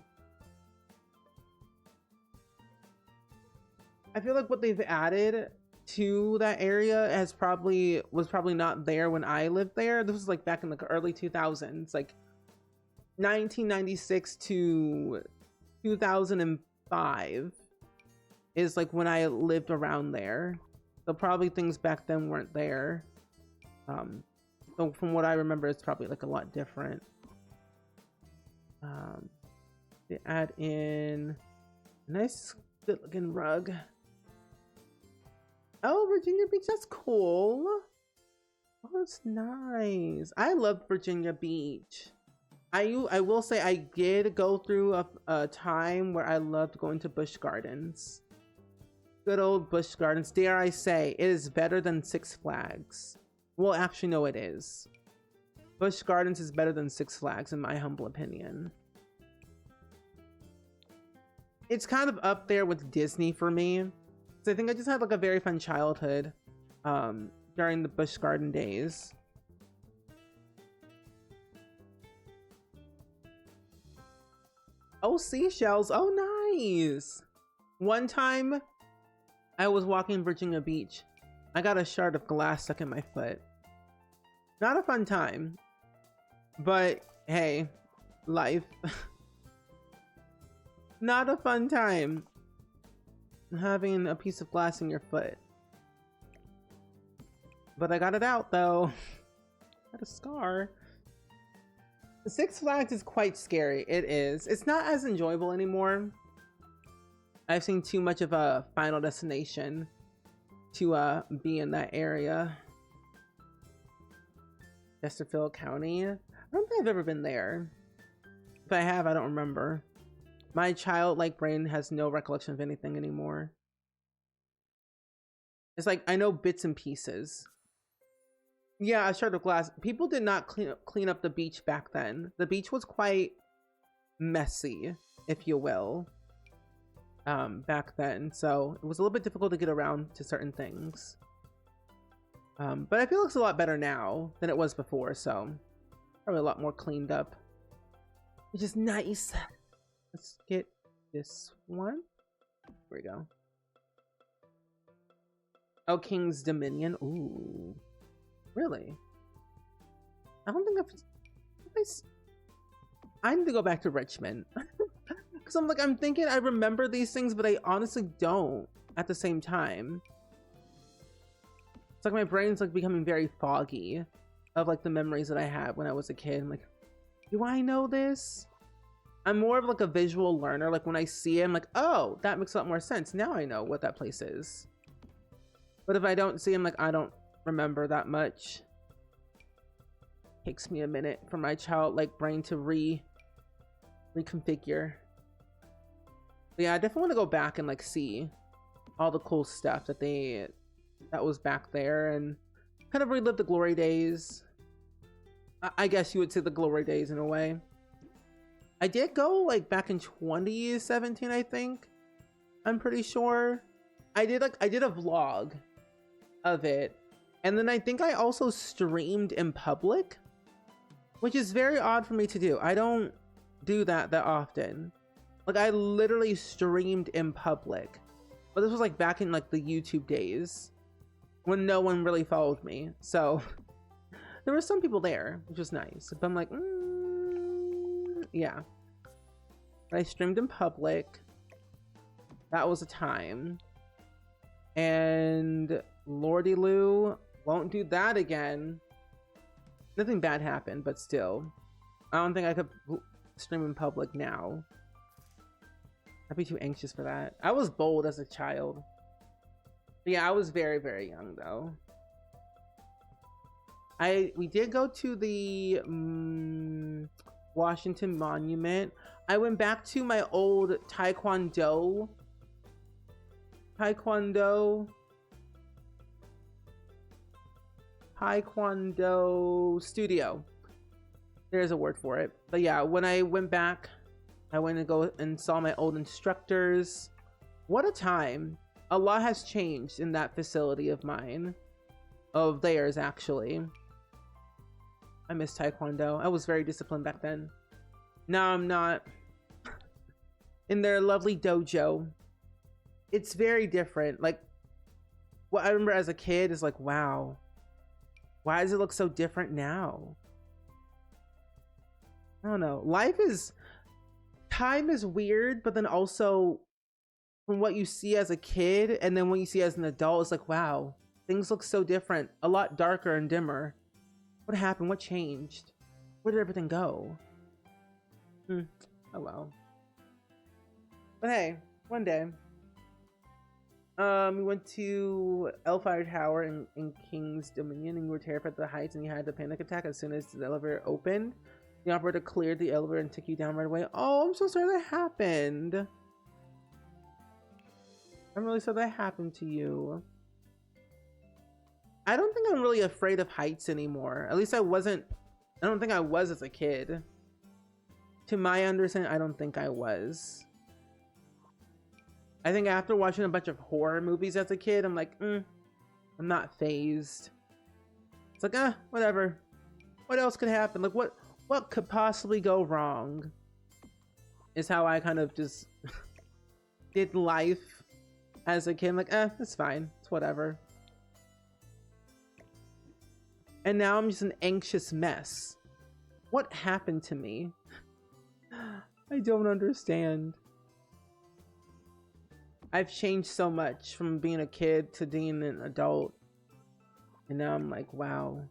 A: I feel like what they've added to that area was probably not there when I lived there. This was like back in the early 2000s, like 1996 to 2005 is like when I lived around there. So probably things back then weren't there. So from what I remember, it's probably like a lot different. They add in a nice good looking rug. Oh, Virginia Beach, that's cool. Oh, that's nice. I love Virginia Beach. I will say I did go through a time where I loved going to Busch Gardens. Good old Busch Gardens. Dare I say, it is better than Six Flags. Well, actually, no, it is. Busch Gardens is better than Six Flags, in my humble opinion. It's kind of up there with Disney for me. So I think I just had like a very fun childhood during the Busch Garden days. Oh, seashells. Oh, nice. One time I was walking Virginia Beach. I got a shard of glass stuck in my foot. Not a fun time, but hey, life. Not a fun time having a piece of glass in your foot. But I got it out though. Got a scar. Six Flags is quite scary. It is. It's not as enjoyable anymore. I've seen too much of a Final Destination to be in that area. Chesterfield County. I don't think I've ever been there. If I have, I don't remember. My childlike brain has no recollection of anything anymore. It's like I know bits and pieces. Yeah, a shard of glass. People did not clean up the beach back then. The beach was quite messy, if you will, back then. So it was a little bit difficult to get around to certain things. But I feel it's a lot better now than it was before. So probably a lot more cleaned up, which is nice. Let's get this one. Here we go. Oh, King's Dominion. Ooh. Really? I don't think I need to go back to Richmond. Because I'm thinking I remember these things, but I honestly don't at the same time. It's like my brain's like becoming very foggy of like the memories that I had when I was a kid. I'm like, do I know this? I'm more of like a visual learner. Like when I see it, I'm like, oh, that makes a lot more sense. Now I know what that place is. But if I don't see him, like I don't remember that much. Takes me a minute for my childlike brain to reconfigure. But yeah, I definitely want to go back and like see all the cool stuff that was back there and kind of relive the glory days. I guess you would say the glory days in a way. I did go like back in 2017, I think. I'm pretty sure. I did a vlog of it. And then I think I also streamed in public, which is very odd for me to do. I don't do that often. Like I literally streamed in public, but this was like back in like the YouTube days when no one really followed me. So there were some people there, which was nice. But I'm like, yeah. But I streamed in public. That was a time. And Lordy Lou, won't do that again. Nothing bad happened, but still. I don't think I could stream in public now. I'd be too anxious for that. I was bold as a child. But yeah, I was very, very young though. We did go to the Washington Monument. I went back to my old Taekwondo studio. There's a word for it. But yeah, when I went back, I went to go and saw my old instructors. What a time. A lot has changed in that facility of mine. Of theirs, actually. I miss Taekwondo. I was very disciplined back then. Now I'm not. In their lovely dojo. It's very different. Like, what I remember as a kid is like, wow. Why does it look so different now? I don't know. Time is weird, but then also from what you see as a kid and then what you see as an adult, it's like, wow, things look so different. A lot darker and dimmer. What happened? What changed? Where did everything go? Oh well. But hey, one day. We went to Elfire Tower in King's Dominion, and you were terrified at the heights, and you had a panic attack as soon as the elevator opened. The operator cleared the elevator and took you down right away. Oh, I'm so sorry that happened. I'm really sorry that happened to you. I don't think I'm really afraid of heights anymore. At least I don't think I was as a kid. To my understanding, I don't think I was. I think after watching a bunch of horror movies as a kid, I'm like, I'm not phased. It's like, whatever. What else could happen? Like, what could possibly go wrong? Is how I kind of just did life as a kid. I'm like, it's fine. It's whatever. And now I'm just an anxious mess. What happened to me? I don't understand. I've changed so much from being a kid to being an adult. And now I'm like, wow.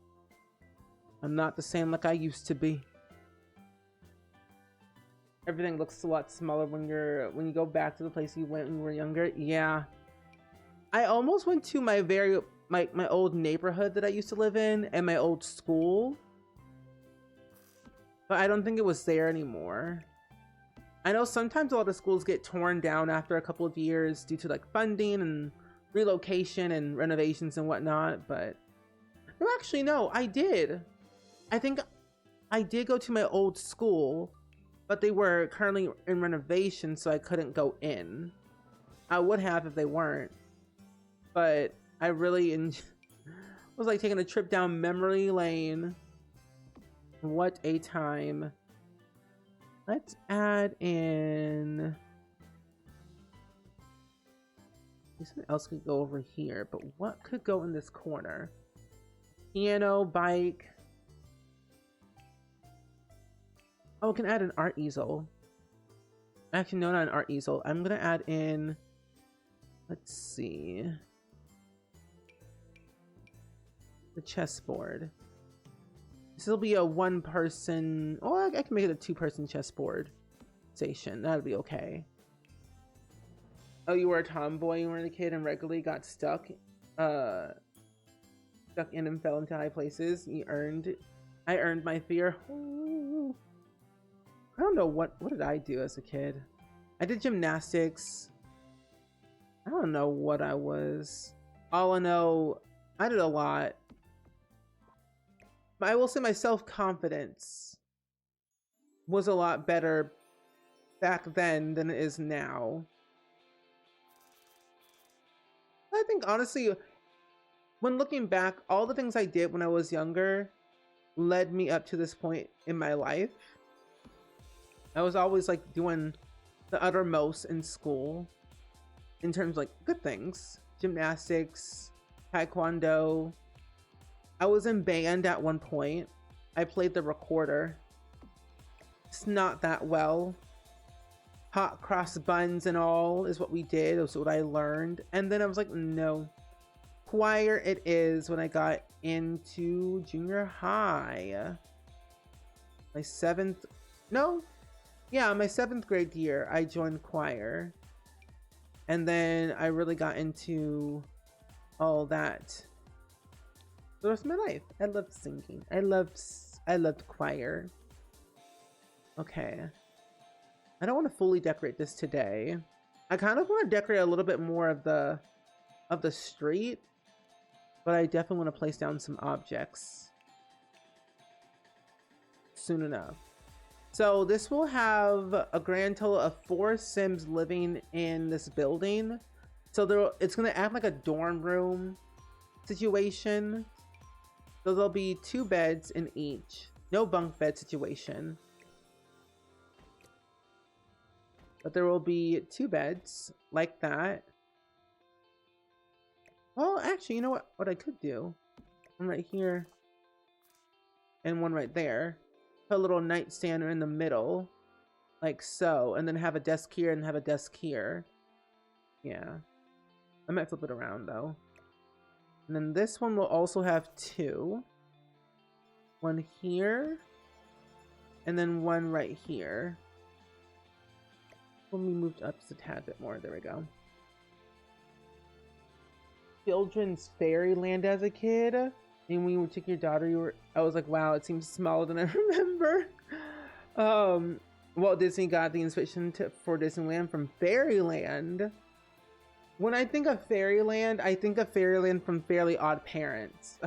A: I'm not the same like I used to be. Everything looks a lot smaller when you go back to the place you went when you were younger. Yeah. I almost went to my old neighborhood that I used to live in and my old school. But I don't think it was there anymore. I know sometimes a lot of schools get torn down after a couple of years due to like funding and relocation and renovations and whatnot, but no, actually no, I did. I think I did go to my old school, but they were currently in renovation, so I couldn't go in. I would have if they weren't, but I really was like taking a trip down memory lane. What a time. Let's add in... Something else could go over here, but what could go in this corner? Piano, bike. Oh, we can add an art easel. Actually, no, not an art easel. I'm gonna add in... Let's see... the chessboard. This will be a one-person... Oh, I can make it a two-person chessboard station. That'll be okay. Oh, you were a tomboy when you were a kid and regularly got stuck in and fell into high places. I earned my fear. Ooh. I don't know what did I do as a kid. I did gymnastics. I don't know what I was. All I know, I did a lot. But I will say my self-confidence was a lot better back then than it is now. I think honestly, when looking back, all the things I did when I was younger led me up to this point in my life. I was always like doing the uttermost in school in terms of like good things. Gymnastics, taekwondo. I was in band at one point. I played the recorder. It's not that well. Hot cross buns and all is what we did. It was what I learned. And then I was like, no. Choir it is when I got into junior high. My seventh grade year, I joined choir. And then I really got into all that. The rest of my life. I loved singing. I loved choir. Okay. I don't want to fully decorate this today. I kind of want to decorate a little bit more of the street, but I definitely want to place down some objects soon enough. So this will have a grand total of 4 Sims living in this building. So it's going to act like a dorm room situation. So there'll be 2 beds in each. No bunk bed situation. But there will be 2 beds like that. Well, actually, you know what I could do? One right here. And one right there. Put a little nightstand in the middle. Like so. And then have a desk here and have a desk here. Yeah. I might flip it around though. And then this one will also have 2. One here. And then one right here. When we moved up just a tad bit more. There we go. Children's Fairyland as a kid. And when you took your daughter, I was like, wow, it seems smaller than I remember. Walt Disney got the inspiration for Disneyland from Fairyland. When I think of Fairyland, I think of Fairyland from Fairly Odd Parents.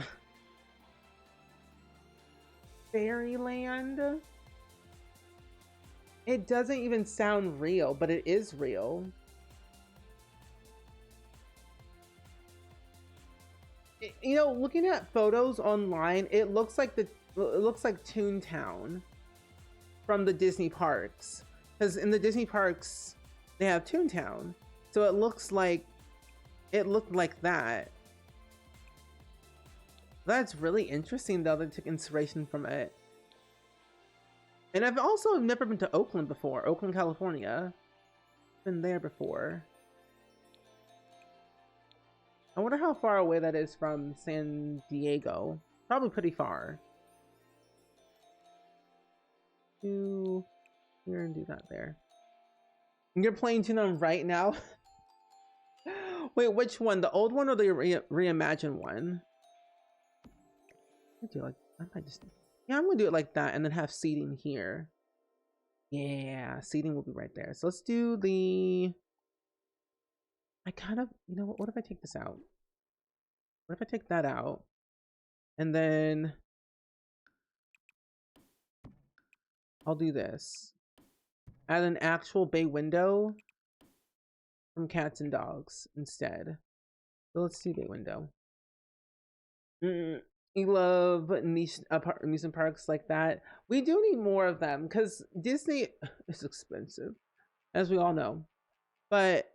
A: Fairyland? It doesn't even sound real, but it is real. You know, looking at photos online, it looks like Toontown from the Disney parks. Because in the Disney parks, they have Toontown, so it looked like that. That's really interesting, though. They took inspiration from it. And I've also never been to Oakland before. Oakland, California. Been there before. I wonder how far away that is from San Diego. Probably pretty far. Do here and do that there. You're playing Toontown right now? Wait, which one? The old one or the reimagined one? I do like I might just yeah, I'm gonna do it like that and then have seating here. Yeah, seating will be right there. So let's do the I kind of you know what if I take this out? What if I take that out? And then I'll do this. Add an actual bay window from cats and dogs instead. So let's see bay window. You love niche amusement parks like that. We do need more of them because Disney is expensive, as we all know. But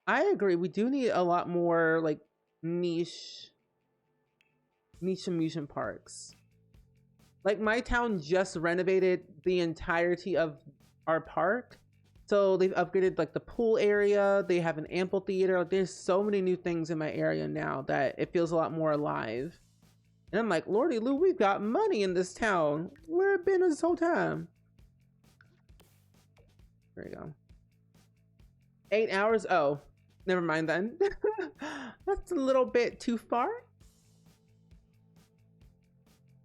A: I agree, we do need a lot more like niche amusement parks. Like my town just renovated the entirety of our park. So they've upgraded like the pool area. They have an amphitheater. Like, there's so many new things in my area now that it feels a lot more alive. And I'm like, Lordy Lou, we've got money in this town. Where have been this whole time? There you go. 8 hours? Oh, never mind then. That's a little bit too far.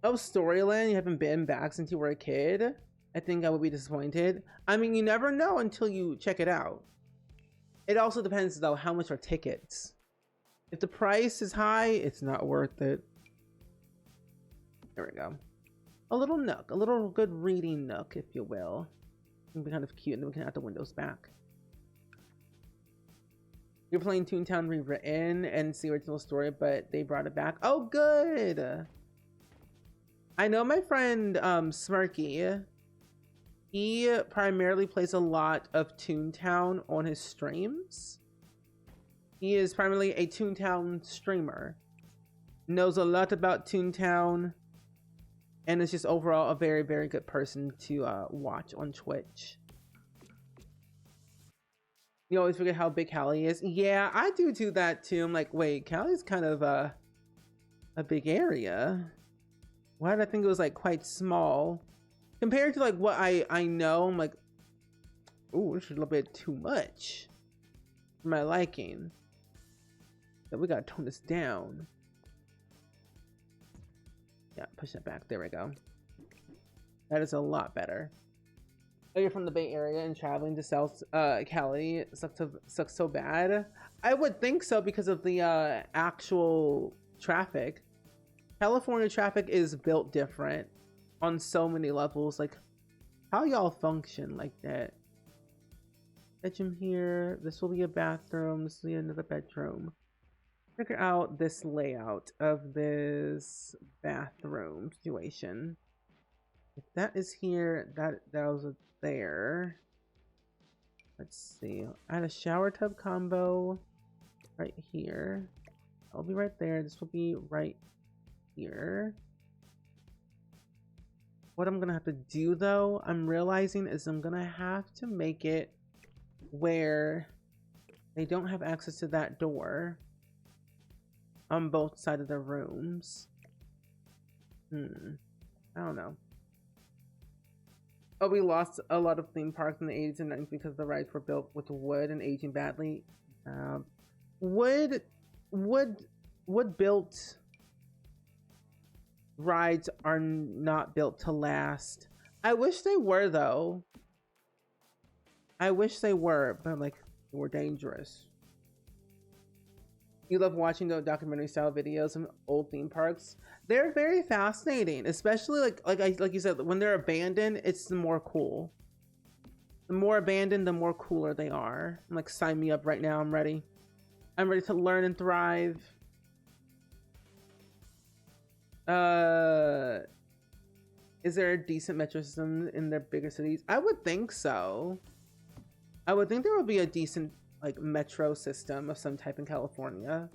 A: Oh, Storyland, you haven't been back since you were a kid? I think I would be disappointed. I mean, you never know until you check it out. It also depends, though, how much are tickets. If the price is high, it's not worth it. There we go. A little nook, a little good reading nook, if you will. It'll be kind of cute, and then we can add the windows back. You're playing Toontown rewritten and it's the original story, but they brought it back. Oh, good! I know my friend Smirky. He primarily plays a lot of Toontown on his streams. He is primarily a Toontown streamer. Knows a lot about Toontown. And is just overall a very, very good person to watch on Twitch. You always forget how big Cali is. Yeah, I do that too. I'm like, wait, Cali's kind of a big area. Why did I think it was like quite small? Compared to like what I know, I'm like, ooh, this is a little bit too much for my liking. So we gotta tone this down. Yeah, push that back. There we go. That is a lot better. Oh, you're from the Bay Area and traveling to South Cali sucks so bad. I would think so because of the actual traffic. California traffic is built different on so many levels. Like, how y'all function like that? Bedroom here. This will be a bathroom. This will be another bedroom. Figure out this layout of this bathroom situation. If that is here, that was there. Let's see. Add a shower tub combo right here. I'll be right there. This will be right here. What I'm gonna have to do though, I'm realizing, is I'm gonna have to make it where they don't have access to that door on both sides of the rooms. I don't know. Oh, we lost a lot of theme parks in the 80s and 90s because the rides were built with wood and aging badly. Wood built rides are not built to last. I wish they were though. I wish they were, but like, we're dangerous. You love watching the documentary style videos of old theme parks. They're very fascinating, especially like you said, when they're abandoned, it's the more cool. The more abandoned, the more cooler they are. I'm like, sign me up right now. I'm ready. I'm ready to learn and thrive. Uh, is there a decent metro system in the bigger cities? I would think so. I would think there would be a decent like metro system of some type in California.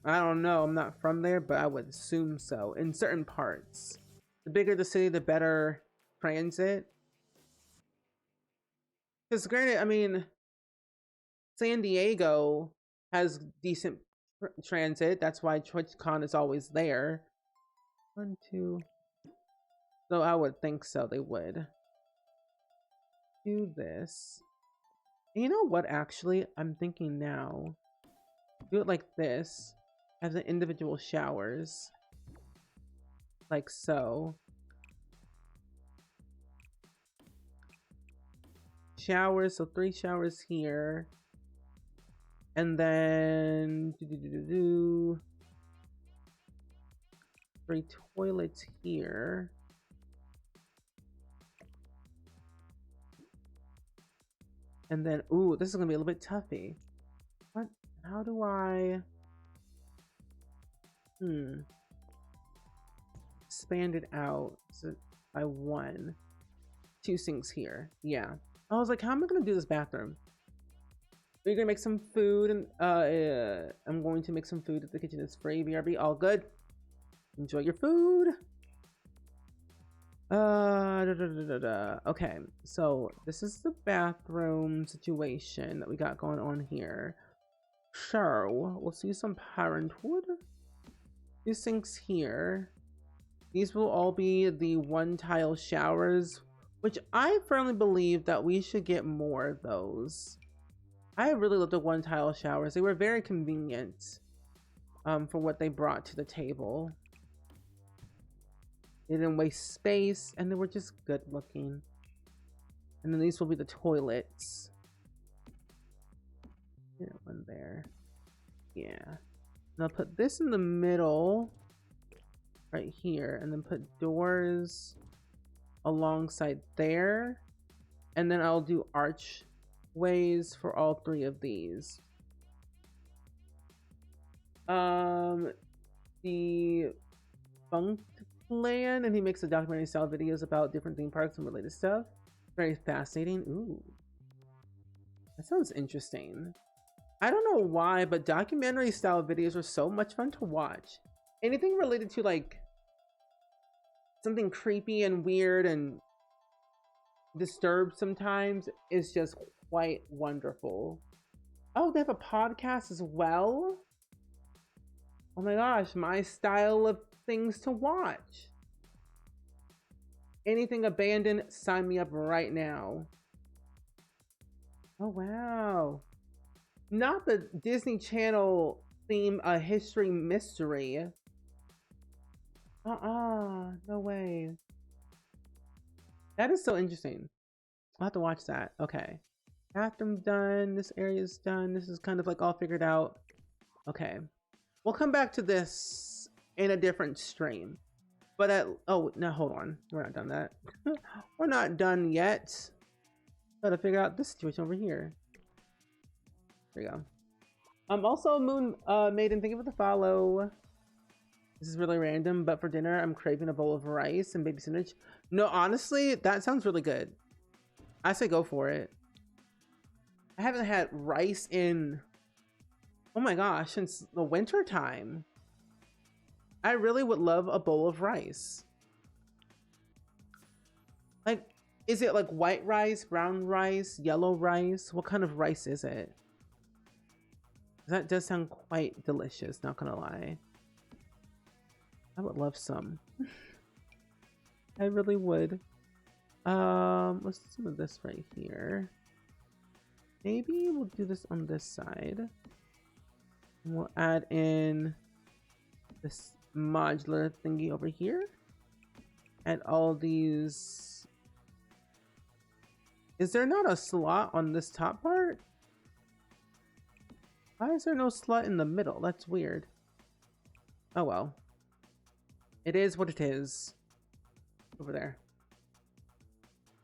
A: I don't know. I'm not from there, but I would assume so in certain parts. The bigger the city, the better transit. Because granted, I mean, San Diego has decent transit. That's why TwitchCon is always there. 1, 2. So I would think so. They would do this. And you know what? Actually, I'm thinking now. Do it like this. Have the individual showers. Like so. Showers. So 3 showers here. And then 3 toilets here. And then, ooh, this is gonna be a little bit toughy. What? How do I? Expand it out so by 1. 2 sinks here. Yeah. I was like, how am I gonna do this bathroom? Are you gonna make some food? And I'm going to make some food if the kitchen is free. BRB, all good. Enjoy your food. Okay, so this is the bathroom situation that we got going on here. So we'll see some parenthood. 2 sinks here. These will all be the 1 tile showers, which I firmly believe that we should get more of those. I really love the 1 tile showers. They were very convenient for what they brought to the table. They didn't waste space, and they were just good looking. And then these will be the toilets. Yeah, 1 there. Yeah. And I'll put this in the middle, right here, and then put doors alongside there. And then I'll do archways for all 3 of these. The Funk Land, and he makes a documentary style videos about different theme parks and related stuff. Very fascinating. Ooh, that sounds interesting. I don't know why, but documentary style videos are so much fun to watch. Anything related to like something creepy and weird and disturbed sometimes is just quite wonderful. Oh, they have a podcast as well? Oh my gosh, my style of things to watch. Anything abandoned, sign me up right now. Oh wow. Not the Disney Channel theme, a history mystery. No way. That is so interesting. I'll have to watch that. Okay. Bathroom done. This area is done. This is kind of like all figured out. Okay. We'll come back to this in a different stream. But oh, no, hold on. We're not done that. We're not done yet. Gotta figure out this situation over here. There you go. Also, Moon Maiden, thank you for the follow. This is really random, but for dinner, I'm craving a bowl of rice and baby spinach. No, honestly, that sounds really good. I say go for it. I haven't had rice in, oh my gosh, since the winter time. I really would love a bowl of rice. Like, is it like white rice, brown rice, yellow rice? What kind of rice is it? That does sound quite delicious, not gonna lie. I would love some. I really would. Let's do some of this right here. Maybe we'll do this on this side. And we'll add in this modular thingy over here. And all these. Is there not a slot on this top part? Why is there no slot in the middle? That's weird. Oh well. It is what it is. Over there.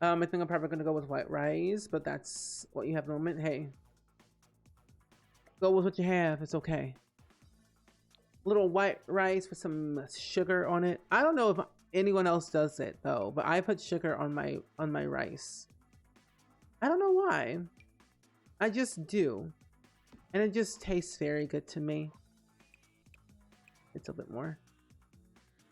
A: I think I'm probably gonna go with white rice, but that's what you have at the moment. Hey. Go with what you have, it's okay. Little white rice with some sugar on it. I don't know if anyone else does it though, but I put sugar on my rice. I don't know why. I just do. And it just tastes very good to me. It's a bit more.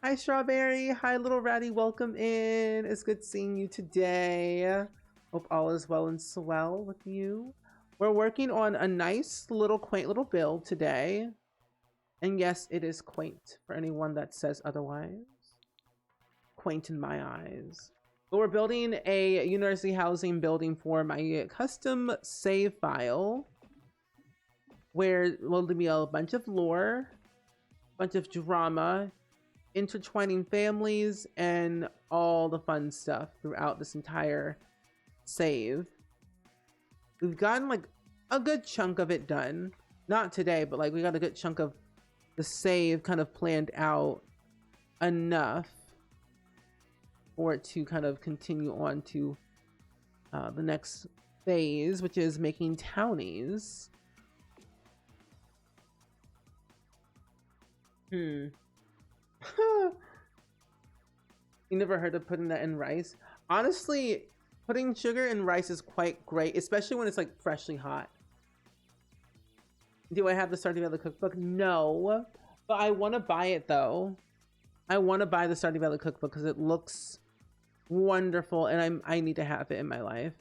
A: Hi, Strawberry. Hi, Little Ratty. Welcome in. It's good seeing you today. Hope all is well and swell with you. We're working on a nice little quaint little build today. And yes, it is quaint for anyone that says otherwise. Quaint in my eyes. But we're building a university housing building for my custom save file. Where will be a bunch of lore, bunch of drama, intertwining families, and all the fun stuff throughout this entire save. We've gotten like a good chunk of it done. Not today, but like we got a good chunk of the save kind of planned out enough for it to kind of continue on to the next phase, which is making townies. You never heard of putting that in rice? Honestly, putting sugar in rice is quite great, especially when it's like freshly hot. Do I have the Stardew Valley cookbook? No, but I want to buy it though. I want to buy the Stardew Valley cookbook because it looks wonderful, and I need to have it in my life.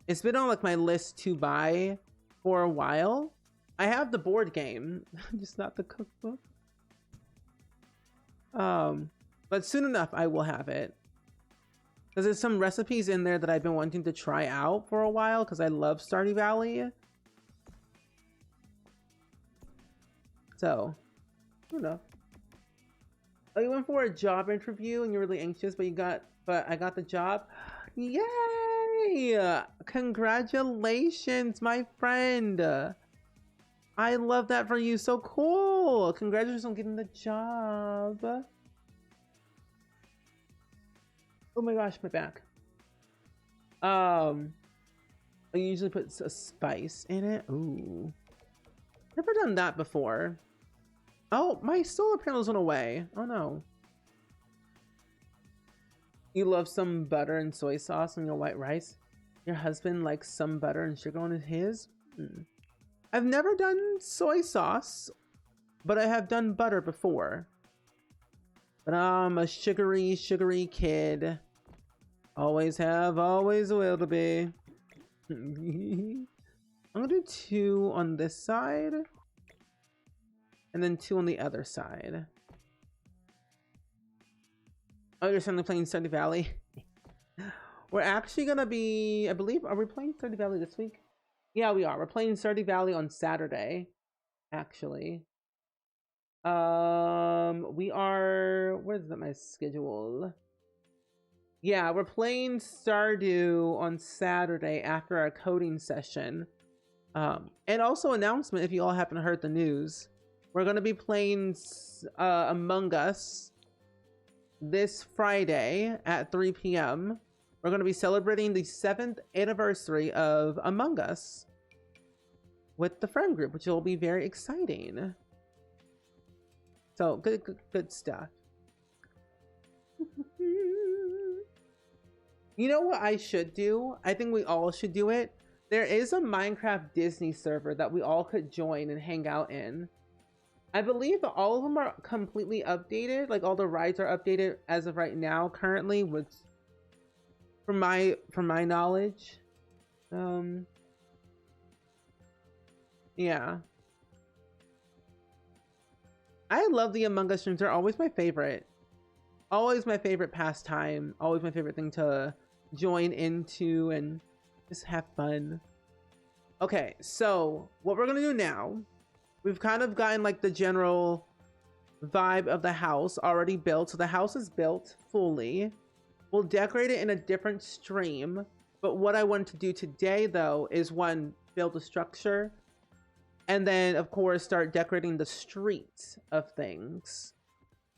A: It's been on like my list to buy for a while. I have the board game, just not the cookbook. But soon enough I will have it. Because there's some recipes in there that I've been wanting to try out for a while because I love Stardew Valley. So, you know. Oh, you went for a job interview and you're really anxious, but I got the job. Yay! Congratulations, my friend. I love that for you. So cool. Congratulations on getting the job. Oh my gosh, my back. I usually put a spice in it. Ooh. Never done that before. Oh, my solar panels went away. Oh no. You love some butter and soy sauce on your white rice? Your husband likes some butter and sugar on his? I've never done soy sauce, but I have done butter before. But I'm a sugary kid. Always have, always will to be. I'm gonna do 2 on this side. And then 2 on the other side. Oh, you're suddenly playing Stardew Valley? We're actually gonna be, I believe, are we playing Stardew Valley this week? Yeah, we are. We're playing Stardew Valley on Saturday, actually. We are, where's my schedule? Yeah, we're playing Stardew on Saturday after our coding session. And also announcement, if you all happen to heard the news, we're going to be playing Among Us this Friday at 3 p.m. We're going to be celebrating the 7th anniversary of Among Us with the friend group, which will be very exciting. So good stuff. You know what I should do? I think we all should do it. There is a Minecraft Disney server that we all could join and hang out in. I believe all of them are completely updated. Like all the rides are updated as of right now, currently, with from my knowledge. Yeah. I love the Among Us streams. They're always my favorite. Always my favorite pastime. Always my favorite thing to join into and just have fun. Okay, so what we're gonna do now, we've kind of gotten like the general vibe of the house already built. So the house is built fully. We'll decorate it in a different stream. But what I want to do today though is build a structure. And then of course start decorating the streets of things.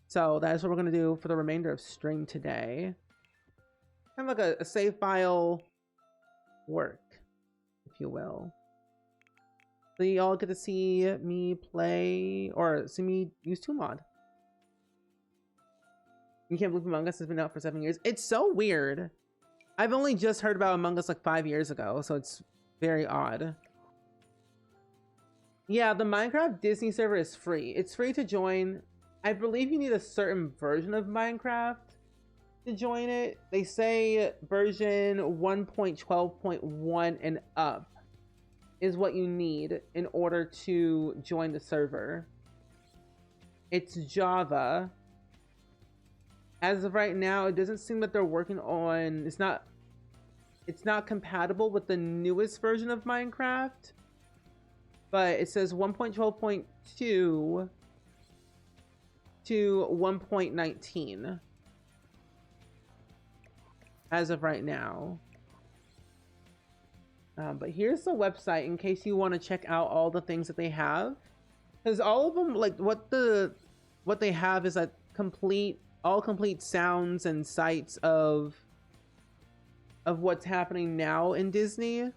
A: So that's what we're gonna do for the remainder of stream today. Kind of like a save file work, if you will. So you all get to see me play, or see me use ToolMod. You can't believe Among Us has been out for 7 years. It's so weird. I've only just heard about Among Us like 5 years ago, so it's very odd. Yeah, the Minecraft Disney server is free. It's free to join. I believe you need a certain version of Minecraft to join it. They say version 1.12.1 and up is what you need in order to join the server. It's Java. As of right now, it doesn't seem that they're working on, it's not compatible with the newest version of Minecraft. But it says 1.12.2 to 1.19 as of right now. But here's the website in case you want to check out all the things that they have, because all of them, like what they have is all complete sounds and sights of what's happening now in Disney.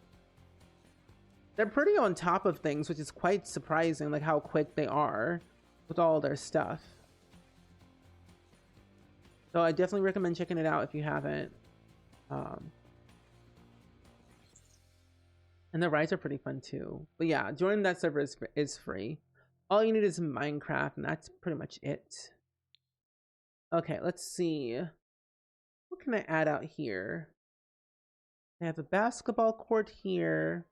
A: They're pretty on top of things, which is quite surprising, like how quick they are with all their stuff. So I definitely recommend checking it out if you haven't. And the rides are pretty fun too. But yeah, joining that server is free. All you need is Minecraft, and that's pretty much it. Okay, let's see. What can I add out here? I have a basketball court here.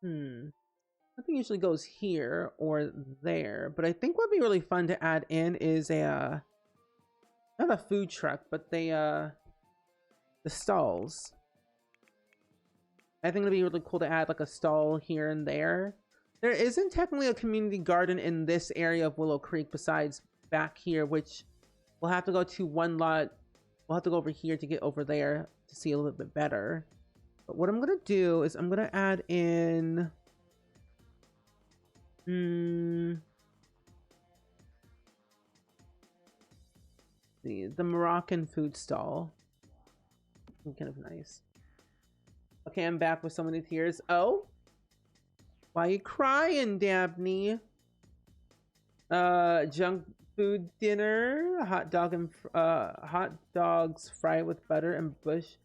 A: Nothing usually goes here or there, but I think what'd be really fun to add in is a not a food truck, but the stalls. I think it'd be really cool to add like a stall here and there. There isn't technically a community garden in this area of Willow Creek besides back here, which we'll have to go to one lot. We'll have to go over here to get over there to see a little bit better. But what I'm gonna do is I'm gonna add in the Moroccan food stall. Kind of nice. Okay, I'm back with so many tears. Oh, why you crying, Dabney? Junk food dinner, hot dogs fried with butter and bush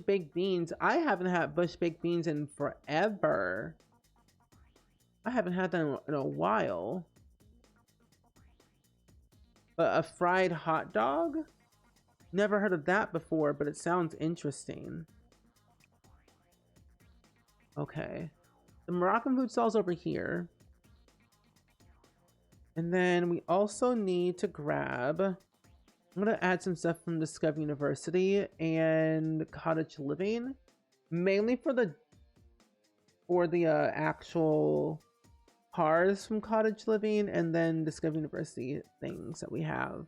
A: baked beans. I haven't had bush baked beans in forever. I haven't had that in a while. But a fried hot dog? Never heard of that before, but it sounds interesting. Okay. The Moroccan food stall's over here. And then we also need to grab... I'm going to add some stuff from Discovery University and Cottage Living. Mainly for the actual cars from Cottage Living, and then Discovery University things that we have.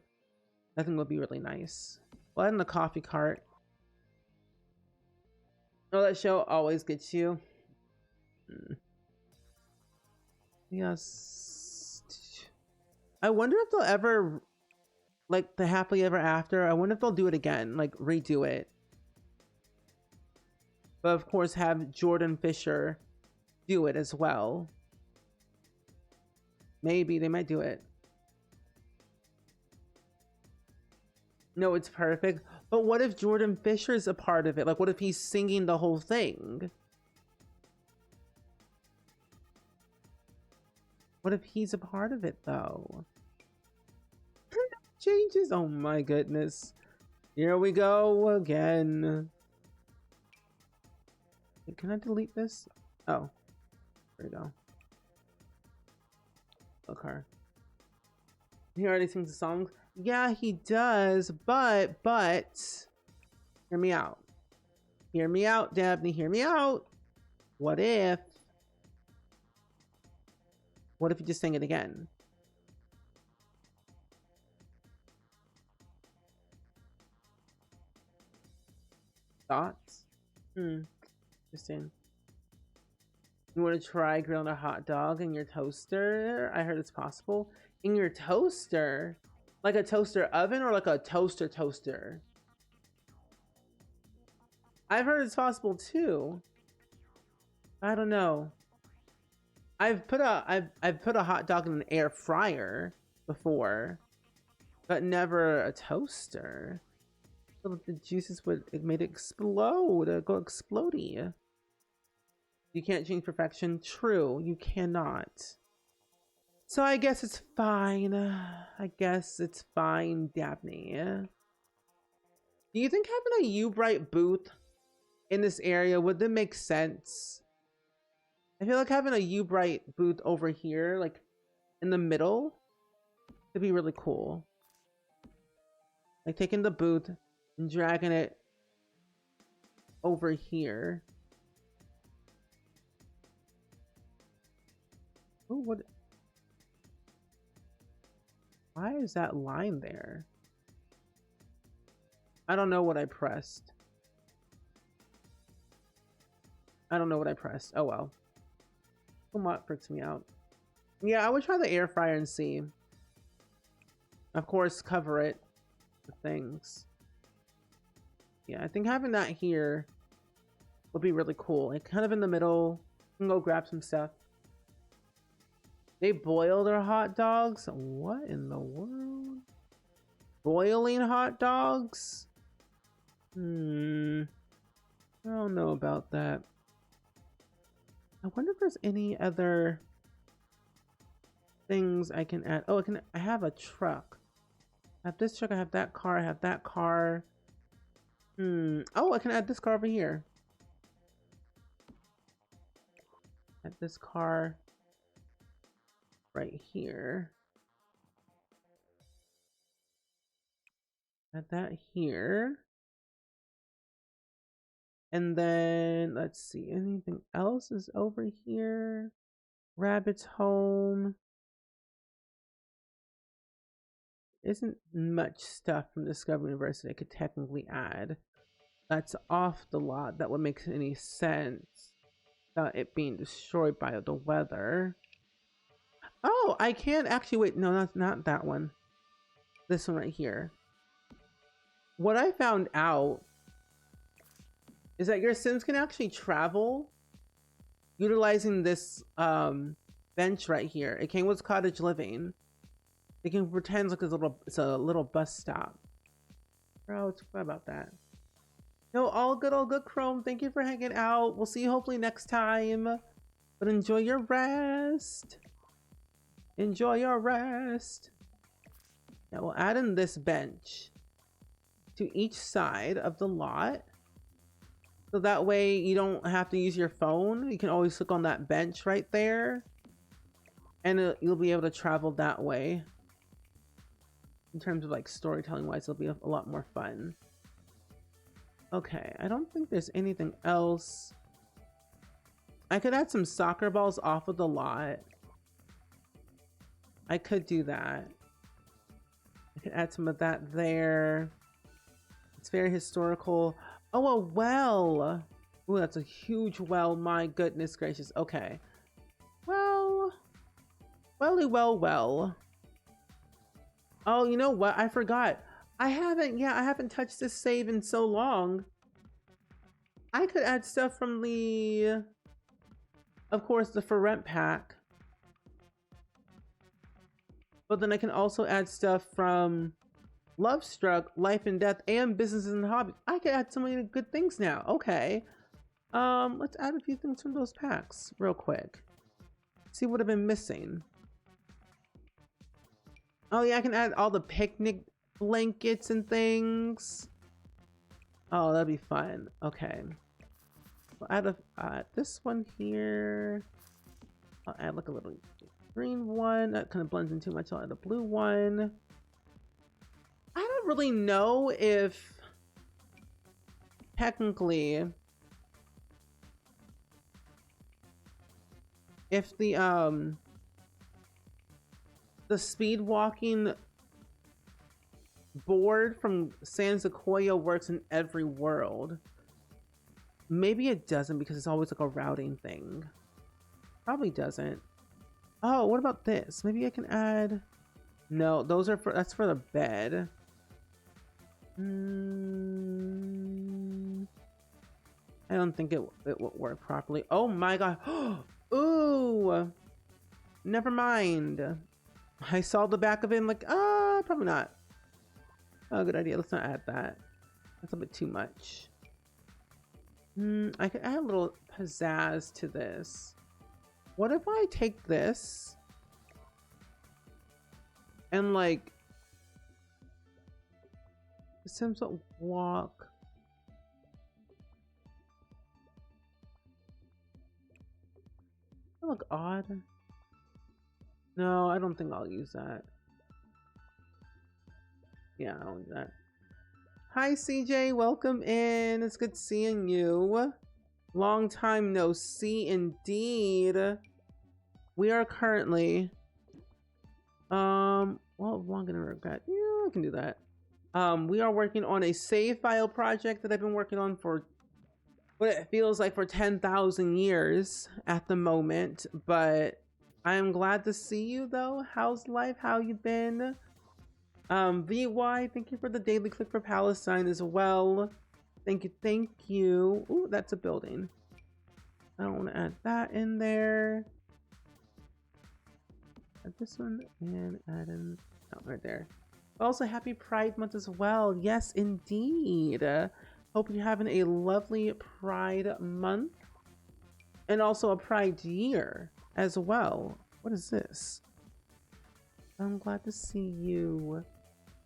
A: I think will be really nice. We'll add in the coffee cart. Oh, that show always gets you. Yes. I wonder if they'll ever, like the Happily Ever After, I wonder if they'll do it again, like redo it. But of course have Jordan Fisher do it as well. Maybe they might do it. No, it's perfect. But what if Jordan Fisher's a part of it? Like, what if he's singing the whole thing? What if he's a part of it, though? Changes? Oh my goodness. Here we go again. Can I delete this? Oh. There we go. Okay. He already sings the songs. Yeah, he does, but hear me out. Hear me out, Dabney, hear me out. What if you just sing it again? Thoughts? Interesting. You want to try grilling a hot dog in your toaster? I heard it's possible. In your toaster? Like a toaster oven or like a toaster? I've heard it's possible too. I don't know. I've put a hot dog in an air fryer before, but never a toaster. So that the juices would it made it explode, go explodey. You can't change perfection. True, you cannot. So I guess it's fine. I guess it's fine, Dabney. Do you think having a U-Bright booth in this area would that make sense? I feel like having a U-Bright booth over here, like in the middle, could be really cool. Like taking the booth and dragging it over here. Oh, what? Why is that line there? I don't know what I pressed. I don't know what I pressed. Oh well. Somewhat freaks me out. Yeah, I would try the air fryer and see. Of course, cover it with things. Yeah, I think having that here would be really cool. Like kind of in the middle. You can go grab some stuff. They boil their hot dogs? What in the world? Boiling hot dogs? I don't know about that. I wonder if there's any other things I can add. Oh, I have a truck. I have this truck, I have that car, I have that car. Oh, I can add this car over here. Add this car right here. Add that here. And then let's see, anything else is over here? Rabbit's home. Isn't much stuff from Discovery University I could technically add. That's off the lot. That would make any sense without it being destroyed by the weather. Oh, I can actually wait. No, that's not that one. This one right here. What I found out is that your Sims can actually travel utilizing this bench right here. It came with cottage living. It can pretend like it's a little bus stop. Bro, what about that? No, all good, Chrome. Thank you for hanging out. We'll see you hopefully next time. But enjoy your rest. Enjoy your rest. Now we'll add in this bench to each side of the lot. So that way you don't have to use your phone. You can always click on that bench right there. And you'll be able to travel that way. In terms of like storytelling wise, it'll be a lot more fun. Okay, I don't think there's anything else. I could add some soccer balls off of the lot. I could do that. I could add some of that there. It's very historical. Oh, a well. Ooh, that's a huge well. My goodness gracious. Okay. Well. Well. Oh, you know what? I forgot. I haven't touched this save in so long. I could add stuff from the, of course, the for rent pack. But then I can also add stuff from Love Struck, Life and Death, and Businesses and Hobbies. I could add so many good things now. Okay. Let's add a few things from those packs real quick. See what I've been missing. Oh yeah, I can add all the picnic blankets and things. Oh, that'd be fun. Okay. I'll add this one here. I'll add like a little green one. That kind of blends in too much. I'll add a blue one. I don't really know if technically if the speed walking board from San Sequoia works in every world. Maybe it doesn't because it's always like a routing thing. Probably doesn't. Oh, what about this? Maybe I can add. No, those are for, that's for the bed. I don't think it would work properly. Oh my god. Ooh. Never mind. I saw the back of it. I'm like, probably not. Oh, good idea. Let's not add that. That's a bit too much. I could add a little pizzazz to this. What if I take this and like the Sims that walk? That look odd. No, I don't think I'll use that. Yeah, I don't do that. Hi CJ, welcome in. It's good seeing you. Long time no see indeed. We are currently well, I'm gonna regret. Yeah, I can do that. We are working on a save file project that I've been working on for what it feels like for 10,000 years at the moment, but I am glad to see you though. How's life? How you been? VY, thank you for the daily click for Palestine as well. Thank you, thank you. Ooh, that's a building. I don't want to add that in there. Add this one and add in, oh, right there. Also, happy Pride Month as well. Yes, indeed. Hope you're having a lovely Pride Month and also a Pride year as well. What is this? I'm glad to see you.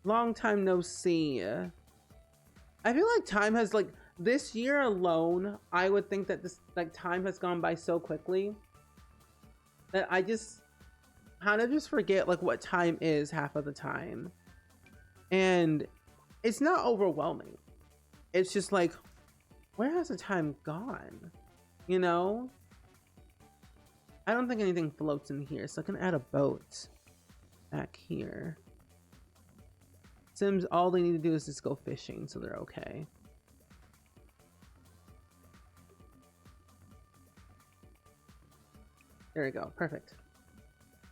A: Long time no see. I feel like time has, like, this year alone, I would think that this, like, time has gone by so quickly that I just kind of just forget, like, what time is half of the time. And it's not overwhelming. It's just like, where has the time gone? You know? I don't think anything floats in here, so I can add a boat back here. Sims, all they need to do is just go fishing, so they're okay. There we go, perfect.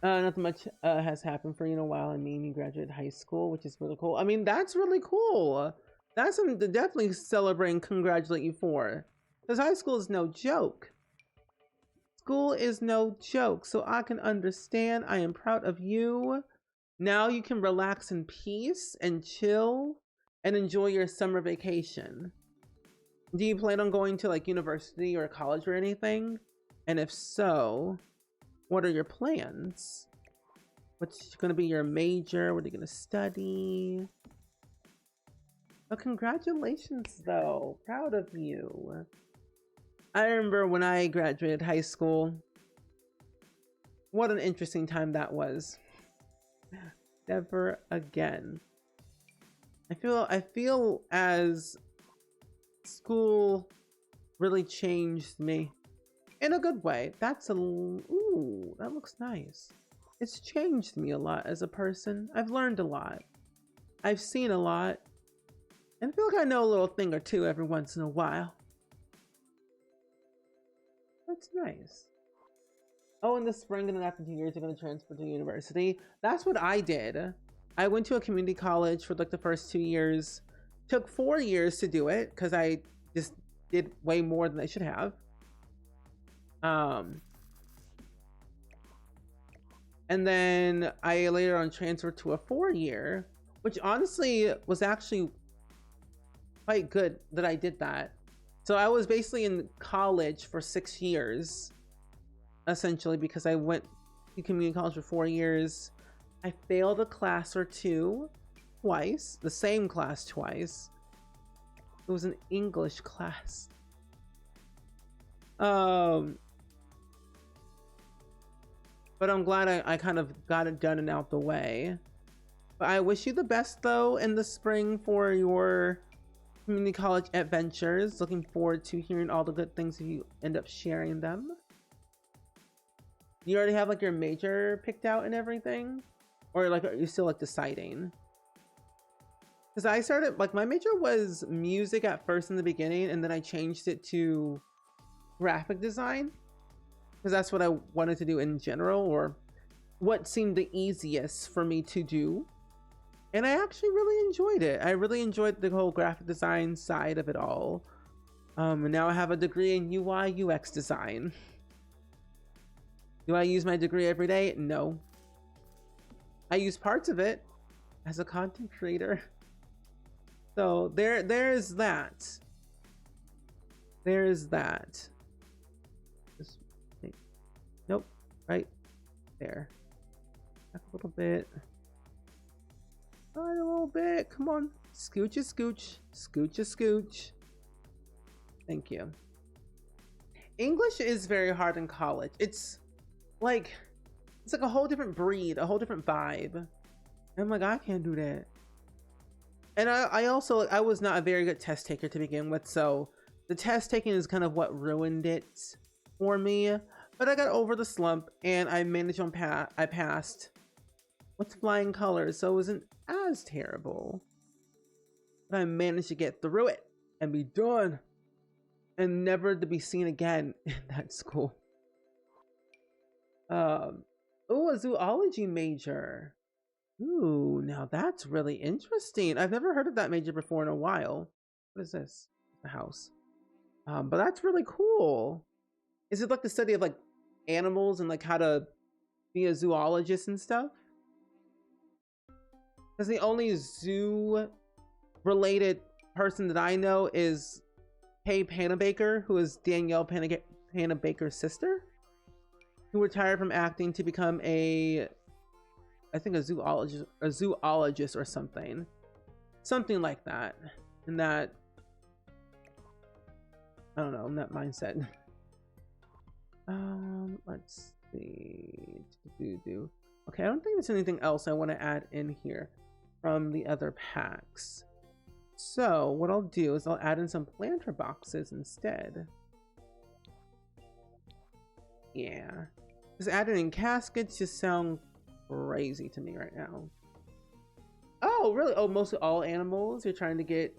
A: Nothing much has happened for you in a while. I mean, you graduated high school, which is really cool. I mean, that's really cool. That's something to definitely celebrate and congratulate you for. Because high school is no joke. School is no joke, so I can understand. I am proud of you. Now you can relax in peace and chill and enjoy your summer vacation. Do you plan on going to like university or college or anything? And if so, what are your plans? What's going to be your major? What are you going to study? Oh, congratulations though. Proud of you. I remember when I graduated high school. What an interesting time that was. Never again. I feel as school really changed me in a good way. That's a, ooh, that looks nice. It's changed me a lot as a person. I've learned a lot. I've seen a lot. And I feel like I know a little thing or two every once in a while. That's nice. Oh, in the spring and then after 2 years, you're going to transfer to university. That's what I did. I went to a community college for like the first 2 years. Took 4 years to do it because I just did way more than I should have. And then I later on transferred to a 4-year, which honestly was actually quite good that I did that. So I was basically in college for 6 years. Essentially, because I went to community college for 4 years. I failed a class or two twice, the same class twice. It was an English class. But I'm glad I kind of got it done and out the way. But I wish you the best though in the spring for your community college adventures. Looking forward to hearing all the good things if you end up sharing them. You already have like your major picked out and everything? Or like are you still like deciding? Because I started, like my major was music at first in the beginning and then I changed it to graphic design. Because that's what I wanted to do in general, or what seemed the easiest for me to do. And I actually really enjoyed it. I really enjoyed the whole graphic design side of it all. And now I have a degree in UI UX design. Do I use my degree every day? No. I use parts of it as a content creator. So there's that. There's that. Nope, right there. Back a little bit. Right, a little bit. Come on. Scooch a scooch. Scooch a scooch. Thank you. English is very hard in college. It's like a whole different breed, a whole different vibe. And I'm like, I can't do that. And I also, I was not a very good test taker to begin with, so the test taking is kind of what ruined it for me. But I got over the slump and I managed on I passed with flying colors, so it wasn't as terrible. But I managed to get through it and be done and never to be seen again in that school. Oh, a zoology major. Ooh, now that's really interesting. I've never heard of that major before in a while. What is this? The house. But that's really cool. Is it like the study of like animals and like how to be a zoologist and stuff? Because the only zoo related person that I know is Kay Panabaker, who is Danielle Panabaker's sister, who retired from acting to become I think a zoologist or something like that. In that, I don't know, in that mindset. Let's see. Okay, I don't think there's anything else I want to add in here from the other packs. So what I'll do is I'll add in some planter boxes instead. Yeah, because adding in caskets just sound crazy to me right now. Oh, really? Oh, mostly all animals? You're trying to get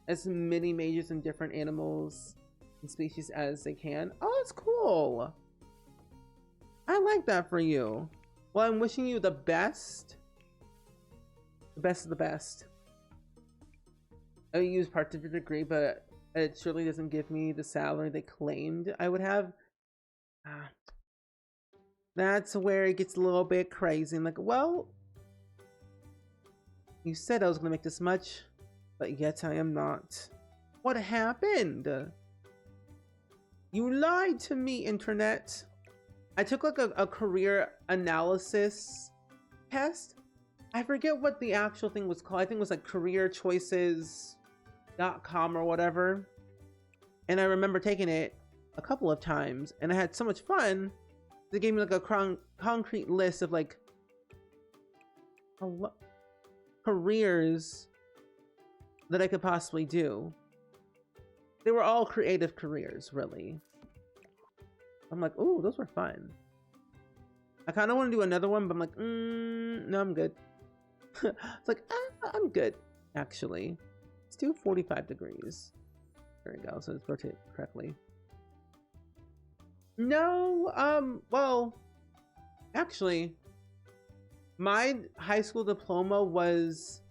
A: as many majors and different animals and species as they can. Oh, that's cool. I like that for you. Well, I'm wishing you the best. The best of the best. I use parts of your degree, but it surely doesn't give me the salary they claimed I would have. That's where it gets a little bit crazy. I'm like, well, you said I was going to make this much, but yet I am not. What happened? You lied to me, internet. I took like a career analysis test. I forget what the actual thing was called. I think it was like careerchoices.com or whatever. And I remember taking it a couple of times and I had so much fun. They gave me like a concrete list of like careers that I could possibly do. They were all creative careers, really. I'm like, oh, those were fun. I kind of want to do another one, but I'm like, no, I'm good. It's like, I'm good, actually. Let's do 45 degrees. There we go, so let's rotate correctly. No, well, actually, my high school diploma was,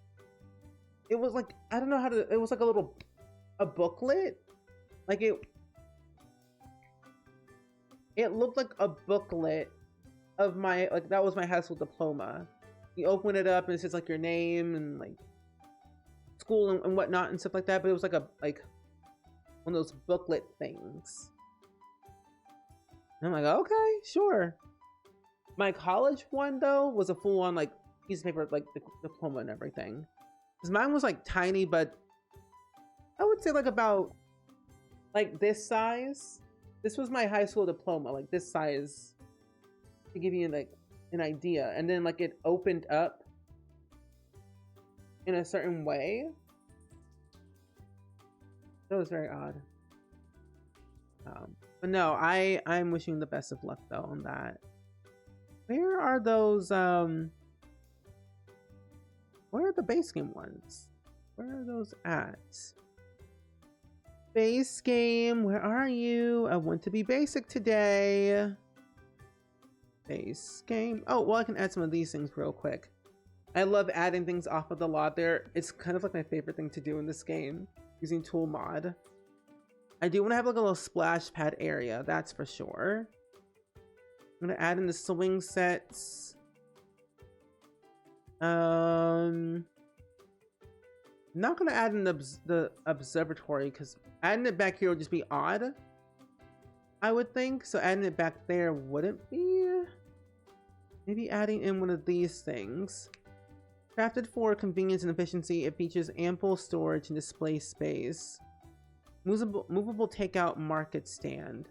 A: it was like, I don't know how to, it was like a booklet. Like it looked like a booklet of my, like that was my high school diploma. You open it up and it says like your name and like school and whatnot and stuff like that. But it was like one of those booklet things. And I'm like, okay, sure. My college one though was a full on like piece of paper, like the diploma and everything. Because mine was like tiny, but I would say like about like this size. This was my high school diploma, like this size, to give you like an idea. And then like it opened up in a certain way. That was very odd. But no, I'm wishing the best of luck though on that. Where are those where are the base game ones? Where are those at? Base game, where are you? I want to be basic today. Base game. Oh, well, I can add some of these things real quick. I love adding things off of the lot there. It's kind of like my favorite thing to do in this game, using tool mod. I do want to have like a little splash pad area, that's for sure. I'm gonna add in the swing sets. Not gonna add in the observatory because adding it back here would just be odd, I would think. So adding it back there wouldn't be. Maybe adding in one of these things. Crafted for convenience and efficiency, it features ample storage and display space. Movable takeout market stand.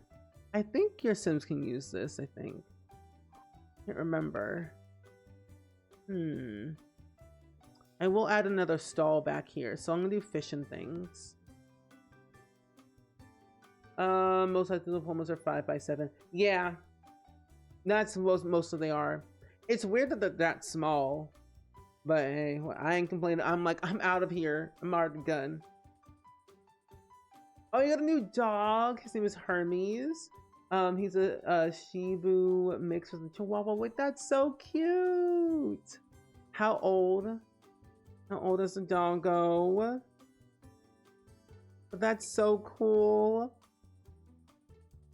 A: I think your Sims can use this, I think. Can't remember. I will add another stall back here, so I'm gonna do fish and things. Most likely the diplomas are 5x7. Yeah, that's most of they are. It's weird that they're that small, but hey, I ain't complaining. I'm like, I'm out of here. I'm already done. Oh, you got a new dog. His name is Hermes. He's a Shibu mixed with a Chihuahua. Wait, that's so cute. How old? How old is the doggo? That's so cool.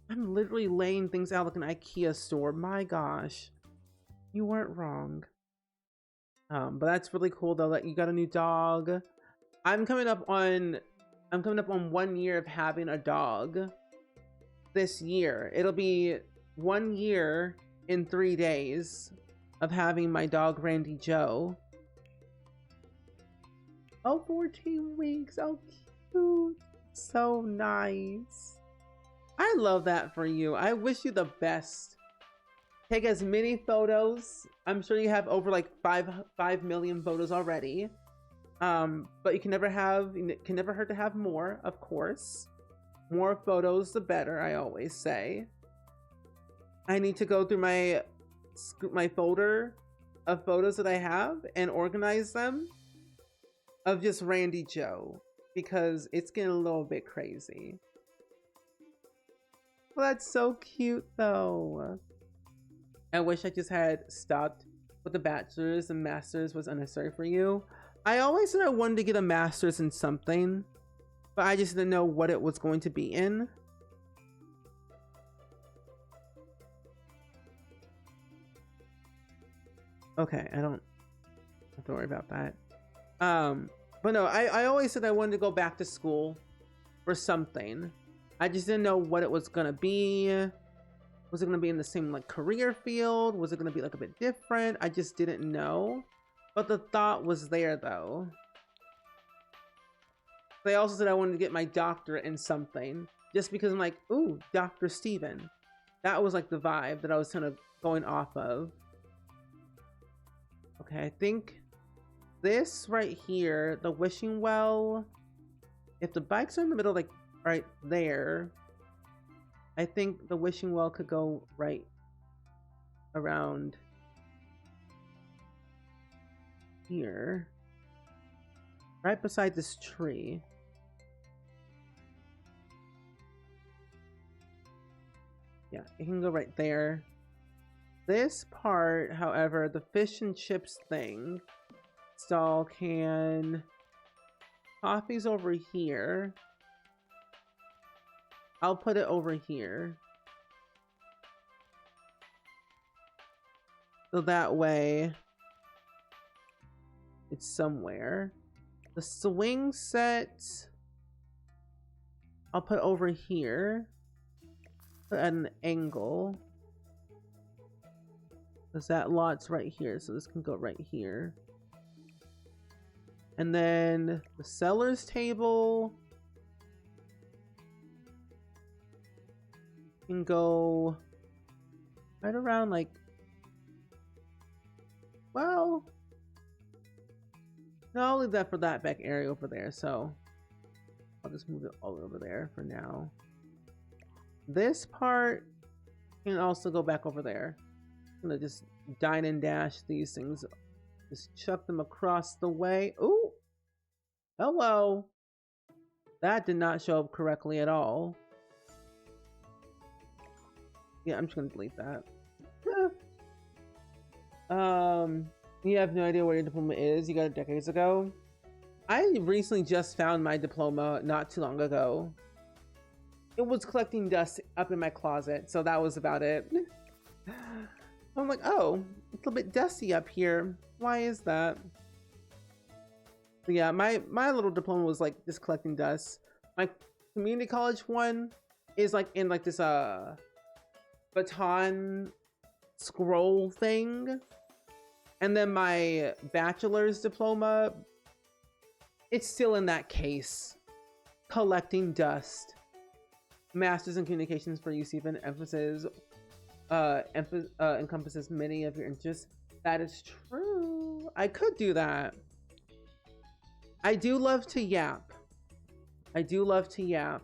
A: I'm literally laying things out like an IKEA store. My gosh. You weren't wrong. But that's really cool though that you got a new dog. I'm coming up on 1 year of having a dog this year. It'll be 1 year in 3 days of having my dog Randy Joe. Oh, 14 weeks. Oh, cute. So nice. I love that for you. I wish you the best. Take as many photos. I'm sure you have over like 5 million photos already. But you can never hurt to have more, of course. More photos, the better, I always say. I need to go through my folder of photos that I have and organize them of just Randy Joe because it's getting a little bit crazy. Well, that's so cute though. I wish I just had stopped with the bachelor's and master's was unnecessary for you. I always said I wanted to get a master's in something, but I just didn't know what it was going to be in. Okay, I don't have to worry about that. But no, I always said I wanted to go back to school for something. I just didn't know what it was gonna be. Was it gonna be in the same like career field? Was it gonna be like a bit different? I just didn't know. But the thought was there though. They also said I wanted to get my doctorate in something. Just because I'm like, ooh, Dr. Steven. That was like the vibe that I was kind of going off of. Okay, I think this right here, the wishing well, if the bikes are in the middle, like right there, I think the wishing well could go right around here, right beside this tree. Yeah, it can go right there. This part, however, the fish and chips thing stall can... Coffee's over here. I'll put it over here. So that way it's somewhere. The swing set I'll put over here. Put at an angle. Because that lot's right here, so this can go right here. And then the seller's table can go right around like, well, no, I'll leave that for that back area over there, so I'll just move it all over there for now. This part can also go back over there. I'm gonna just dine and dash these things. Just chuck them across the way. Ooh! Hello! That did not show up correctly at all. Yeah, I'm just gonna delete that. You have no idea where your diploma is. You got it decades ago. I recently just found my diploma not too long ago. It was collecting dust up in my closet, so that was about it. I'm like, oh, it's a little bit dusty up here. Why is that? But yeah, my little diploma was like just collecting dust. My community college one is like in like this baton scroll thing. And then my bachelor's diploma, it's still in that case, collecting dust. Masters in communications for UCF encompasses many of your interests. That is true. I could do that. I do love to yap. I do love to yap.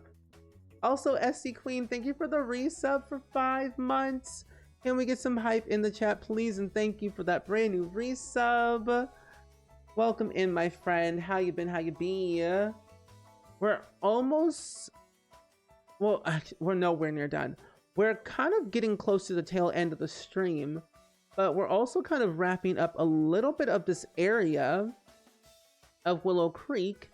A: Also, SC Queen, thank you for the resub for 5 months. Can we get some hype in the chat, please? And thank you for that brand new resub. Welcome in, my friend. How you been? How you be? We're almost... Well, actually, we're nowhere near done. We're kind of getting close to the tail end of the stream, but we're also kind of wrapping up a little bit of this area of Willow Creek.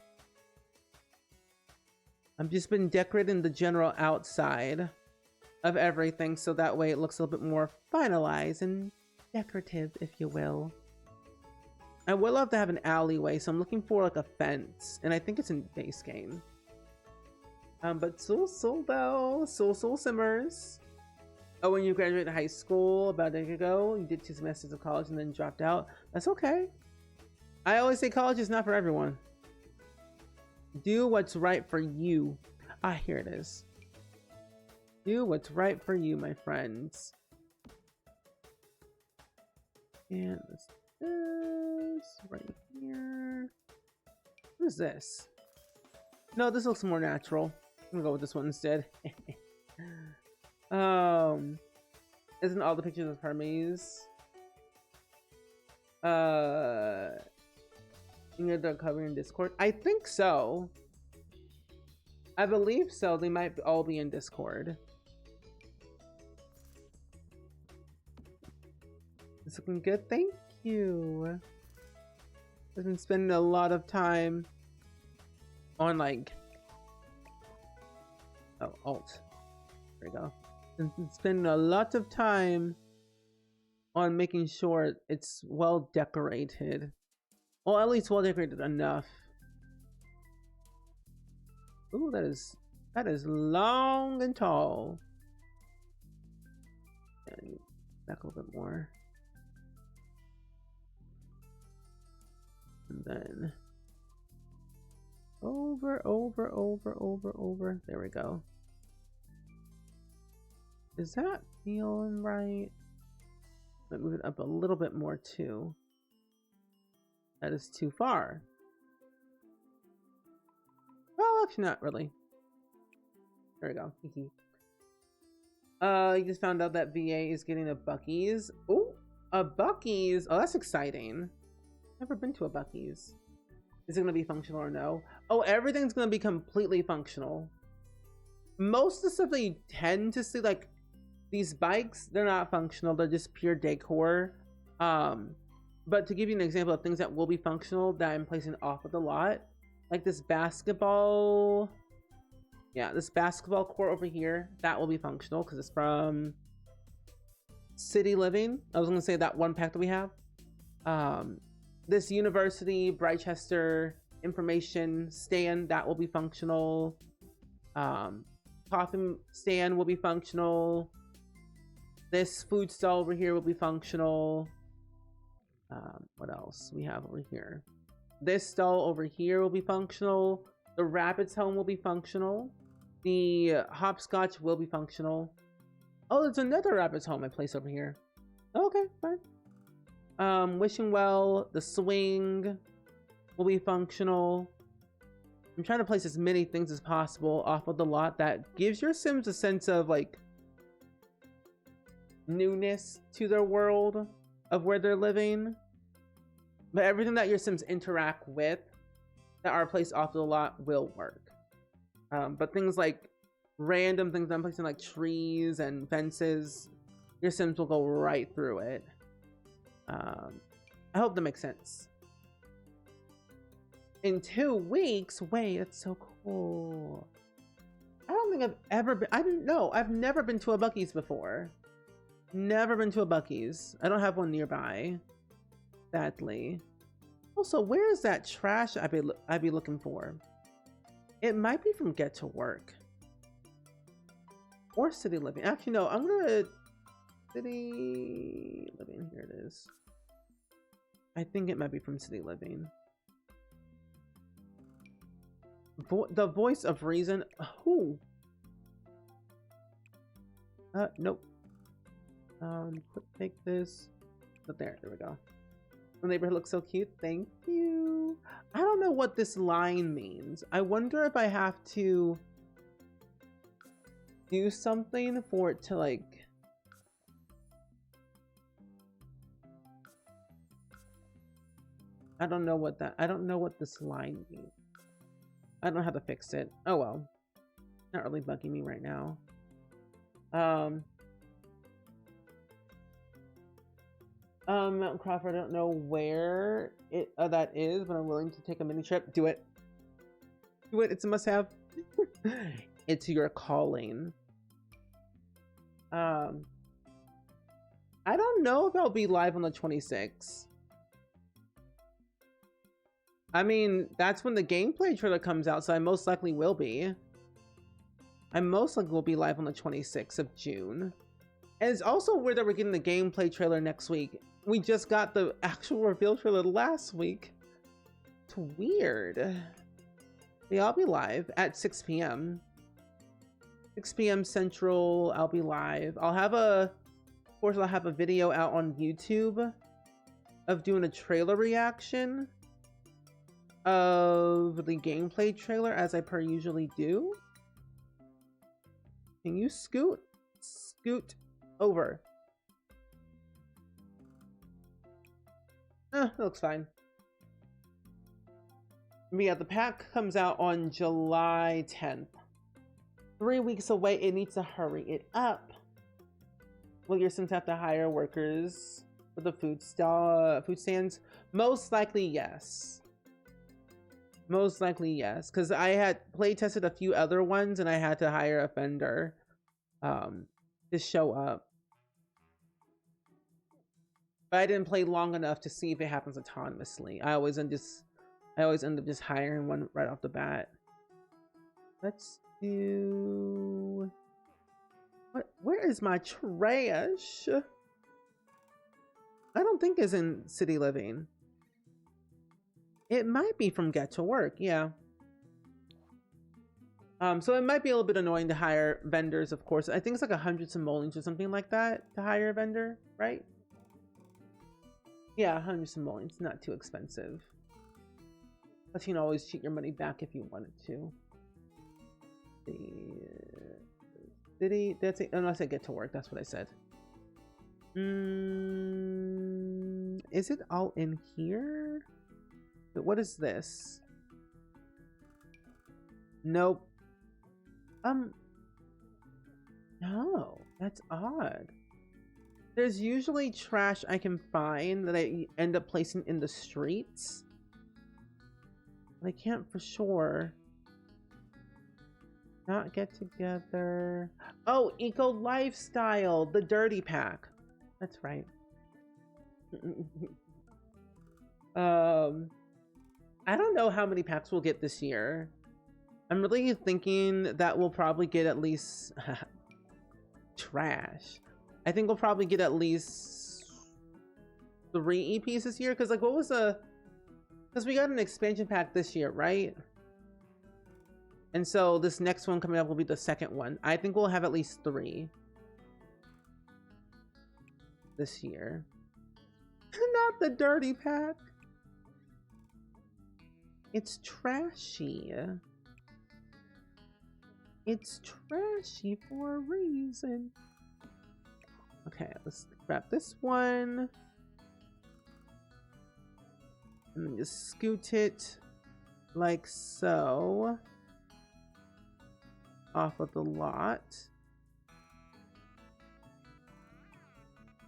A: I've just been decorating the general outside of everything, so that way it looks a little bit more finalized and decorative, if you will. I would love to have an alleyway, so I'm looking for like a fence, and I think it's in base game. But Soul though, Soul simmers. Oh, when you graduated high school about a decade ago, you did 2 semesters of college and then dropped out. That's okay. I always say college is not for everyone. Do what's right for you. Ah, here it is. Do what's right for you, my friends. And this right here. What is this? No, this looks more natural. I'm gonna go with this one instead. Isn't all the pictures of Hermes? They're covering in Discord. I think so. I believe so. They might all be in Discord. It's looking good. Thank you. I've been spending a lot of time on like alt. There we go. I've been spending a lot of time on making sure it's well decorated. Well, at least well decorated enough. Ooh, that is long and tall. And back a little bit more. And then over. There we go. Is that feeling right? Let me move it up a little bit more too. That is too far. Well, actually not really. There we go. You just found out that VA is getting a Buc-ee's. Oh, a Buc-ee's. Oh, that's exciting. Never been to a Buc-ee's. Is it going to be functional or no? Oh, everything's going to be completely functional. Most of the stuff that you tend to see, like these bikes, they're not functional. They're just pure decor. But to give you an example of things that will be functional that I'm placing off of the lot, like this basketball. Yeah, this basketball court over here, that will be functional because it's from City Living. I was going to say that one pack that we have. This university, Brightchester information stand, that will be functional. Coffee stand will be functional. This food stall over here will be functional. What else we have over here? This stall over here will be functional. The Rabbit's home will be functional. The hopscotch will be functional. Oh, there's another Rabbit's home I place over here. Okay, fine. Wishing Well, the swing will be functional. I'm trying to place as many things as possible off of the lot that gives your Sims a sense of like newness to their world of where they're living. But everything that your Sims interact with that are placed off the lot will work. But things like random things I'm placing like trees and fences, your Sims will go right through it. I hope that makes sense. In 2 weeks? Wait, that's so cool. I don't think I've ever been, I've never been to a Buc-ee's before. Never been to a Buc-ee's. I don't have one nearby, sadly. Also, where is that trash I'd be looking for? It might be from Get to Work. Or City Living. Actually, no, I'm gonna... City Living, here it is. I think it might be from City Living. The voice of reason. Who? Nope. Take this. But there we go. The neighborhood looks so cute. Thank you. I don't know what this line means. I wonder if I have to do something for it to like... I don't know what this line means. I don't know how to fix it. Oh well. Not really bugging me right now. Mountain Crawford, I don't know where that is, but I'm willing to take a mini trip. Do it. Do it. It's a must-have. It's your calling. I don't know if I'll be live on the 26th. I mean, that's when the gameplay trailer comes out, so I most likely will be. I most likely will be live on the 26th of June. And it's also weird that we're getting the gameplay trailer next week. We just got the actual reveal trailer last week. It's weird. Yeah, I'll be live at 6 p.m. 6 p.m. Central, I'll be live. Of course, I'll have a video out on YouTube of doing a trailer reaction of the gameplay trailer, as I per usually do. Can you scoot over? It looks fine. But yeah, the pack comes out on July 10th. 3 weeks away. It needs to hurry it up. Will your Sims have to hire workers for the food stands? Most likely, yes. Most likely, yes. Because I had play tested a few other ones and I had to hire a vendor to show up. But I didn't play long enough to see if it happens autonomously. I always end up just hiring one right off the bat. Let's do... Where is my trash? I don't think it's in City Living. It might be from Get to Work, yeah. So it might be a little bit annoying to hire vendors, of course. I think it's like 100 simoleons or something like that to hire a vendor, right? Yeah, 100 simoleons, not too expensive. But you can always cheat your money back if you wanted to. That's it. Unless I Get to Work, that's what I said. Is it all in here? But what is this? Nope. No, that's odd. There's usually trash I can find that I end up placing in the streets. But I can't for sure. Not get together. Oh, Eco Lifestyle, the dirty pack. That's right. I don't know how many packs we'll get this year. I'm really thinking that we'll probably get at least trash. I think we'll probably get at least 3 EPs this year. Because like, what was because we got an expansion pack this year, right? And so this next one coming up will be the second one. I think we'll have at least 3 this year. Not the dirty pack. It's trashy. It's trashy for a reason. Okay, let's grab this one. And then just scoot it like so. Off of the lot.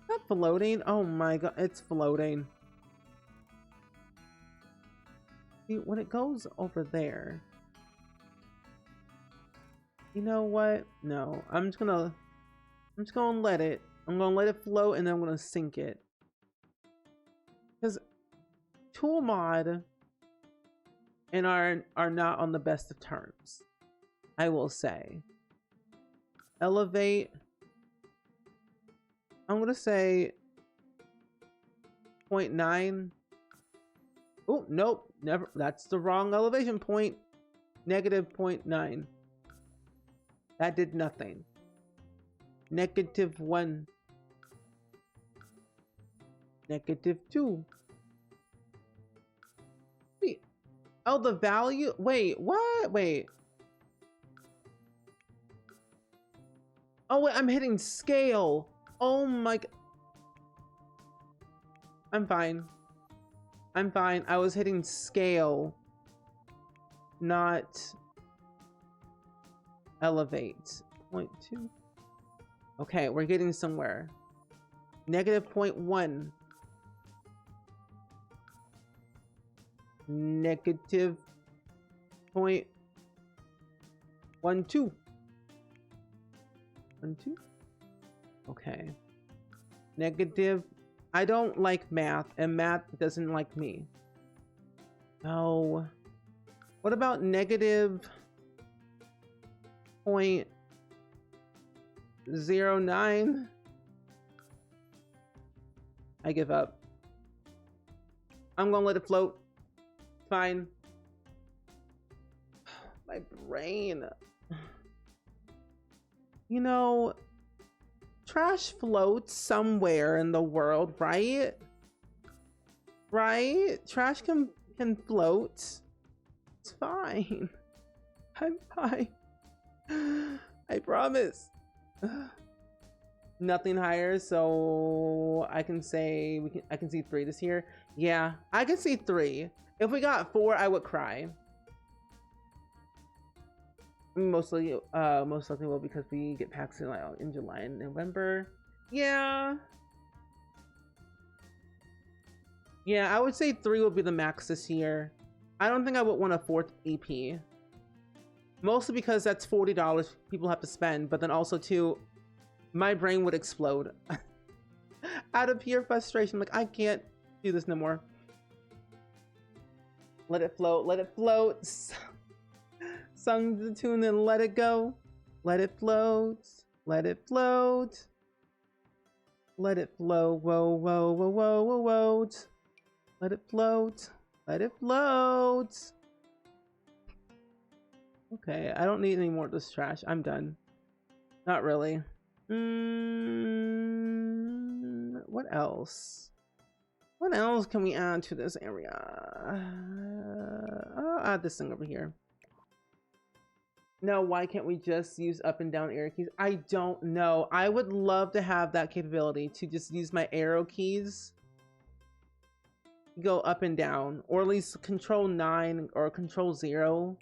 A: Not floating. Oh my god, it's floating. See, when it goes over there. You know what? No, I'm just gonna let it I'm gonna let it float and then I'm gonna sink it. Because tool mod and are not on the best of terms, I will say. Elevate. I'm gonna say 0.9. Oh, nope, never. That's the wrong elevation point. Negative 0.9. That did nothing. Negative 1. Negative 2. Wait. Oh, the value? Wait, what? Wait. Oh, wait, I'm hitting scale. Oh my. I'm fine. I'm fine. I was hitting scale, not elevate. 0.2. Okay, we're getting somewhere. Negative 0.1. Negative 0.12. 12. Okay. Negative. I don't like math, and math doesn't like me. No. What about negative 0.09? I give up. I'm gonna let it float. Fine. My brain. You know, trash floats somewhere in the world, right? Right? Trash can float. It's fine. I'm fine. I promise. Nothing higher, so I can say I can see 3 this year. Yeah, I can see 3. If we got 4, I would cry. Most likely will, because we get packs in July and November. Yeah. Yeah, I would say 3 would be the max this year. I don't think I would want a 4th EP. Mostly because that's $40 people have to spend, but then also too, my brain would explode. Out of pure frustration, like I can't do this no more. Let it float, let it float. Sung the tune and let it go. Let it float, let it float. Let it flow, whoa, whoa, whoa, whoa, whoa, whoa. Let it float, let it float. Okay, I don't need any more of this trash. I'm done. Not really. What else? What else can we add to this area? I'll add this thing over here. No, why can't we just use up and down arrow keys? I don't know. I would love to have that capability to just use my arrow keys. Go up and down, or at least control 9 or control 0.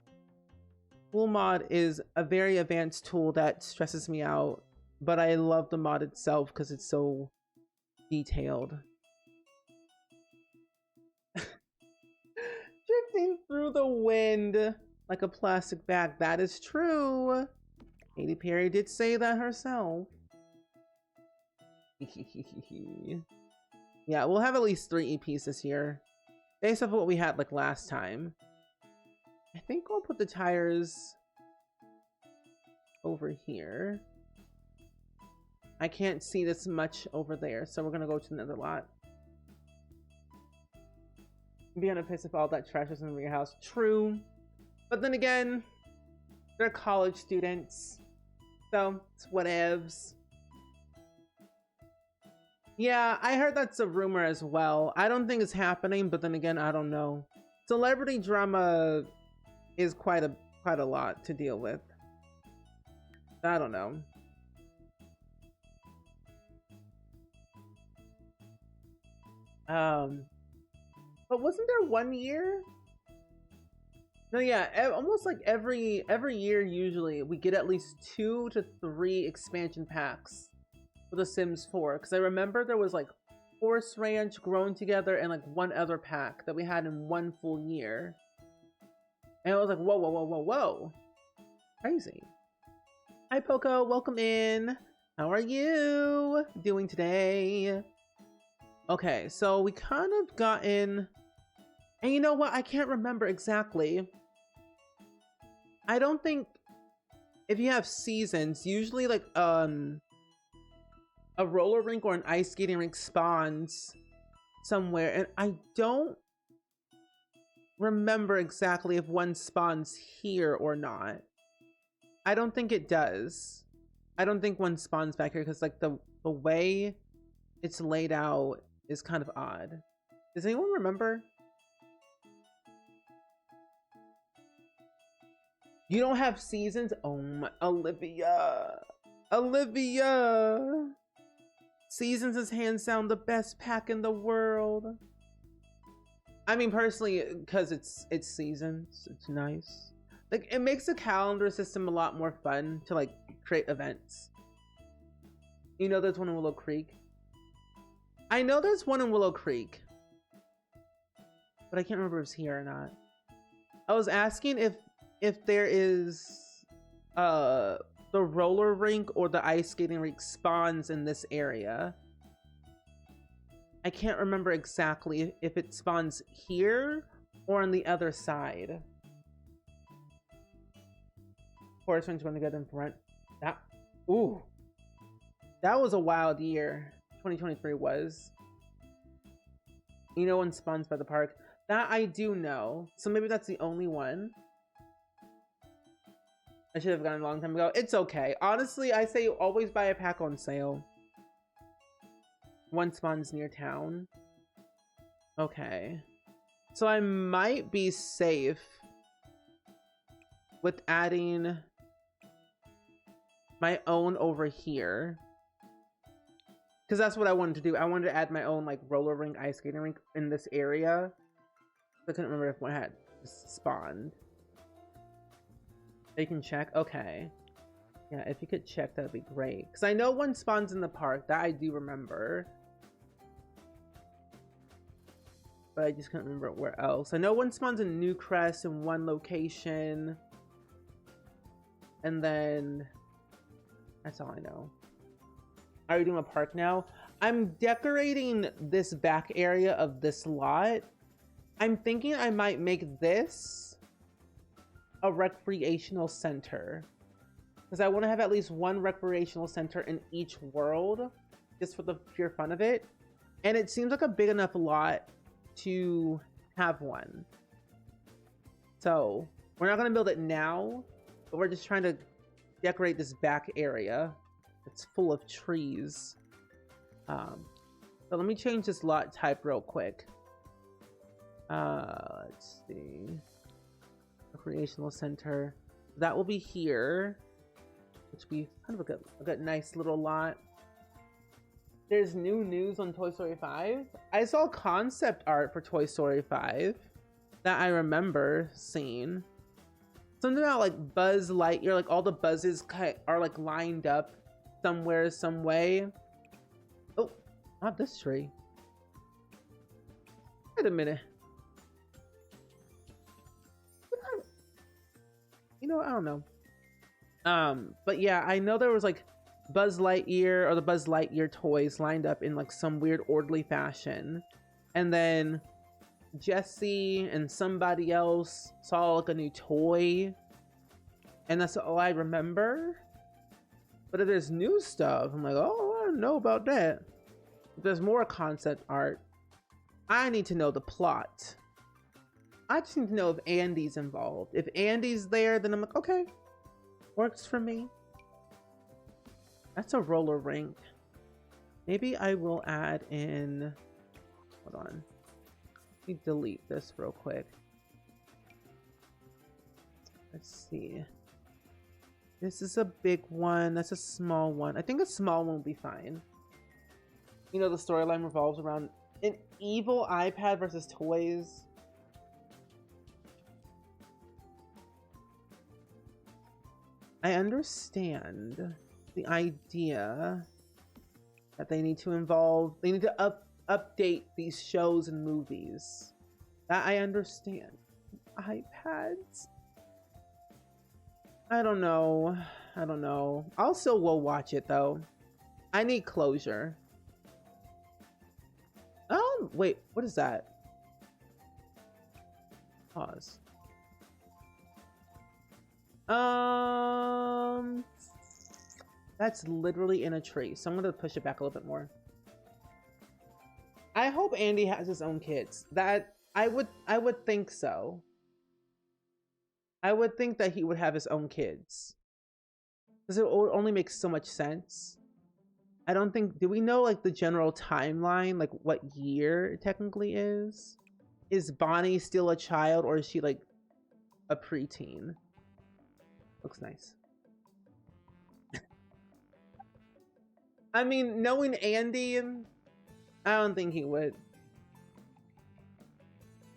A: Tool mod is a very advanced tool that stresses me out, but I love the mod itself because it's so detailed. Drifting through the wind like a plastic bag. That is true. Katy Perry did say that herself. Yeah, we'll have at least 3 EPs this year, based off of what we had like last time. I think I'll put the tires over here. I can't see this much over there, so we're gonna go to another lot. Be on a piss if all that trash is in your house. True. But then again, they're college students, so it's whatevs. Yeah, I heard that's a rumor as well. I don't think it's happening, but then again, I don't know. Celebrity drama is quite a lot to deal with. I don't know. But wasn't there 1 year? No, yeah, almost like every year usually we get at least 2 to 3 expansion packs for The Sims 4. Because I remember there was like Horse Ranch, Grown Together, and like one other pack that we had in 1 full year. And I was like, whoa, whoa, whoa, whoa, whoa. Crazy. Hi, Poco. Welcome in. How are you doing today? Okay, so we kind of got in, and you know what? I can't remember exactly. I don't think if you have seasons, usually like a roller rink or an ice skating rink spawns somewhere, and I don't remember exactly if one spawns here or not. I don't think it does. I don't think one spawns back here because like the way it's laid out is kind of odd. Does anyone remember? You don't have seasons? Oh my, Olivia. Olivia. Seasons is hands down the best pack in the world. I mean, personally, because it's seasons, it's nice. Like, it makes the calendar system a lot more fun to like create events. You know, there's one in Willow Creek. I know there's one in Willow Creek, but I can't remember if it's here or not. I was asking if there is the roller rink or the ice skating rink spawns in this area. I can't remember exactly if it spawns here or on the other side. Forest Ring's going to get in front. That was a wild year. 2023 was. You know when spawns by the park? That I do know. So maybe that's the only one. I should have gotten a long time ago. It's okay. Honestly, I say always buy a pack on sale. One spawns near town. Okay. So I might be safe with adding my own over here. Because that's what I wanted to do. I wanted to add my own like roller rink, ice skating rink in this area. I couldn't remember if one had spawned. They can check? Okay. Yeah, if you could check, that'd be great. Because I know one spawns in the park. That I do remember. But I just couldn't remember where else. I know one spawns in Newcrest in one location. And then... that's all I know. Are you doing a park now? I'm decorating this back area of this lot. I'm thinking I might make this a recreational center. Because I want to have at least one recreational center in each world. Just for the pure fun of it. And it seems like a big enough lot to have one. So, we're not going to build it now. But we're just trying to decorate this back area. It's full of trees. So let me change this lot type real quick. Let's see. Recreational center. That will be here. Which will be kind of a good nice little lot. There's new news on Toy Story 5. I saw concept art for Toy Story 5 that I remember seeing. Something about like Buzz Lightyear, like all the buzzes are like lined up somewhere, some way. Oh, not this tree. Wait a minute. You know, I don't know. But yeah, I know there was like Buzz Lightyear or the Buzz Lightyear toys lined up in like some weird orderly fashion. And then Jesse and somebody else saw like a new toy. And that's all I remember. But if there's new stuff, I'm like, oh, I don't know about that. If there's more concept art, I need to know the plot. I just need to know if Andy's involved. If Andy's there, then I'm like, okay, works for me. That's a roller rink. Maybe I will add in, hold on. Let me delete this real quick. Let's see. This is a big one. That's a small one. I think a small one will be fine. You know, the storyline revolves around an evil iPad versus toys. I understand the idea that they need to update these shows and movies. That I understand. iPads? I don't know. I'll still will watch it though. I need closure. Oh, wait, what is that? Pause. That's literally in a tree, so I'm gonna push it back a little bit more. I hope Andy has his own kids. That I would think so. I would think that he would have his own kids. Because it only makes so much sense. I don't think, do we know like the general timeline, like what year it technically is? Is Bonnie still a child or is she like a preteen? Looks nice. I mean, knowing Andy, I don't think he would.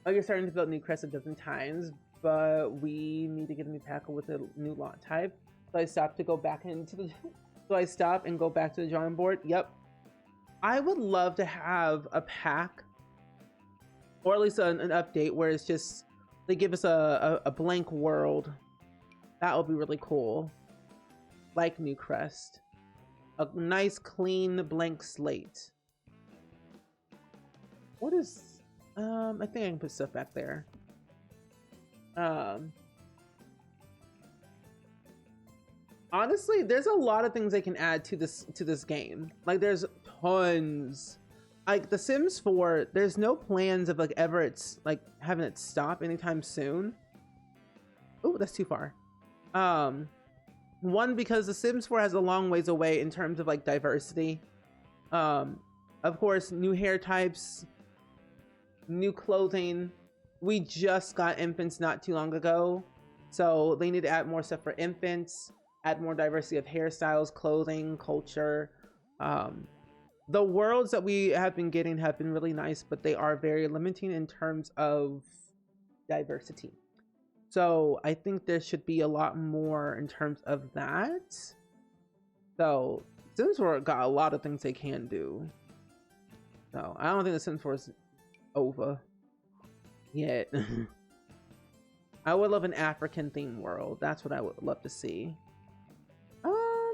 A: Oh, you're starting to build new crest a dozen times, but we need to get a new tackle with a new lot type. So I stopped to go back into the... So I stop and go back to the drawing board. Yep. I would love to have a pack, or at least an update where it's just, they give us a blank world. That would be really cool. Like New Crest. A nice, clean, blank slate. What is... I think I can put stuff back there. Honestly, there's a lot of things they can add to this game. Like, there's tons. Like, The Sims 4, there's no plans of, like, ever it's, like, having it stop anytime soon. Oh, that's too far. One, because The Sims 4 has a long ways away in terms of, like, diversity. Of course, new hair types, new clothing. We just got infants not too long ago, so they need to add more stuff for infants, add more diversity of hairstyles, clothing, culture. The worlds that we have been getting have been really nice, but they are very limiting in terms of diversity. So I think there should be a lot more in terms of that. So Sims 4 got a lot of things they can do. So I don't think the Sims 4 is over yet. I would love an African themed world. That's what I would love to see.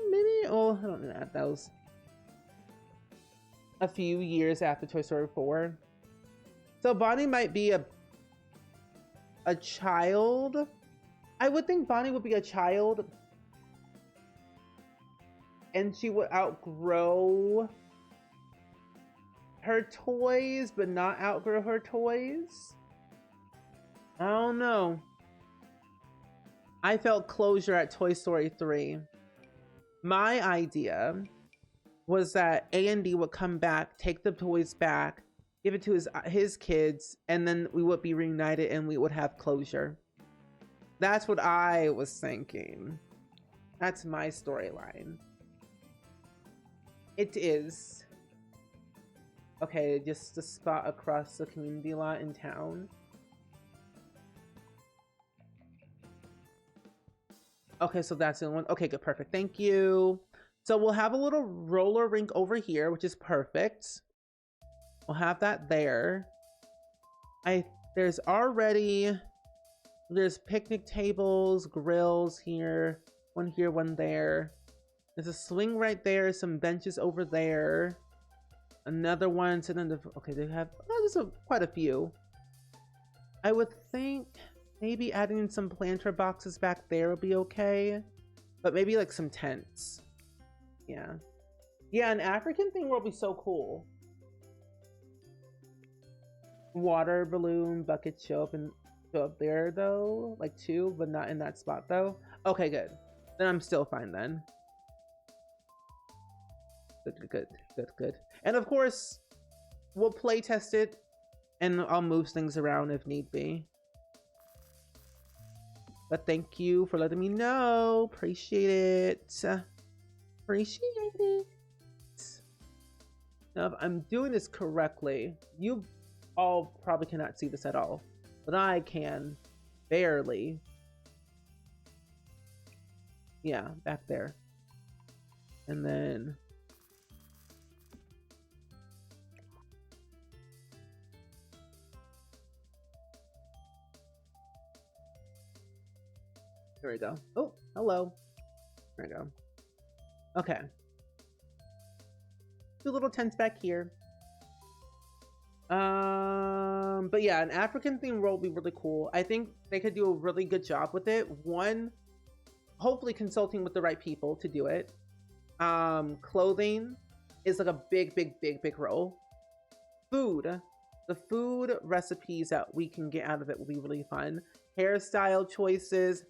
A: Maybe, oh, I don't know that. That was a few years after Toy Story 4. So Bonnie might be a child. I would think Bonnie would be a child. And she would outgrow her toys, but not outgrow her toys. I don't know. I felt closure at Toy Story 3. My idea was that Andy would come back, take the toys back, give it to his kids, and then we would be reunited and we would have closure. That's what I was thinking. That's my storyline. It is. Okay, just a spot across the community lot in town. Okay, so that's the one. Okay, good, perfect. Thank you. So we'll have a little roller rink over here, which is perfect. We'll have that there. There's picnic tables, grills here, one there. There's a swing right there, some benches over there. Another one sitting in the, okay, they have, there's quite a few. I would think maybe adding some planter boxes back there would be okay. But maybe like some tents. Yeah. Yeah, an African thing will be so cool. Water balloon buckets show up there though. Like 2, but not in that spot though. Okay, good. Then I'm still fine then. Good. And of course, we'll play test it and I'll move things around if need be. But thank you for letting me know. Appreciate it. Appreciate it. Now, if I'm doing this correctly, you all probably cannot see this at all, but I can. Barely. Yeah, back there. And then... There we go. Oh, hello. There we go. Okay. 2 little tents back here. But yeah, an African themed world would be really cool. I think they could do a really good job with it. One, hopefully consulting with the right people to do it. Clothing is like a big role. Food. The food recipes that we can get out of it will be really fun. Hairstyle choices,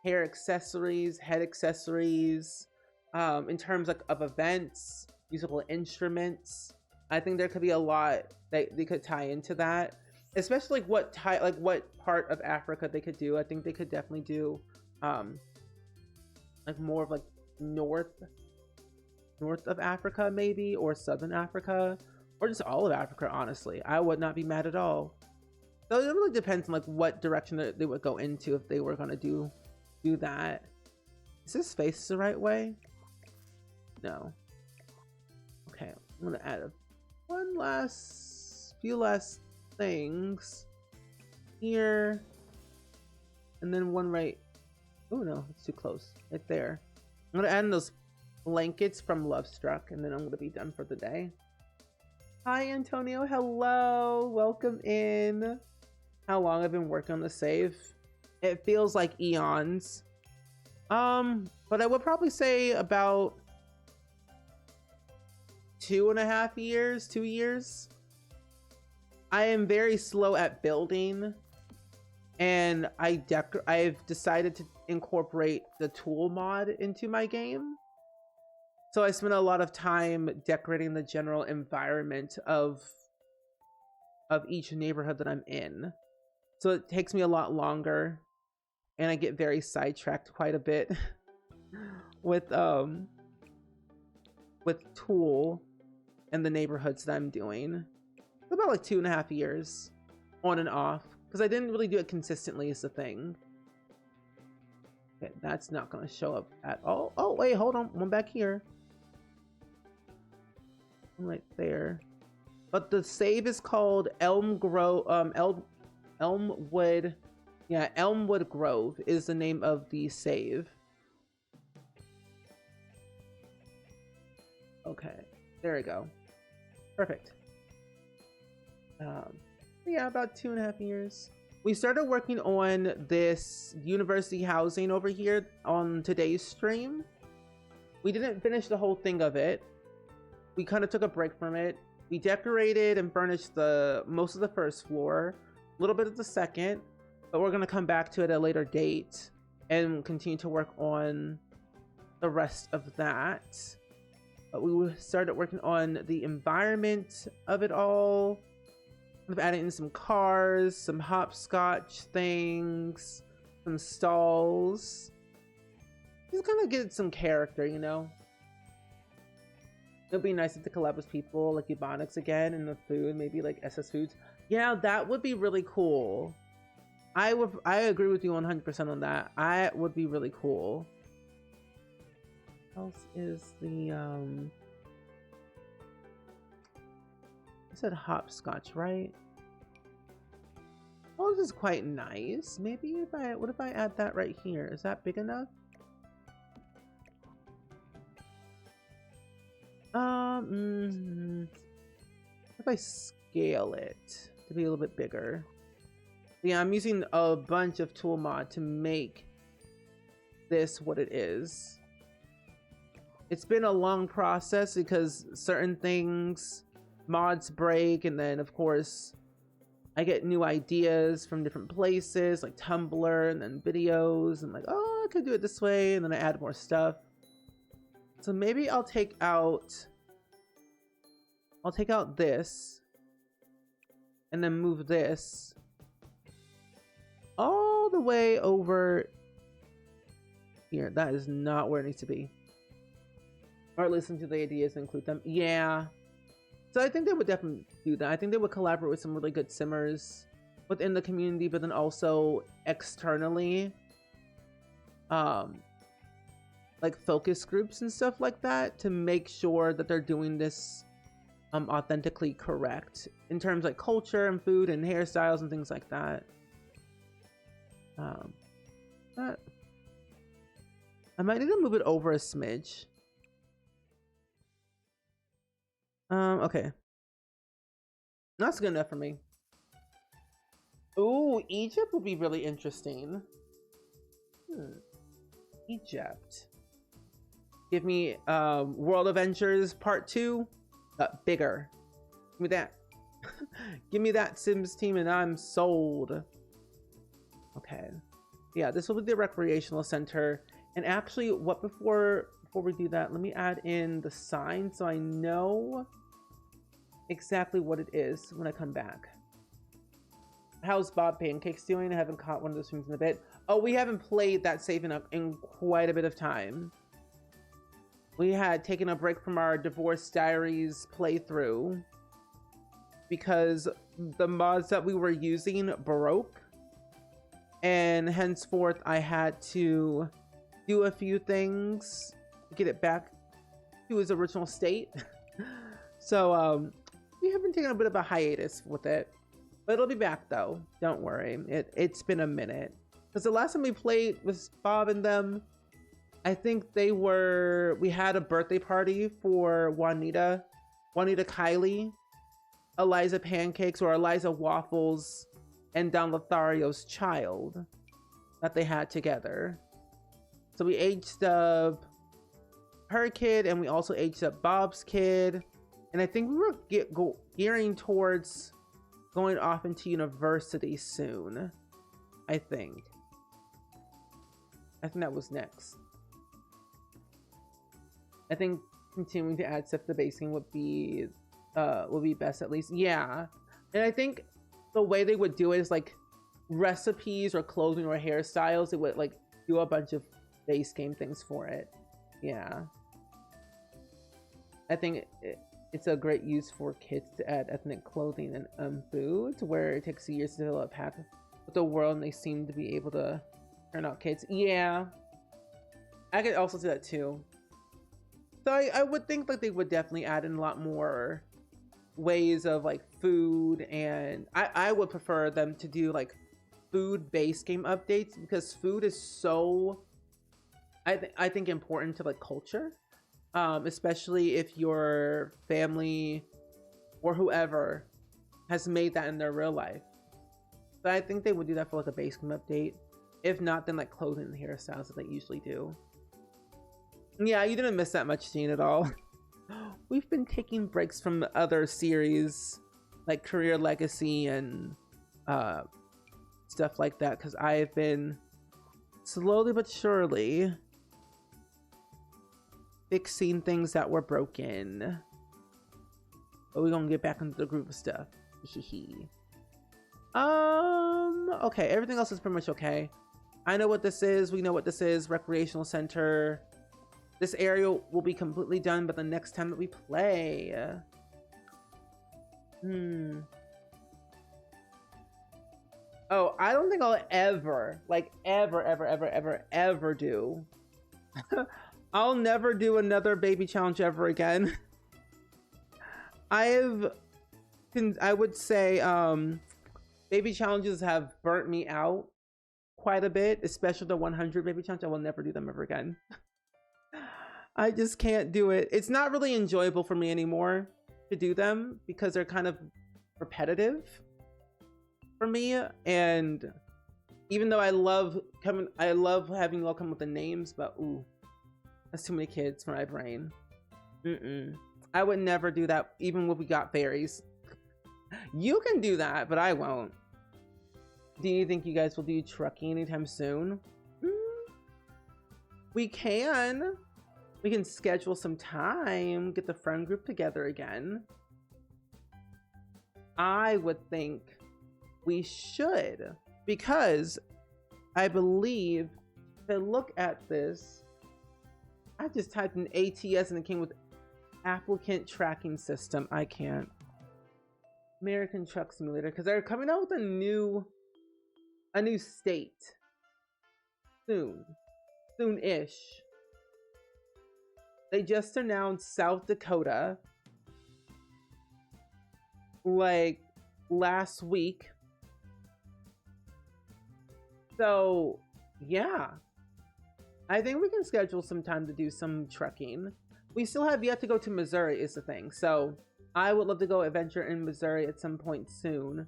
A: hair accessories, head accessories, in terms of events, musical instruments. I think there could be a lot that they could tie into that, especially what part of Africa they could do. I think they could definitely do like more of like north of Africa maybe, or southern Africa, or just all of Africa. Honestly, I would not be mad at all. So it really depends on like what direction they would go into if they were gonna do that. Is this face the right way? No. Okay, I'm gonna add few last things here, and then one right. Oh no, it's too close. Right there. I'm gonna add in those blankets from Love Struck, and then I'm gonna be done for the day. Hi Antonio, hello, welcome in. How long I've been working on the save? It feels like eons. But I would probably say about 2.5 years, 2 years. I am very slow at building, and I've decided to incorporate the tool mod into my game. So I spent a lot of time decorating the general environment of each neighborhood that I'm in. So it takes me a lot longer, and I get very sidetracked quite a bit with tool and the neighborhoods that I'm doing. About like 2.5 years on and off, because I didn't really do it consistently is the thing. Okay, that's not gonna show up at all. Oh wait, hold on, one back here. Right there. But the save is called Elmwood. Yeah, Elmwood Grove is the name of the save. Okay, there we go. Perfect. Yeah, about 2.5 years. We started working on this university housing over here on today's stream. We didn't finish the whole thing of it. We kind of took a break from it. We decorated and furnished most of the first floor, a little bit of the second, but we're gonna come back to it at a later date and continue to work on the rest of that. But we started working on the environment of it all. We've added in some cars, some hopscotch things, some stalls. Just kind of get some character, you know? It'd be nice if to collab with people like Ebonics again, and the food, maybe like SS Foods. Yeah, that would be really cool. I agree with you 100% on that. I would be really cool. What else is the I said hopscotch, right? Oh, this is quite nice. Maybe what if I add that right here? Is that big enough? If I scale it to be a little bit bigger. Yeah, I'm using a bunch of tool mod to make this what it is. It's been a long process because certain things, mods break, and then of course I get new ideas from different places like Tumblr and then videos, and like, oh, I could do it this way, and then I add more stuff. So maybe I'll take out this and then move this all the way over here. That is not where it needs to be. Or listen to the ideas and include them. Yeah. So I think they would definitely do that. I think they would collaborate with some really good simmers within the community, but then also externally. Like focus groups and stuff like that, to make sure that they're doing this authentically correct in terms like culture and food and hairstyles and things like that. But I might need to move it over a smidge. Okay. That's good enough for me. Ooh, Egypt would be really interesting. Egypt. Give me World Avengers Part 2, bigger. Give me that. Give me that Sims team and I'm sold. Okay. Yeah, this will be the recreational center. And actually, what before we do that, let me add in the sign so I know exactly what it is when I come back. How's Bob Pancakes doing? I haven't caught one of those streams in a bit. Oh, we haven't played that save in quite a bit of time. We had taken a break from our Divorce Diaries playthrough because the mods that we were using broke, and henceforth I had to do a few things to get it back to its original state. So we have been taking a bit of a hiatus with it, but it'll be back though. Don't worry. It's been a minute because the last time we played was Bob and them. I think we had a birthday party for Juanita Kylie, Eliza Pancakes or Eliza Waffles, and Don Lothario's child that they had together. So we aged up her kid and we also aged up Bob's kid. And I think we were gearing towards going off into university soon. I think that was next. I think continuing to add stuff to the base game would be best, at least. Yeah. And I think the way they would do it is like recipes or clothing or hairstyles. It would like do a bunch of base game things for it. Yeah. I think it's a great use for kids to add ethnic clothing and food, where it takes years to develop habit with the world and they seem to be able to turn out kids. Yeah. I could also do that too. So I would think like they would definitely add in a lot more ways of like food, and I would prefer them to do like food based game updates because food is so I think important to like culture, especially if your family or whoever has made that in their real life. But I think they would do that for like a base game update. If not, then like clothing and hairstyles that they usually do. Yeah, you didn't miss that much scene at all. We've been taking breaks from other series like Career Legacy and stuff like that because I have been slowly but surely fixing things that were broken. But we're gonna get back into the groove of stuff. Okay, everything else is pretty much okay. I know what this is. We know what this is. Recreational center. This area will be completely done by the next time that we play. Oh, I don't think I'll ever do. I'll never do another baby challenge ever again. I would say baby challenges have burnt me out quite a bit, especially the 100 baby challenge. I will never do them ever again. I just can't do it. It's not really enjoyable for me anymore to do them because they're kind of repetitive for me. And even though I love having you all come with the names, but ooh, that's too many kids for my brain. I would never do that, even if we got berries. You can do that, but I won't. Do you think you guys will do trucking anytime soon? We can. We can schedule some time, get the friend group together again. I would think we should, because I believe, if I look at this, I just typed in ATS and it came with applicant tracking system. I can't. American Truck Simulator, because they're coming out with a new state soon-ish. They just announced South Dakota like last week. So yeah, I think we can schedule some time to do some trucking. We still have yet to go to Missouri is the thing. So I would love to go adventure in Missouri at some point soon.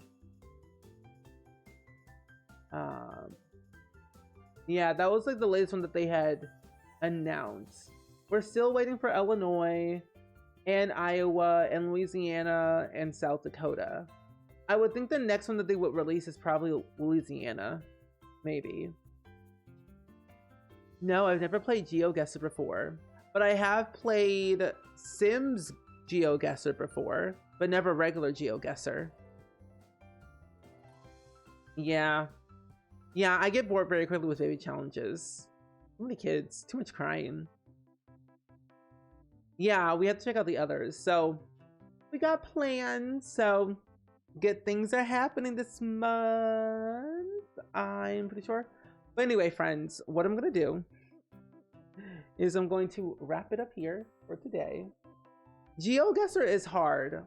A: Yeah, that was like the latest one that they had announced. We're still waiting for Illinois and Iowa and Louisiana and South Dakota. I would think the next one that they would release is probably Louisiana. Maybe. No, I've never played GeoGuessr before. But I have played Sims GeoGuessr before, but never regular GeoGuessr. Yeah. Yeah, I get bored very quickly with baby challenges. Too many kids, too much crying. Yeah, we have to check out the others. So we got plans. So good things are happening this month, I'm pretty sure. But anyway, friends, what I'm gonna do is I'm going to wrap it up here for today. GeoGuessr is hard.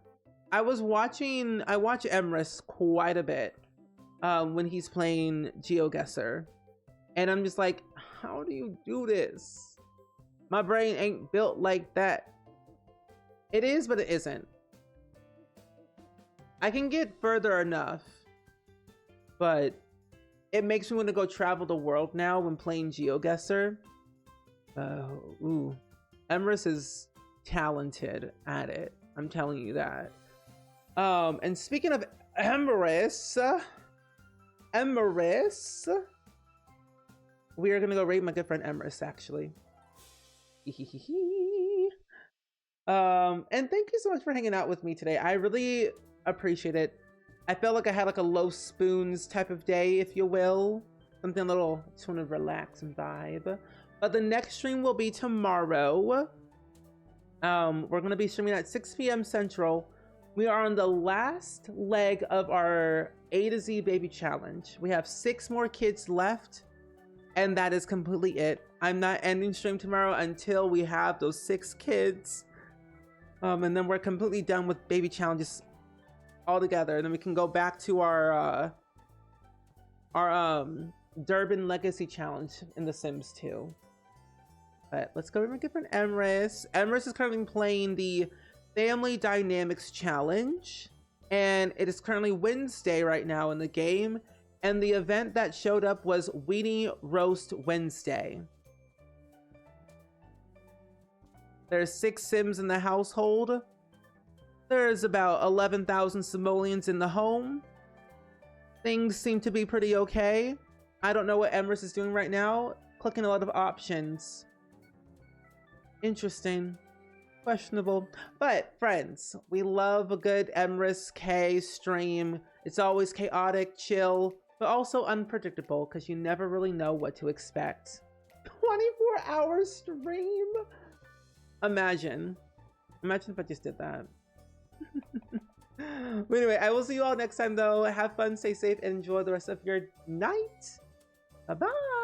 A: I watch Emrys quite a bit when he's playing GeoGuessr, and I'm just like, how do you do this? My brain ain't built like that. It is, but it isn't. I can get further enough, but it makes me want to go travel the world now when playing GeoGuessr. Emrys is talented at it. I'm telling you that. And speaking of Emrys, we are gonna go raid my good friend Emrys, actually. And thank you so much for hanging out with me today. I really appreciate it. I felt like I had like a low spoons type of day, if you will. Something a little, just want to relax and vibe. But the next stream will be tomorrow. We're gonna be streaming at 6 p.m. Central. We are on the last leg of our A to Z baby challenge. We have 6 more kids left, and that is completely it. I'm not ending stream tomorrow until we have those 6 kids. And then we're completely done with baby challenges altogether. And then we can go back to our Durban Legacy Challenge in The Sims 2. But let's go with my good friend Emrys. Emrys is currently playing the Family Dynamics Challenge, and it is currently Wednesday right now in the game, and the event that showed up was Weenie Roast Wednesday. There's 6 Sims in the household. There's about 11,000 simoleons in the home. Things seem to be pretty okay. I don't know what Emrys is doing right now. Clicking a lot of options. Interesting. Questionable. But friends, we love a good Emrys K stream. It's always chaotic, chill, but also unpredictable because you never really know what to expect. 24-hour stream. Imagine if I just did that. But anyway, I will see you all next time though. Have fun, stay safe, and enjoy the rest of your night. Bye bye.